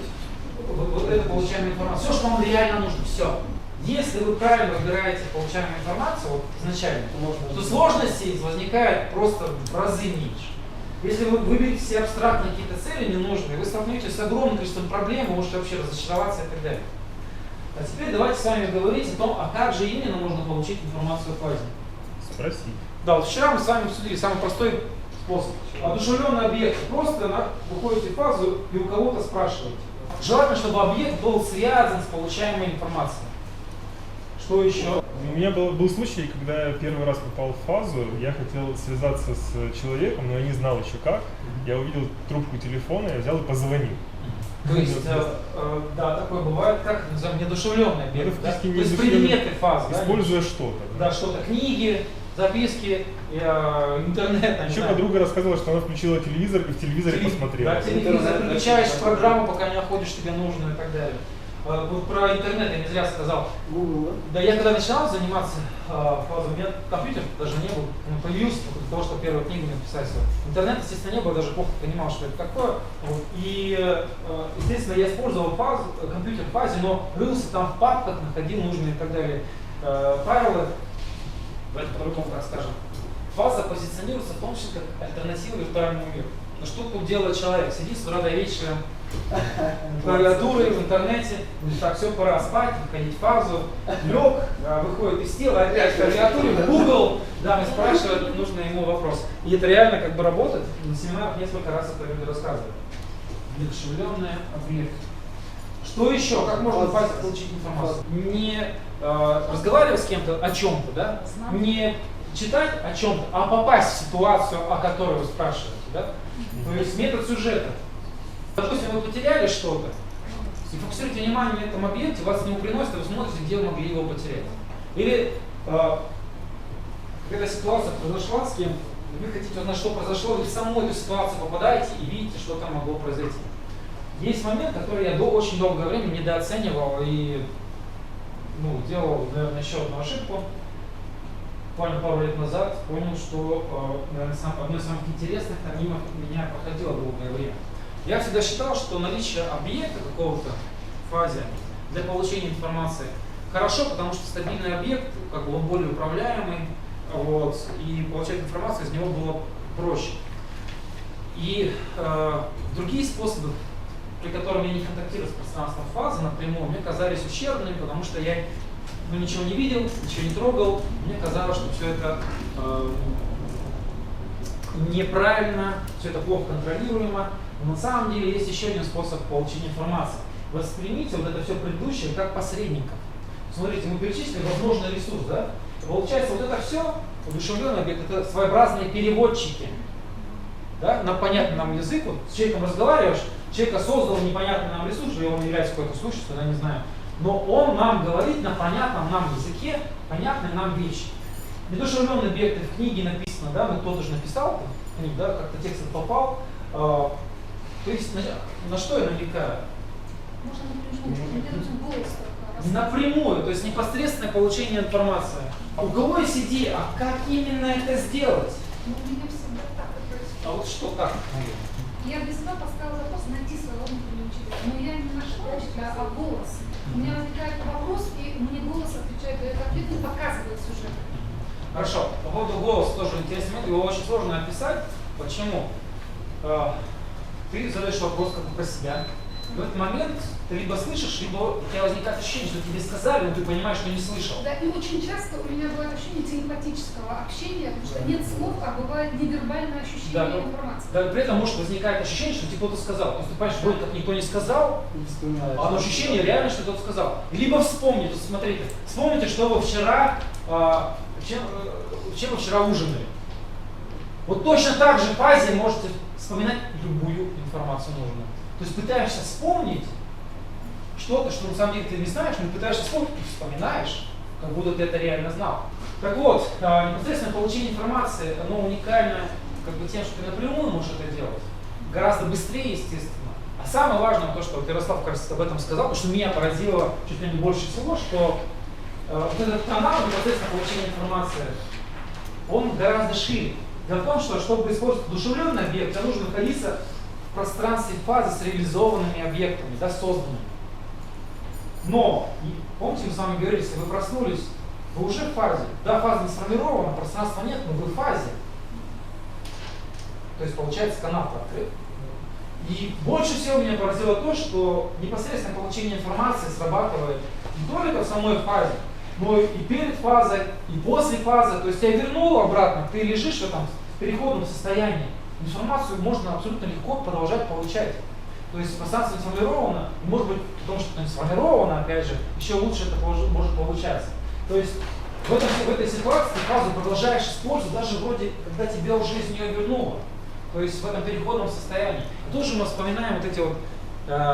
в вот эту получаемую информацию. Все, что вам реально нужно, все. Если вы правильно выбираете получаемую информацию вот, изначально, то сложностей возникает просто в разы меньше. Если вы выберете себе абстрактные какие-то цели ненужные, вы столкнетесь с огромным количеством проблем, вы можете вообще разочароваться и так далее. А теперь давайте с вами говорить о том, а как же именно можно получить информацию в фазе. Спросить. Да, вот вчера мы с вами обсудили самый простой способ. Одушевленный объект. Просто выходите в фазу и у кого-то спрашиваете. Желательно, чтобы объект был связан с получаемой информацией. Что еще? У меня был случай, когда я первый раз попал в фазу, я хотел связаться с человеком, но я не знал еще как. Я увидел трубку телефона, я взял и позвонил. То есть, да, такое бывает, как назовем, неодушевленный объект. Да? То есть предметы фазы. Используя что-то. Да, что-то. Книги, записки, интернет. Еще подруга рассказывала, что она включила телевизор и в телевизоре посмотрела. Да, телевизор, включаешь программу, пока не находишь тебе нужную и так далее. Вот про интернет я не зря сказал. Google, да? Я когда начинал заниматься фазой, у меня компьютер даже не был, он появился только для того, чтобы первую книгу написать. Интернет, естественно, не было, даже плохо понимал, что это такое. Вот. И, естественно, я использовал компьютер в фазе, но рылся там в папках, находил нужные и так далее файлы. Давайте по-другому так скажем. Фаза позиционируется в том числе как альтернатива виртуальному миру. Но что тут делает человек? Сидит с утра до вечера, клавиатурой в интернете, так, все, пора спать, выходить в фазу, лег, выходит из тела, опять в клавиатуре, в Google, да, и спрашивает нужный ему вопрос. И это реально как бы работает. На семинарах несколько раз это люди рассказывают. Неодушевленный объект. Что еще? Как можно в фазе получить информацию? Не разговаривать с кем-то о чем-то, да? Не читать о чем-то, а попасть в ситуацию, о которой вы спрашиваете, да? То есть метод сюжета. Допустим, вы потеряли что-то, и фокусируете внимание на этом объекте, вас не приносит, и вы смотрите, где вы могли его потерять. Или когда ситуация произошла с кем, вы хотите узнать, что произошло, вы в саму эту ситуацию попадаете и видите, что там могло произойти. Есть момент, который я очень долгое время недооценивал и делал, наверное, еще одну ошибку. Буквально пару лет назад понял, что, наверное, одно из самых интересных мимо меня проходило долгое время. Я всегда считал, что наличие объекта какого-то в фазе для получения информации хорошо, потому что стабильный объект, он более управляемый, и получать информацию из него было проще. И другие способы, при которых я не контактирую с пространством фазы напрямую, мне казались ущербными, потому что я ничего не видел, ничего не трогал. Мне казалось, что все это неправильно, все это плохо контролируемо. Но на самом деле есть еще один способ получения информации. Воспримите вот это все предыдущее как посредников. Смотрите, мы перечислили возможный ресурс, да? Получается, вот это все, одушевленный объект, это своеобразные переводчики, да, на понятный нам язык. Вот с человеком разговариваешь, человек создал непонятный нам ресурс, что он является какой-то сущностью, я не знаю. Но он нам говорит на понятном нам языке, понятной нам вещи. Недушевленный объект в книге написано, да, кто-то же написал книгу, да, как-то текст попал. То есть на что я намекаю? Напрямую, то есть непосредственное получение информации. У кого есть идея, а как именно это сделать? У меня всегда так и происходит. А вот что как? Я без себя поставила запрос найти своего внутреннего учителя, но я не нашла учителя, а голос. У меня возникает вопрос, и мне голос отвечает, дает ответ, не показывает сюжет. Хорошо, по поводу голоса тоже интересный момент, его очень сложно описать. Почему? Ты задаешь вопрос как бы про себя. В этот момент ты либо слышишь, либо у тебя возникает ощущение, что тебе сказали, но ты понимаешь, что не слышал. Да, и очень часто у меня бывает ощущение телепатического общения, потому что нет слов, а бывает невербальное ощущение информации. Да, при этом может возникать ощущение, что тебе кто-то сказал. То есть ты понимаешь, вроде как никто не сказал, а ощущение реально, что кто-то сказал. Либо вспомните, смотрите, вспомните, что вы вчера, чем вы вчера ужинали. Вот точно так же в фазе можете вспоминать любую информацию нужную. То есть пытаешься вспомнить что-то, что на самом деле ты не знаешь, но пытаешься вспомнить и вспоминаешь, как будто ты это реально знал. Так вот, непосредственно получение информации, оно уникально тем, что ты напрямую можешь это делать. Гораздо быстрее, естественно. А самое важное то, что Ярослав, кажется, об этом сказал, потому что меня поразило чуть ли не больше всего, что вот этот канал непосредственно получения информации, он гораздо шире. Дело в том, что чтобы использовать одушевленный объект, тебе нужно находиться в пространстве фазы с реализованными объектами, да, созданными. Но, помните, мы с вами говорили, если вы проснулись, вы уже в фазе. Да, фаза не сформирована, пространства нет, но вы в фазе. То есть, получается, канал открыт. И больше всего меня поразило то, что непосредственно получение информации срабатывает не только в самой фазе, но и перед фазой, и после фазы. То есть тебя вернуло обратно, ты лежишь в этом переходном состоянии. Информацию можно абсолютно легко продолжать получать. То есть пространство не сформировано, и может быть, потому что не сформировано, опять же, еще лучше это может получаться. То есть в этой ситуации ты фазу продолжаешь использовать, даже вроде, когда тебя уже из нее вернуло. То есть в этом переходном состоянии. И тоже мы вспоминаем вот эти вот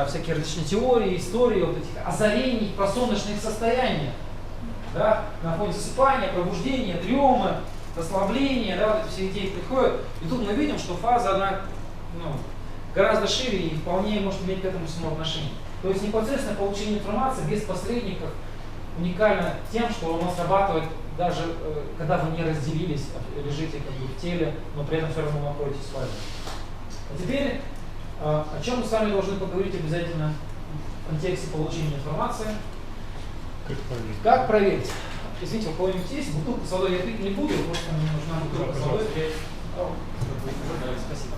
всякие различные теории, истории, вот этих озарений, просоночных состояний. Да, на фоне засыпания, пробуждения, дремы, расслабления, да, вот эти все идеи приходят. И тут мы видим, что фаза, она гораздо шире и вполне может иметь к этому всему отношение. То есть непосредственно получение информации без посредников уникально тем, что оно срабатывает даже когда вы не разделились, лежите в теле, но при этом все равно находитесь в фазе. А теперь, о чем мы с вами должны поговорить обязательно в контексте получения информации. Как проверить? Извините, у кого-нибудь есть бутылка с водой? Я пить не буду, просто мне нужна бутылка с водой. Спасибо.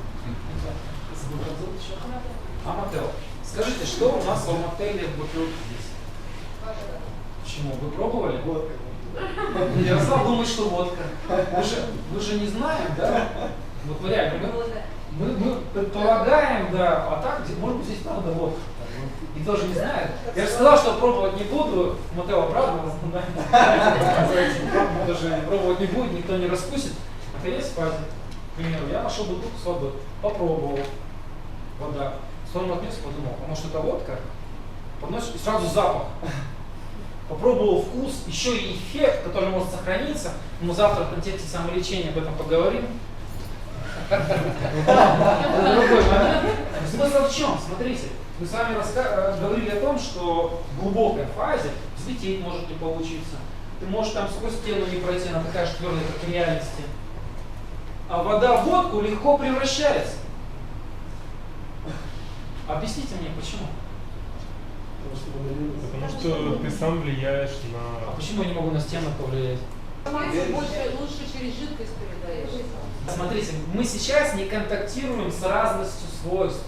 Амател. Скажите, что у нас в Амателе в бутылке здесь? Почему? Вы пробовали? Водка. Ярослав думает, что водка. Мы же не знаем, да? Вот мы реально, мы предполагаем, да, а так, может быть, здесь правда водка. И тоже не знает. Я же сказал, что пробовать не буду, Матео обрадовался, даже пробовать не будет, никто не распустит. Наконец, в фазе, к примеру, я нашел бутылку с водой, попробовал, вода. В сторону отнес, подумал, потому что это водка, подносишь, и сразу запах. попробовал вкус, еще и эффект, который может сохраниться. Мы завтра в контексте самолечения об этом поговорим. Это другой момент. Смысл в чем? Смотрите, мы с вами говорили о том, что в глубокой фазе взлететь может не получиться. Ты можешь там сквозь стену не пройти, она такая же твердая, как в реальности. А вода в водку легко превращается. Объясните мне, почему? Потому что ты сам влияешь на... А почему я не могу на стену повлиять? Лучше через жидкость передаешь. Смотрите, мы сейчас не контактируем с разностью свойств.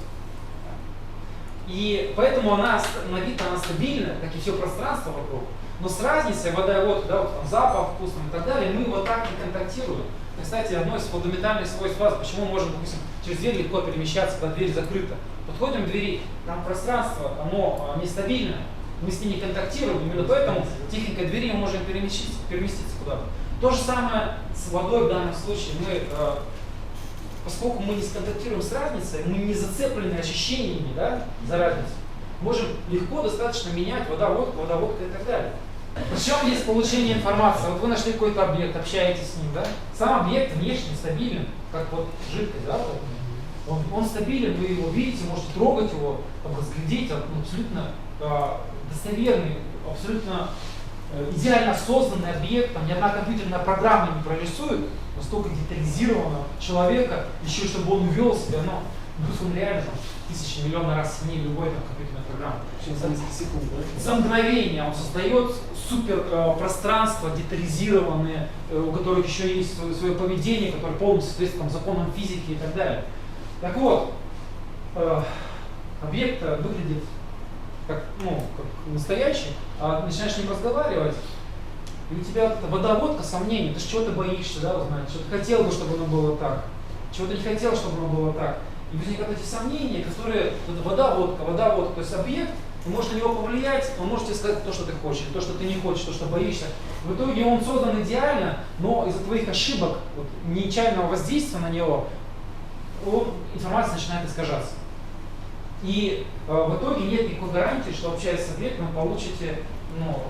И поэтому она на вид она стабильна, как и все пространство вокруг. Но с разницей вода и водка, да, вот там запах, вкус и так далее, мы вот так не контактируем. Кстати, одно из фундаментальных свойств фазы, почему мы можем, допустим, через дверь легко перемещаться, когда дверь закрыта. Подходим к двери, там пространство, оно нестабильное, мы с ним не контактируем, именно поэтому тихенько двери мы можем переместиться куда-то. То же самое с водой в данном случае. Мы, поскольку мы не сконтактируем с разницей, мы не зацеплены ощущениями, да, за разницу, можем легко достаточно менять вода-водка и так далее. Причем есть получение информации. Вот вы нашли какой-то объект, общаетесь с ним, да? Сам объект внешне стабилен, как вот жидкость, да? Он стабилен, вы его видите, можете трогать его, там, разглядеть, абсолютно достоверный, абсолютно идеально созданный объект, там ни одна компьютерная программа не прорисует настолько детализированного человека, еще и чтобы он увел себя, но плюс он реально там, тысячи, миллионы раз сильнее любой там, компьютерной программы. За несколько секунд, да? За мгновение он создает супер пространства детализированные, у которых еще есть свое поведение, которое полностью соответствует законам физики и так далее. Так вот, объект выглядит как настоящий, а начинаешь с ним разговаривать, и у тебя водоводка сомнений, ты чего-то боишься, да, узнать, что ты хотел бы, чтобы оно было так, чего-то не хотел, чтобы оно было так. И возникают эти сомнения, которые, водоводка, то есть объект, ты можешь на него повлиять, он может тебе сказать то, что ты хочешь, то, что ты не хочешь, то, что боишься. В итоге он создан идеально, но из-за твоих ошибок, нечаянного воздействия на него, информация начинает искажаться. И в итоге нет никакой гарантии, что общаясь с объектом, вы получите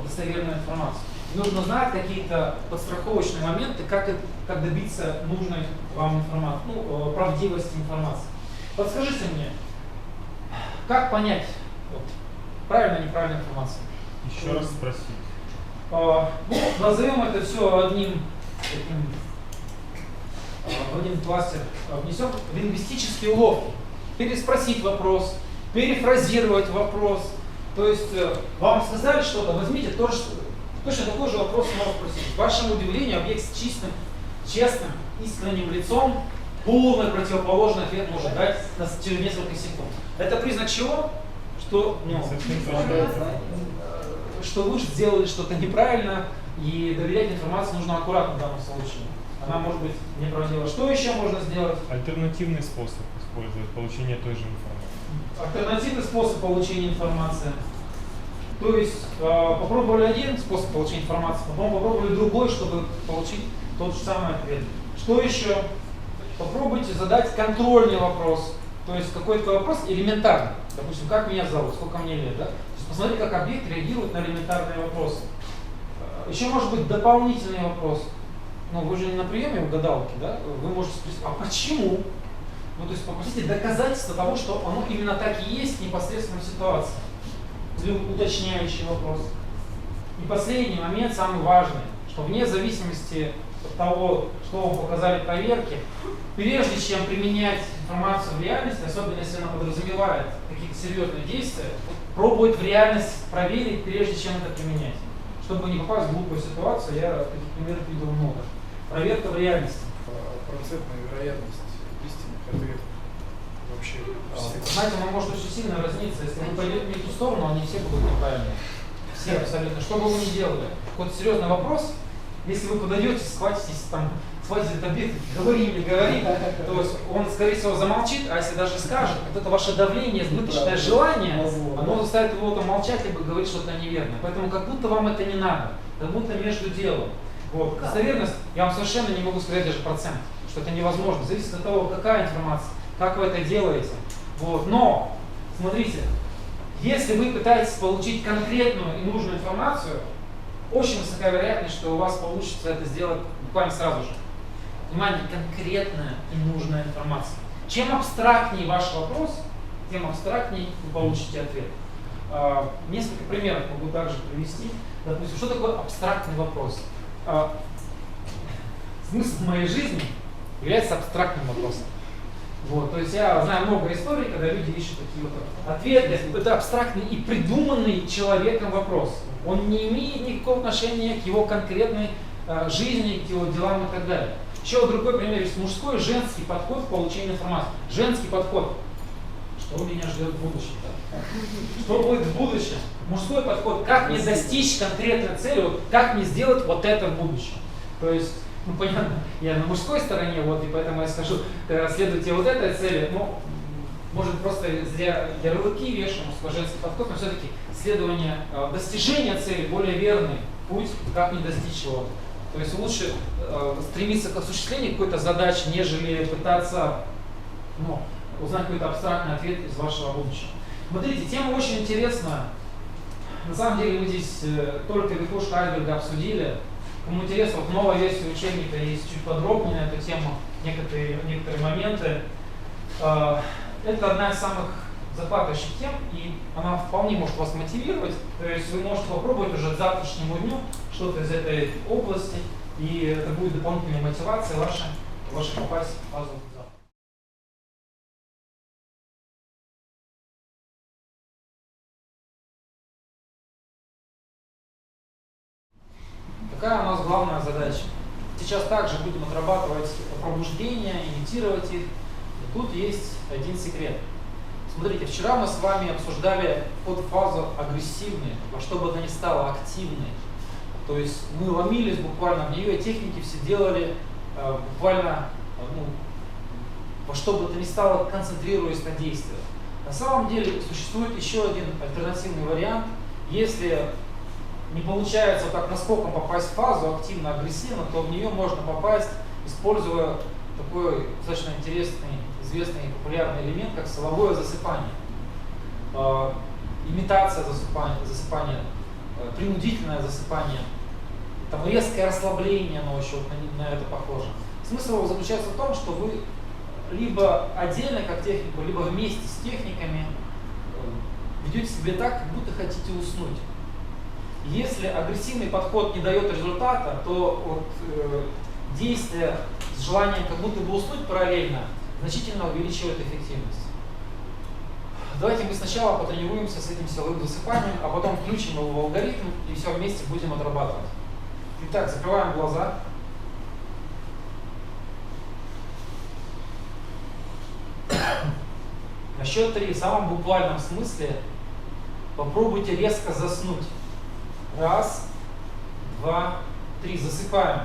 достоверную информацию. Нужно знать какие-то подстраховочные моменты, как добиться нужной вам информации, правдивости информации. Подскажите мне, как понять правильная или неправильная информация? Еще раз спросить. Назовем это все одним в один кластер, внесем лингвистические уловки. Переспросить вопрос, перефразировать вопрос. То есть вам сказали что-то, возьмите точно такой же вопрос снова спросить. К вашему удивлению, объект с чистым, честным, искренним лицом полный противоположный ответ может дать через несколько секунд. Это признак чего? Что, что вы сделали что-то неправильно, и доверять информации нужно аккуратно в данном случае. Она может быть неправдива. Что еще можно сделать? Альтернативный способ использовать получения той же информации. Альтернативный способ получения информации. То есть попробовали один способ получения информации, потом попробовали другой, чтобы получить тот же самый ответ. Что еще? Попробуйте задать контрольный вопрос. То есть какой-то вопрос элементарный. Допустим, как меня зовут, сколько мне лет, да? То есть посмотрите, как объект реагирует на элементарные вопросы. Еще может быть дополнительный вопрос. Вы же не на приеме у гадалки, да? Вы можете спросить, а почему? То есть попросите доказательства того, что оно именно так и есть непосредственно в ситуации. Или уточняющий вопрос. И последний момент, самый важный, что вне зависимости от того, что вам показали проверки, прежде чем применять информацию в реальности, особенно если она подразумевает какие-то серьезные действия, пробовать в реальность проверить, прежде чем это применять. Чтобы не попасть в глупую ситуацию, я таких примеров видел много. Проверка в реальности. Процентная вероятность истинных ответов вообще. Знаете, она может очень сильно разниться. Если вы пойдете не в ту сторону, они все будут неправильные. Все абсолютно. Что бы вы ни делали. Какой-то серьезный вопрос, если вы подойдете, схватитесь, схватите этот объект, говори мне, говори, то есть он, скорее всего, замолчит, а если даже скажет, вот это ваше давление, избыточное желание, оно заставит его молчать, либо говорить что-то неверное. Поэтому как будто вам это не надо, как будто между делом. Достоверность, я вам совершенно не могу сказать даже процент, что это невозможно. Зависит от того, какая информация, как вы это делаете. Но, смотрите, если вы пытаетесь получить конкретную и нужную информацию, очень высока вероятность, что у вас получится это сделать буквально сразу же. Внимание, конкретная и нужная информация. Чем абстрактнее ваш вопрос, тем абстрактнее вы получите ответ. Несколько примеров могу также привести. Допустим, что такое абстрактный вопрос? Смысл моей жизни является абстрактным вопросом. Вот, то есть я знаю много историй, когда люди ищут такие вот ответы. Это абстрактный и придуманный человеком вопрос. Он не имеет никакого отношения к его конкретной жизни, к его делам и так далее. Еще другой пример есть мужской и женский подход к получению информации. Женский подход. Что меня ждет в будущем? Что будет в будущем? Мужской подход. Как мне достичь конкретной цели? Вот, как мне сделать вот это в будущем? То есть, ну понятно, я на мужской стороне, вот, и поэтому я скажу, следуйте вот этой цели. Ну, может просто зря ярлыки вешаем, мужской-женский подход, но все-таки следование, достижения цели более верный путь, как мне достичь его. То есть лучше стремиться к осуществлению какой-то задачи, нежели пытаться узнать какой-то абстрактный ответ из вашего будущего. Смотрите, тема очень интересная. На самом деле мы здесь только верхушку айсберга обсудили. Кому интересно, в новой версии учебника есть чуть подробнее на эту тему, некоторые моменты. Это одна из самых захватывающих тем, и она вполне может вас мотивировать. То есть вы можете попробовать уже к завтрашнему дню что-то из этой области, и это будет дополнительная мотивация ваша попасть в фазу экзамена. Какая у нас главная задача? Сейчас также будем отрабатывать пробуждения, имитировать их. И тут есть один секрет. Смотрите, вчера мы с вами обсуждали подфазу агрессивной, во что бы то ни стало активной. То есть мы ломились буквально в нее, техники все делали буквально во что бы то ни стало, концентрируясь на действиях. На самом деле существует еще один альтернативный вариант. Если не получается так наскоком попасть в фазу активно-агрессивно, то в нее можно попасть, используя такой достаточно интересный, известный и популярный элемент, как силовое засыпание. Имитация засыпания, принудительное засыпание, там резкое расслабление ночью, на это похоже. Смысл его заключается в том, что вы либо отдельно как технику, либо вместе с техниками ведете себя так, как будто хотите уснуть. Если агрессивный подход не дает результата, то действие с желанием как будто бы уснуть параллельно значительно увеличивает эффективность. Давайте мы сначала потренируемся с этим силовым засыпанием, а потом включим его в алгоритм и все вместе будем отрабатывать. Итак, закрываем глаза. На счет 3, в самом буквальном смысле, попробуйте резко заснуть. 1, 2, 3. Засыпаем.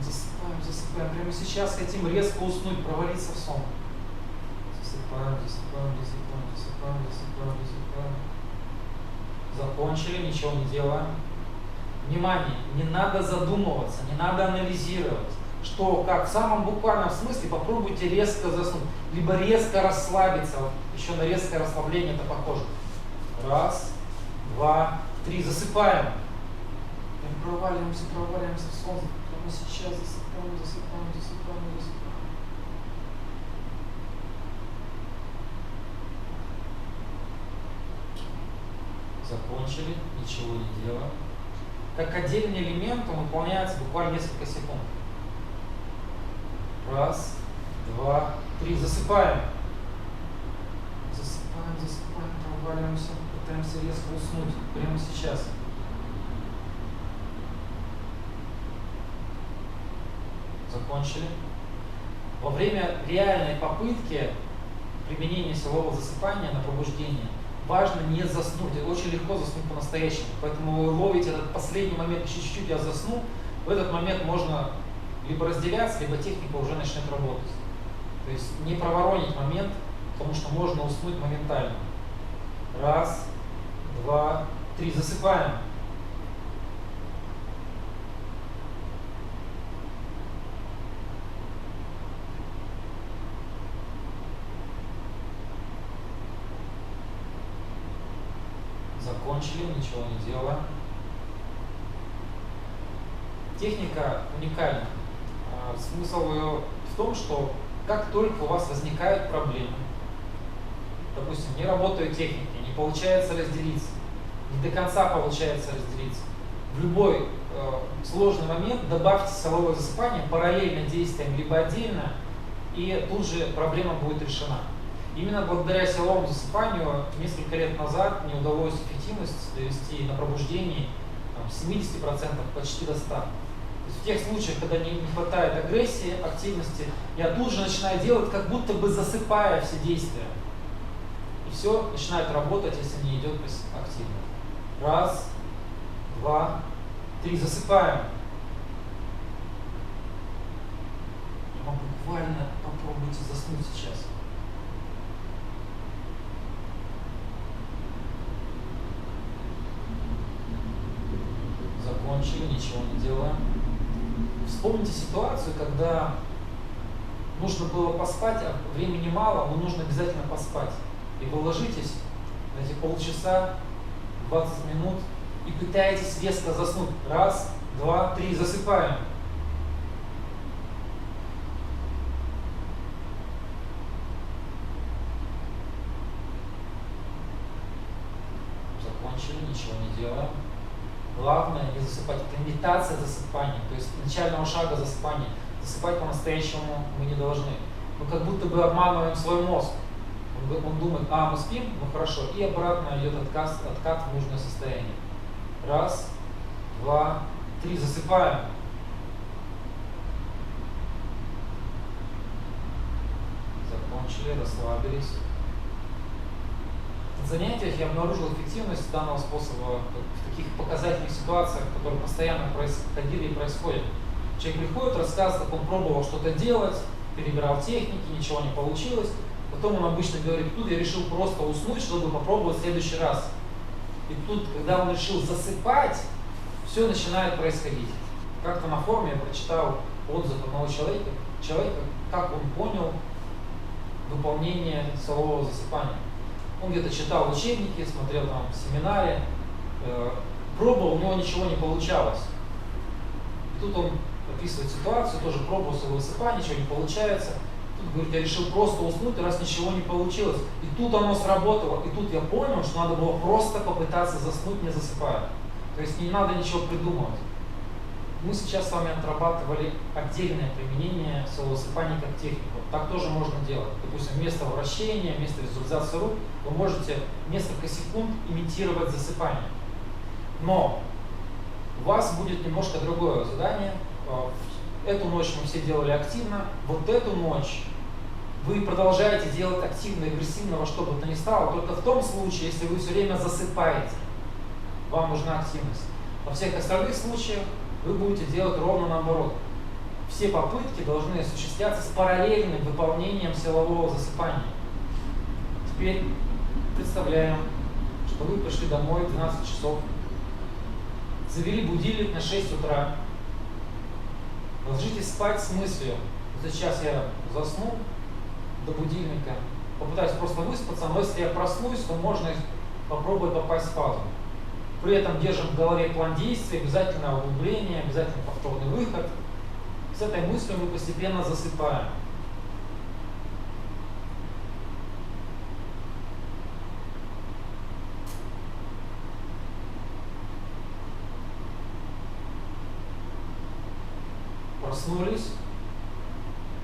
Засыпаем, засыпаем. Прямо сейчас хотим резко уснуть, провалиться в сон. Засыпаем, засыпаем, засыпаем, засыпаем, засыпаем, засыпаем. Закончили, ничего не делаем. Внимание, не надо задумываться, не надо анализировать. Что, как, в самом буквальном смысле попробуйте резко заснуть, либо резко расслабиться. Вот еще на резкое расслабление это похоже. 1, 2, 3. Засыпаем. Проваливаемся в сон. Прямо сейчас засыпаем, засыпаем, засыпаем, засыпаем. Закончили, ничего не делаем. Как отдельный элемент он выполняется буквально несколько секунд. 1, 2, 3. Засыпаем. Засыпаем, засыпаем, проваливаемся, пытаемся резко уснуть прямо сейчас. Закончили. Во время реальной попытки применения силового засыпания на пробуждение важно не заснуть. Очень легко заснуть по-настоящему. Поэтому вы ловите этот последний момент, еще чуть-чуть я засну. В этот момент можно либо разделяться, либо техника уже начнет работать. То есть не проворонить момент, потому что можно уснуть моментально. 1, 2, 3. Засыпаем. Закончили, ничего не делаем. техника уникальна. Смысл ее в том, что как только у вас возникают проблемы, допустим, не работают техники, не получается разделиться, не до конца получается разделиться, в любой сложный момент добавьте силовое засыпание параллельно действиям либо отдельно, и тут же проблема будет решена. Именно благодаря силовому засыпанию несколько лет назад мне удалось эффективность довести на пробуждении с 70% почти до 100%. То есть в тех случаях, когда не хватает агрессии, активности, я тут же начинаю делать, как будто бы засыпая все действия. И все начинает работать, если не идет активно. Раз, два, три. Засыпаем. Буквально попробуйте заснуть сейчас. Закончили, ничего не делаем. Вспомните ситуацию, когда нужно было поспать, а времени мало, но нужно обязательно поспать. И вы ложитесь на эти полчаса, 20 минут и пытаетесь резко заснуть. Раз, два, три, засыпаем. Закончили, ничего не делаем. Главное не засыпать. Это имитация засыпания, то есть начального шага засыпания. Засыпать по-настоящему мы не должны. Мы как будто бы обманываем свой мозг. Он думает, мы спим, ну хорошо, и обратно идет откат в нужное состояние. Раз, два, три, засыпаем. Закончили, расслабились. На занятиях я обнаружил эффективность данного способа в таких показательных ситуациях, которые постоянно происходили и происходят. Человек приходит, рассказывает, как он пробовал что-то делать, перебирал техники, ничего не получилось. Потом он обычно говорит, тут я решил просто уснуть, чтобы попробовать в следующий раз. И тут, когда он решил засыпать, все начинает происходить. Как-то на форуме я прочитал отзыв одного человека, как он понял выполнение силового засыпания. Он где-то читал учебники, смотрел там в семинаре, пробовал, у него ничего не получалось. И тут он описывает ситуацию, тоже пробовал силовое засыпание, ничего не получается. Тут говорит, я решил просто уснуть, раз ничего не получилось. И тут оно сработало, и тут я понял, что надо было просто попытаться заснуть, не засыпая. То есть не надо ничего придумывать. Мы сейчас с вами отрабатывали отдельное применение силового засыпания как технику. Так тоже можно делать. Допустим, вместо вращения, вместо визуализации рук вы можете несколько секунд имитировать засыпание. Но у вас будет немножко другое задание. Эту ночь мы все делали активно. Вот эту ночь вы продолжаете делать активно и агрессивно во что бы то ни стало, только в том случае, если вы все время засыпаете. Вам нужна активность. Во всех остальных случаях вы будете делать ровно наоборот. Все попытки должны осуществляться с параллельным выполнением силового засыпания. Теперь представляем, что вы пришли домой в 12 часов, завели будильник на 6 утра, ложитесь спать с мыслью, сейчас я засну до будильника, попытаюсь просто выспаться, но если я проснусь, то можно попробовать попасть в фазу. При этом держим в голове план действий, обязательно углубление, обязательно повторный выход. С этой мыслью мы постепенно засыпаем. Проснулись.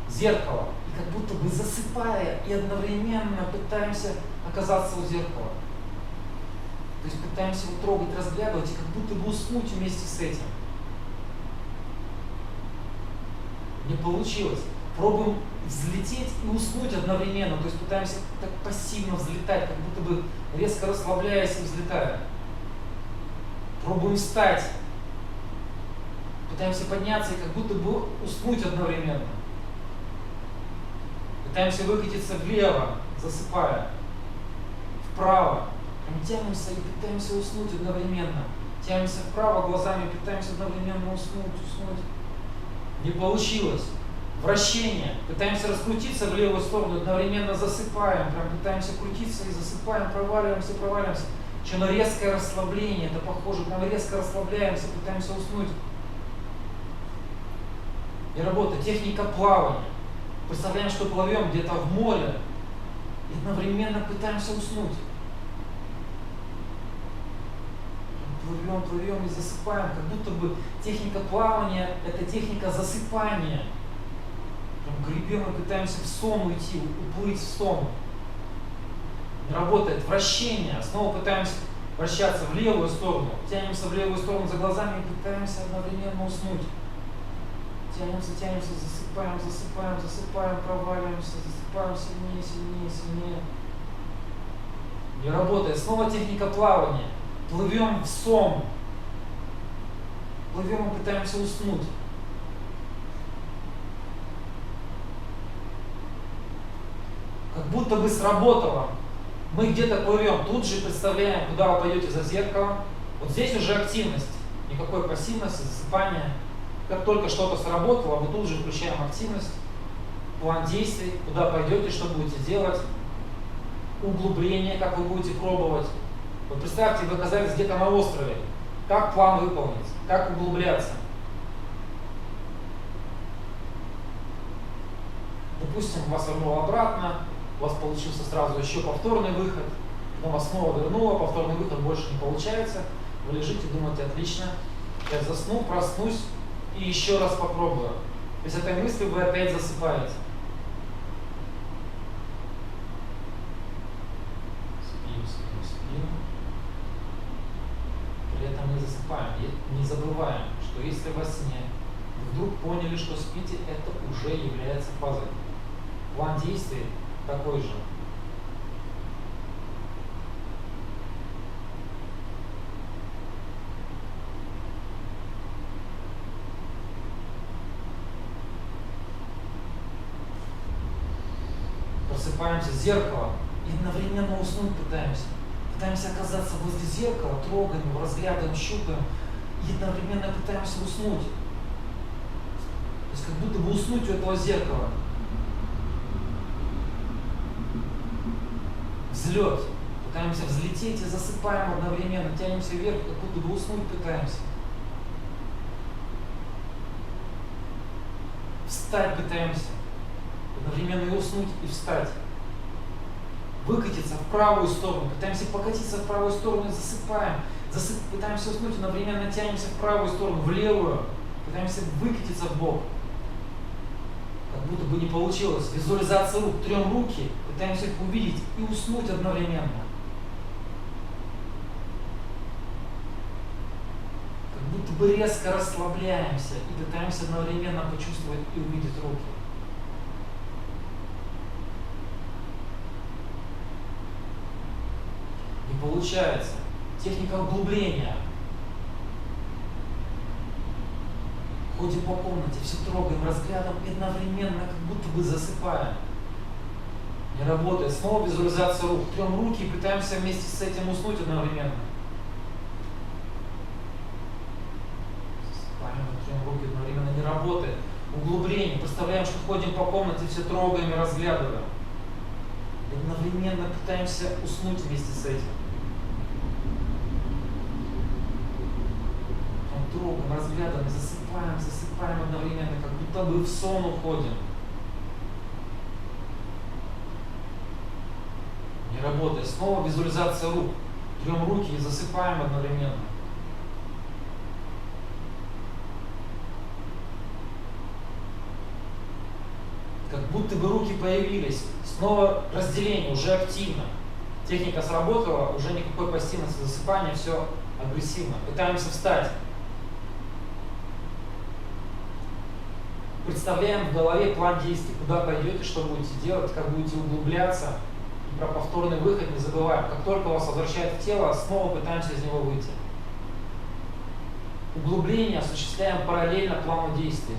Зеркало. И как будто бы засыпая и одновременно пытаемся оказаться у зеркала. То есть пытаемся его трогать, разглядывать и как будто бы уснуть вместе с этим. Не получилось. Пробуем взлететь и уснуть одновременно. То есть пытаемся так пассивно взлетать, как будто бы резко расслабляясь и взлетая. Пробуем встать. Пытаемся подняться и как будто бы уснуть одновременно. Пытаемся выкатиться влево, засыпая. Вправо. Тянемся и пытаемся уснуть одновременно. Тянемся вправо глазами, пытаемся одновременно уснуть. Не получилось. Вращение. Пытаемся раскрутиться в левую сторону, одновременно засыпаем. Прям пытаемся крутиться и засыпаем, проваливаемся. Еще на резкое расслабление. Это похоже, прям резко расслабляемся, пытаемся уснуть. Не работает техника плавания. Представляем, что плывем где-то в море и одновременно пытаемся уснуть. Плывем и засыпаем, как будто бы техника плавания – это техника засыпания. Прям гребем и пытаемся в сон уйти, уплыть в сон. Не работает вращение, снова пытаемся вращаться в левую сторону, тянемся в левую сторону за глазами и пытаемся одновременно уснуть. Тянемся, засыпаем, проваливаемся, засыпаем сильнее. Не работает. Снова техника плавания. Плывем в сон. Плывем и пытаемся уснуть. Как будто бы сработало. Мы где-то плывем, тут же представляем, куда вы пойдете за зеркалом. Вот здесь уже активность. Никакой пассивности, засыпания. Как только что-то сработало, мы тут же включаем активность, план действий, куда пойдете, что будете делать, углубление, как вы будете пробовать. Вот представьте, вы оказались где-то на острове. Как план выполнить? Как углубляться? Допустим, вас вернуло обратно, у вас получился сразу еще повторный выход, но вас снова вернуло, повторный выход больше не получается. Вы лежите, думаете, отлично, я засну, проснусь и еще раз попробую. То есть этой мыслью вы опять засыпаете. Спим. При этом не засыпаем, не забываем, что если во сне вы вдруг поняли, что спите, это уже является фазой. План действий такой же. Просыпаемся с зеркала и одновременно уснуть пытаемся. Пытаемся оказаться возле зеркала, трогаем его, разглядываем, щупаем и одновременно пытаемся уснуть. То есть как будто бы уснуть у этого зеркала. Взлет. Пытаемся взлететь и засыпаем одновременно, тянемся вверх, как будто бы уснуть пытаемся. Встать пытаемся. Одновременно и уснуть, и встать. Выкатиться в правую сторону. Пытаемся покатиться в правую сторону и засыпаем. Пытаемся уснуть, одновременно тянемся в правую сторону, в левую. Пытаемся выкатиться в бок. Как будто бы не получилось. Визуализация рук. Трем руки, пытаемся их увидеть и уснуть одновременно. Как будто бы резко расслабляемся и пытаемся одновременно почувствовать и увидеть руки. Не получается. Техника углубления. Ходим по комнате, все трогаем, разглядываем и одновременно как будто бы засыпаем. Не работает. Снова визуализация рук. Трем руки и пытаемся вместе с этим уснуть одновременно. Засыпаем, трем руки одновременно. Не работает. Углубление. Представляем, что ходим по комнате, все трогаем и разглядываем. И одновременно пытаемся уснуть вместе с этим. Трогаем, разглядываем, засыпаем одновременно, как будто бы в сон уходим. Не работает. Снова визуализация рук. Трем руки и засыпаем одновременно. Как будто бы руки появились. Снова разделение, уже активно. Техника сработала, уже никакой пассивности, засыпания, все агрессивно. Пытаемся встать. Представляем в голове план действий, куда пойдете, что будете делать, как будете углубляться. И про повторный выход не забываем. Как только вас возвращает в тело, снова пытаемся из него выйти. Углубление осуществляем параллельно плану действий.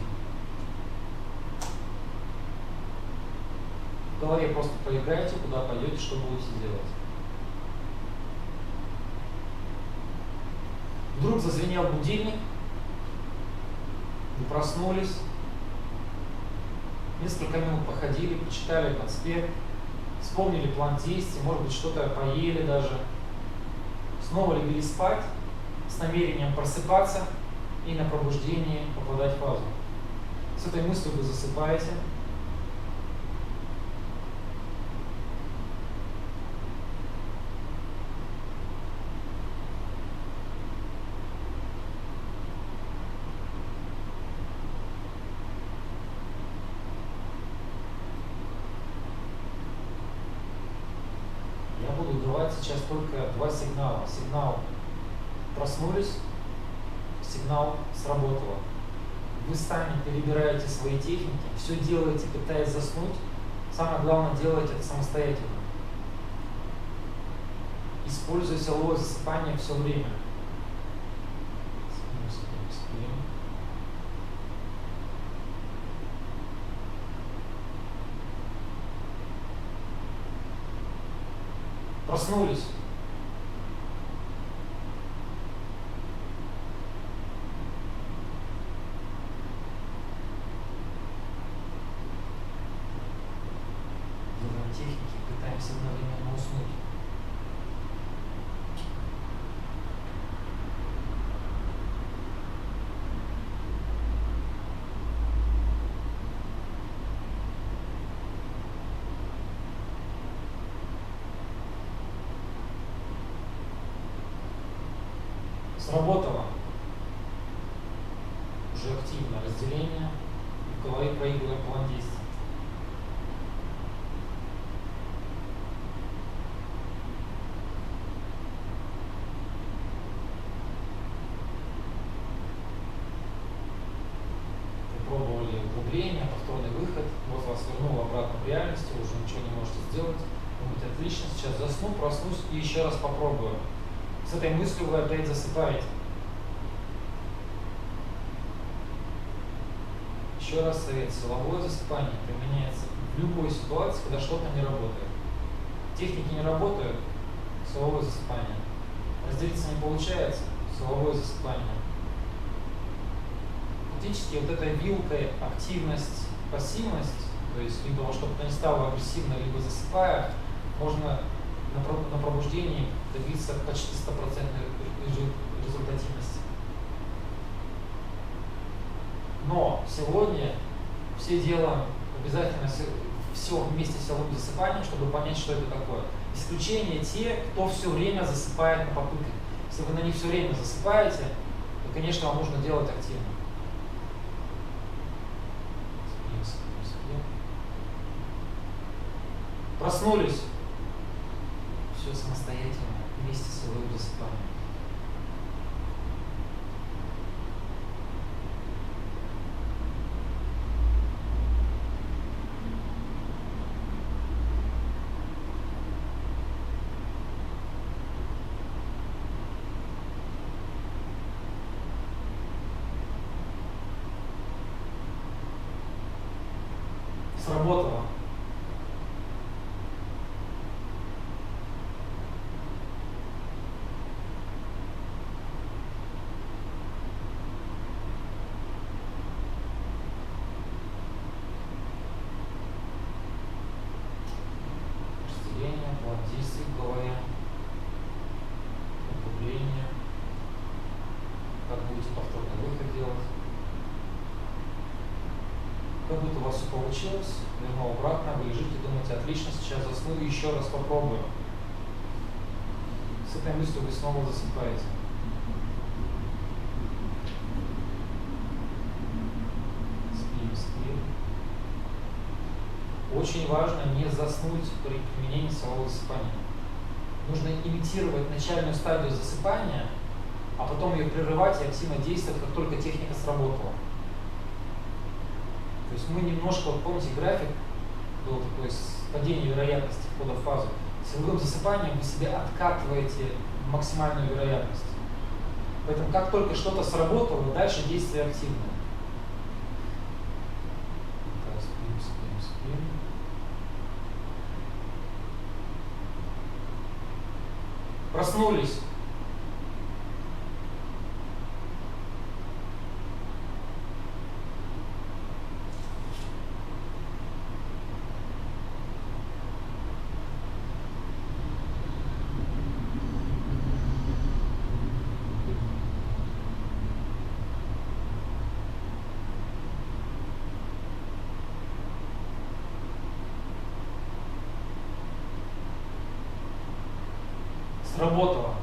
В голове просто поиграйте, куда пойдете, что будете делать. Вдруг зазвенел будильник, вы проснулись. Несколько минут походили, почитали конспект, вспомнили план действий, может быть, что-то поели даже. Снова легли спать с намерением просыпаться и на пробуждение попадать в фазу. С этой мыслью вы засыпаете. Я буду давать сейчас только два сигнала. Сигнал проснулись, сигнал сработало. Вы сами перебираете свои техники, все делаете, пытаясь заснуть. Самое главное, делайте это самостоятельно. Используя силовое засыпание все время. Спим. Проснулись. Делаем техники, пытаемся одновременно уснуть. Сработало. Уже активно разделение. В голове проигрываем план действий. Попробовали углубление, повторный выход. Вот вас вернуло обратно в реальность, уже ничего не можете сделать. Думаете, отлично, сейчас засну, проснусь и еще раз попробую. С этой мыслью вы опять засыпаете. Еще раз совет. Силовое засыпание применяется в любой ситуации, когда что-то не работает. Техники не работают, силовое засыпание. Разделиться не получается, силовое засыпание. Фактически вот этой вилкой активность, пассивность, то есть либо во что-то не стало агрессивно, либо засыпая, можно на пробуждении добиться почти 100% результативности. Но сегодня все делаем обязательно все вместе с силовым засыпанием, чтобы понять, что это такое. Исключение те, кто все время засыпает на попытках. Если вы на них все время засыпаете, то, конечно, вам нужно делать активно. Проснулись. Все самостоятельно, вместе с силовым засыпанием. Сработало. Разделение, план действий в голове, углубление, как будете повторный выход делать. Как будто у вас все получилось, вернул обратно, вы лежите, думаете, отлично, сейчас засну и еще раз попробую. С этой мыслью вы снова засыпаете. Спим. Очень важно не заснуть при применении силового засыпания. Нужно имитировать начальную стадию засыпания, а потом ее прерывать и активно действовать, как только техника сработала. То есть мы немножко, вот помните, график был такой падение вероятности входа в фазу. Силовым засыпанием вы себе откатываете максимальную вероятность. Поэтому как только что-то сработало, дальше действие активное. Так, спим. Проснулись. Сработало.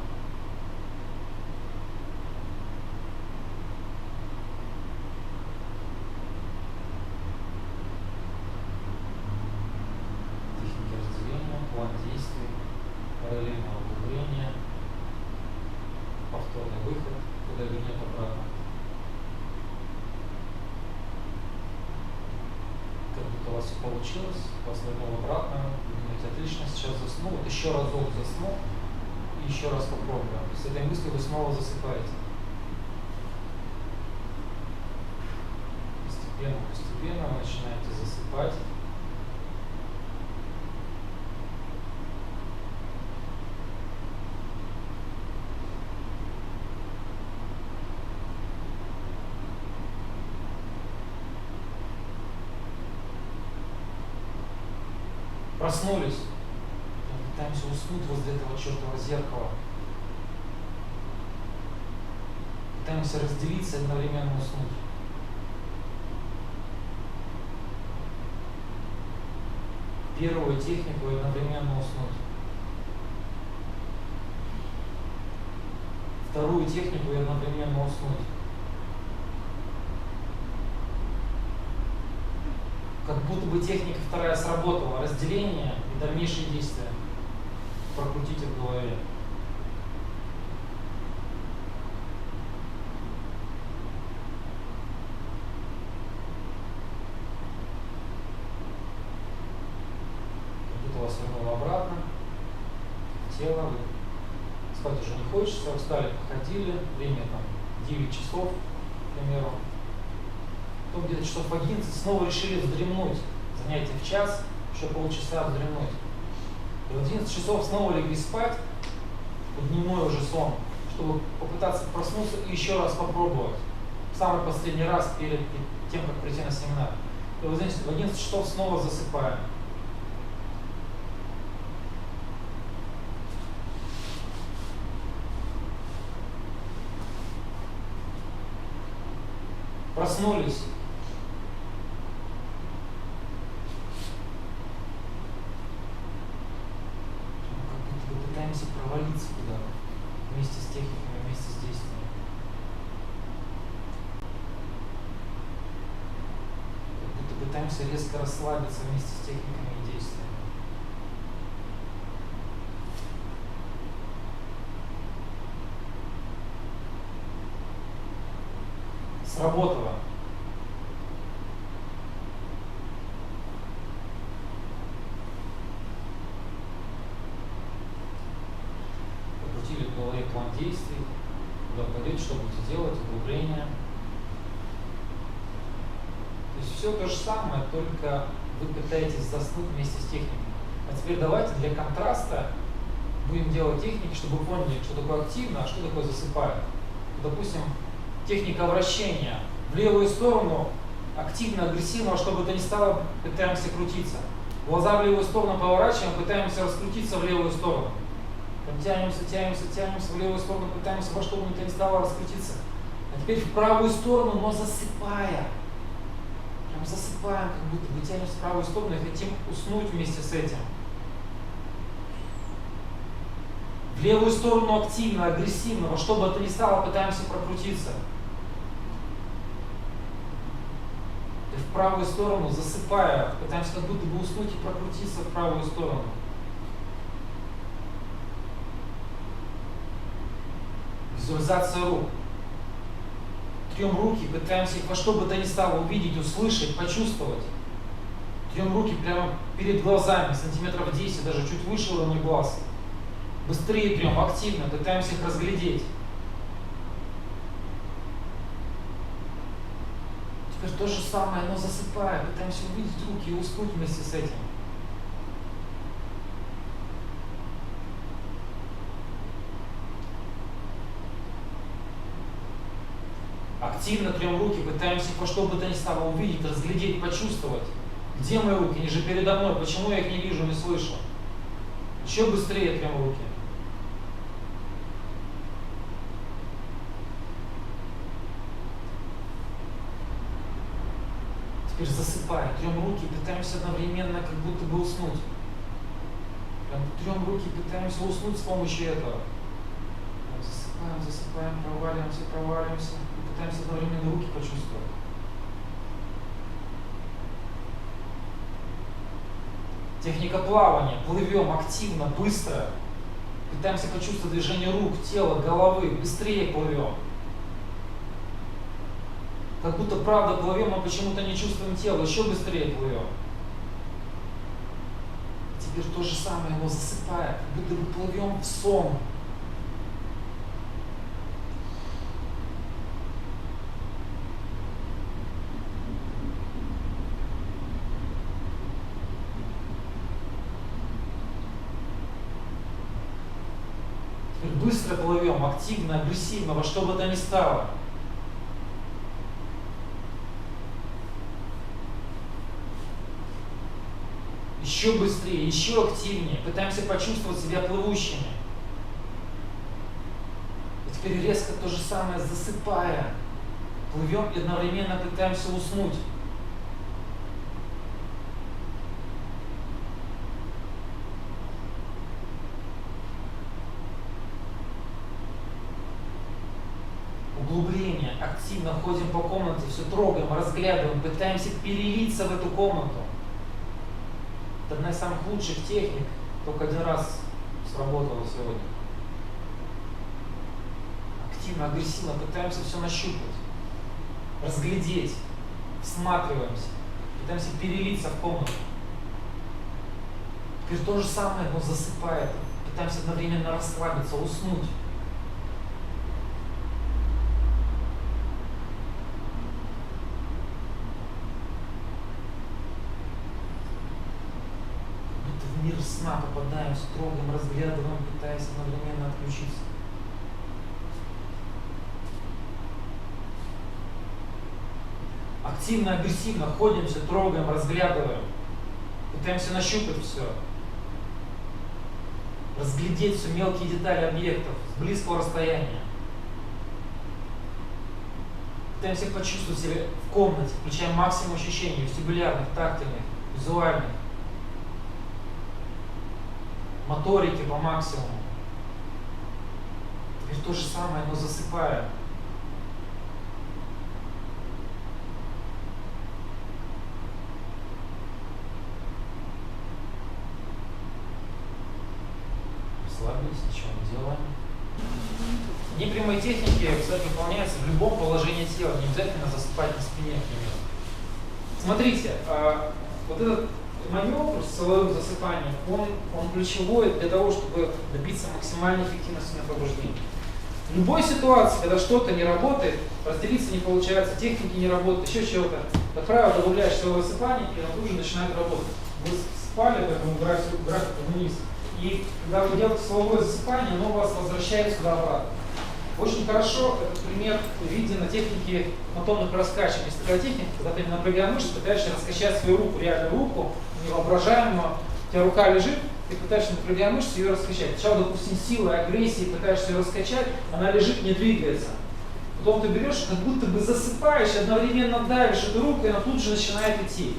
Техники разделения, план действий, параллельное углубление, повторный выход, куда или нет обратно. Как будто у вас все получилось, вас вернул обратно, вы думаете, отлично, сейчас засну, вот еще разок засну и еще раз попробуем. С этой мыслью вы снова засыпаете. Постепенно вы начинаете засыпать. Проснулись. Пытаемся уснуть возле этого чертова зеркала. Пытаемся разделиться и одновременно уснуть. Первую технику и одновременно уснуть. Вторую технику и одновременно уснуть. Как будто бы техника вторая сработала. Разделение и дальнейшие действия. Прокрутите в голове. Как будто вас вернуло обратно. Тело. Вы спать уже не хочется. Встали, походили. Время там 9 часов, к примеру. Потом где-то часов 11 снова решили вздремнуть. Занятие в час, еще полчаса вздремнуть. И в 11 часов снова легли спать, дневной уже сон, чтобы попытаться проснуться и еще раз попробовать. В самый последний раз перед тем, как прийти на семинар. И вот здесь в 11 часов снова засыпаем. Проснулись. Пытаемся провалиться куда-то вместе с техниками, вместе с действиями. Как будто пытаемся резко расслабиться вместе с техниками и действиями. Сработало. В голове план действий, куда пойдете, что будете делать, углубление. То есть все то же самое, только вы пытаетесь заснуть вместе с техникой. А теперь давайте для контраста будем делать техники, чтобы вы поняли, что такое активно, а что такое засыпает. Допустим, техника вращения в левую сторону, активно, агрессивно, что бы то ни стало, пытаемся крутиться. Глаза в левую сторону поворачиваем, пытаемся раскрутиться в левую сторону. Тянемся, тянемся, тянемся в левую сторону, пытаемся во что бы то ни стало раскрутиться. А теперь в правую сторону, но засыпая. Прям засыпаем, как будто бы тянемся в правую сторону и хотим уснуть вместе с этим. В левую сторону активно, агрессивно, во что бы то ни стало, пытаемся прокрутиться. И в правую сторону, засыпая, пытаемся как будто бы уснуть и прокрутиться в правую сторону. Визуализация рук. Трем руки, пытаемся их во что бы то ни стало увидеть, услышать, почувствовать. Трем руки прямо перед глазами, сантиметров 10, даже чуть выше уровня глаз. Быстрее трем, активно, пытаемся их разглядеть. Теперь то же самое, но засыпая, пытаемся увидеть руки и уснуть вместе с этим. Активно трем руки, пытаемся их во что бы то ни стало увидеть, разглядеть, почувствовать. Где мои руки? Они же передо мной. Почему я их не вижу, не слышу? Еще быстрее трем руки. Теперь засыпая, трем руки, пытаемся одновременно как будто бы уснуть. Прям трем руки, пытаемся уснуть с помощью этого. Засыпаем, засыпаем, проваливаемся, проваливаемся. И пытаемся одновременно руки почувствовать. Техника плавания. Плывем активно, быстро. Пытаемся почувствовать движение рук, тела, головы. Быстрее плывем. Как будто правда плывем, а почему-то не чувствуем тело. Еще быстрее плывем. Теперь то же самое, его засыпает. Как будто мы плывем в сон. Теперь быстро плывем, активно, агрессивно, во что бы то ни стало. Еще быстрее, еще активнее. Пытаемся почувствовать себя плывущими. И теперь резко то же самое, засыпая. Плывем и одновременно пытаемся уснуть. Углубление. Активно ходим по комнате, все трогаем, разглядываем, пытаемся перелиться в эту комнату. Это одна из самых лучших техник, только один раз сработала сегодня. Активно, агрессивно пытаемся все нащупать, разглядеть, всматриваемся, пытаемся перелиться в комнату. Теперь то же самое, но засыпает, пытаемся одновременно расслабиться, уснуть. В мир сна попадаем, трогаем, разглядываем, пытаясь одновременно отключиться. Активно, агрессивно ходимся, трогаем, разглядываем, пытаемся нащупать все, разглядеть все мелкие детали объектов с близкого расстояния. Пытаемся почувствовать себя в комнате, включаем максимум ощущений вестибулярных, тактильных, визуальных. Моторики по максимуму. Теперь то же самое, но засыпая. Расслабились, ничего не делаем. Непрямые техники, кстати, выполняются в любом положении тела, не обязательно засыпать на спине, к примеру. Смотрите, вот этот маневр с силовым засыпанием, он ключевой для того, чтобы добиться максимальной эффективности на пробуждении. В любой ситуации, когда что-то не работает, разделиться не получается, техники не работают, еще чего-то, как правило, добавляешь силовое засыпание, и оно тут же начинает работать. Вы спали, поэтому график вниз. И когда вы делаете силовое засыпание, оно вас возвращает сюда-обратно. Очень хорошо этот пример виден на технике монотонных раскачек. Есть такая техника, когда ты напрягаешь мышцы, пытаешься раскачать свою руку, реальную руку, невоображаемую, у тебя рука лежит, ты пытаешься напрягая мышцы ее раскачать. Сначала, допустим, силой, агрессией пытаешься ее раскачать, она лежит, не двигается. Потом ты берешь, как будто бы засыпаешь, одновременно давишь эту руку, и она тут же начинает идти.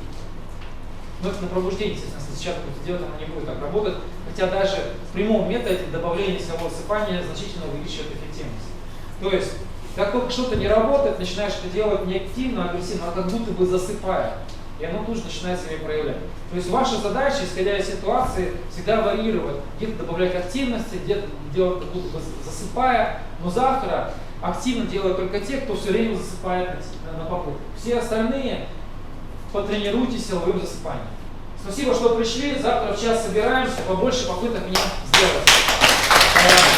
Но это на пробуждение, естественно, если сейчас это делать, оно не будет так работать. Хотя даже в прямом методе добавление силового засыпания значительно увеличивает эффективность. То есть, как только что-то не работает, начинаешь это делать не активно, а агрессивно, а как будто бы засыпая. И оно тут же начинает себя проявлять. То есть ваша задача, исходя из ситуации, всегда варьировать. Где-то добавлять активности, где-то делать как будто бы засыпая. Но завтра активно делают только те, кто все время засыпает на попытку. Все остальные потренируйтесь силовым засыпанием. Спасибо, что пришли. Завтра в час собираемся, побольше попыток в нем сделать.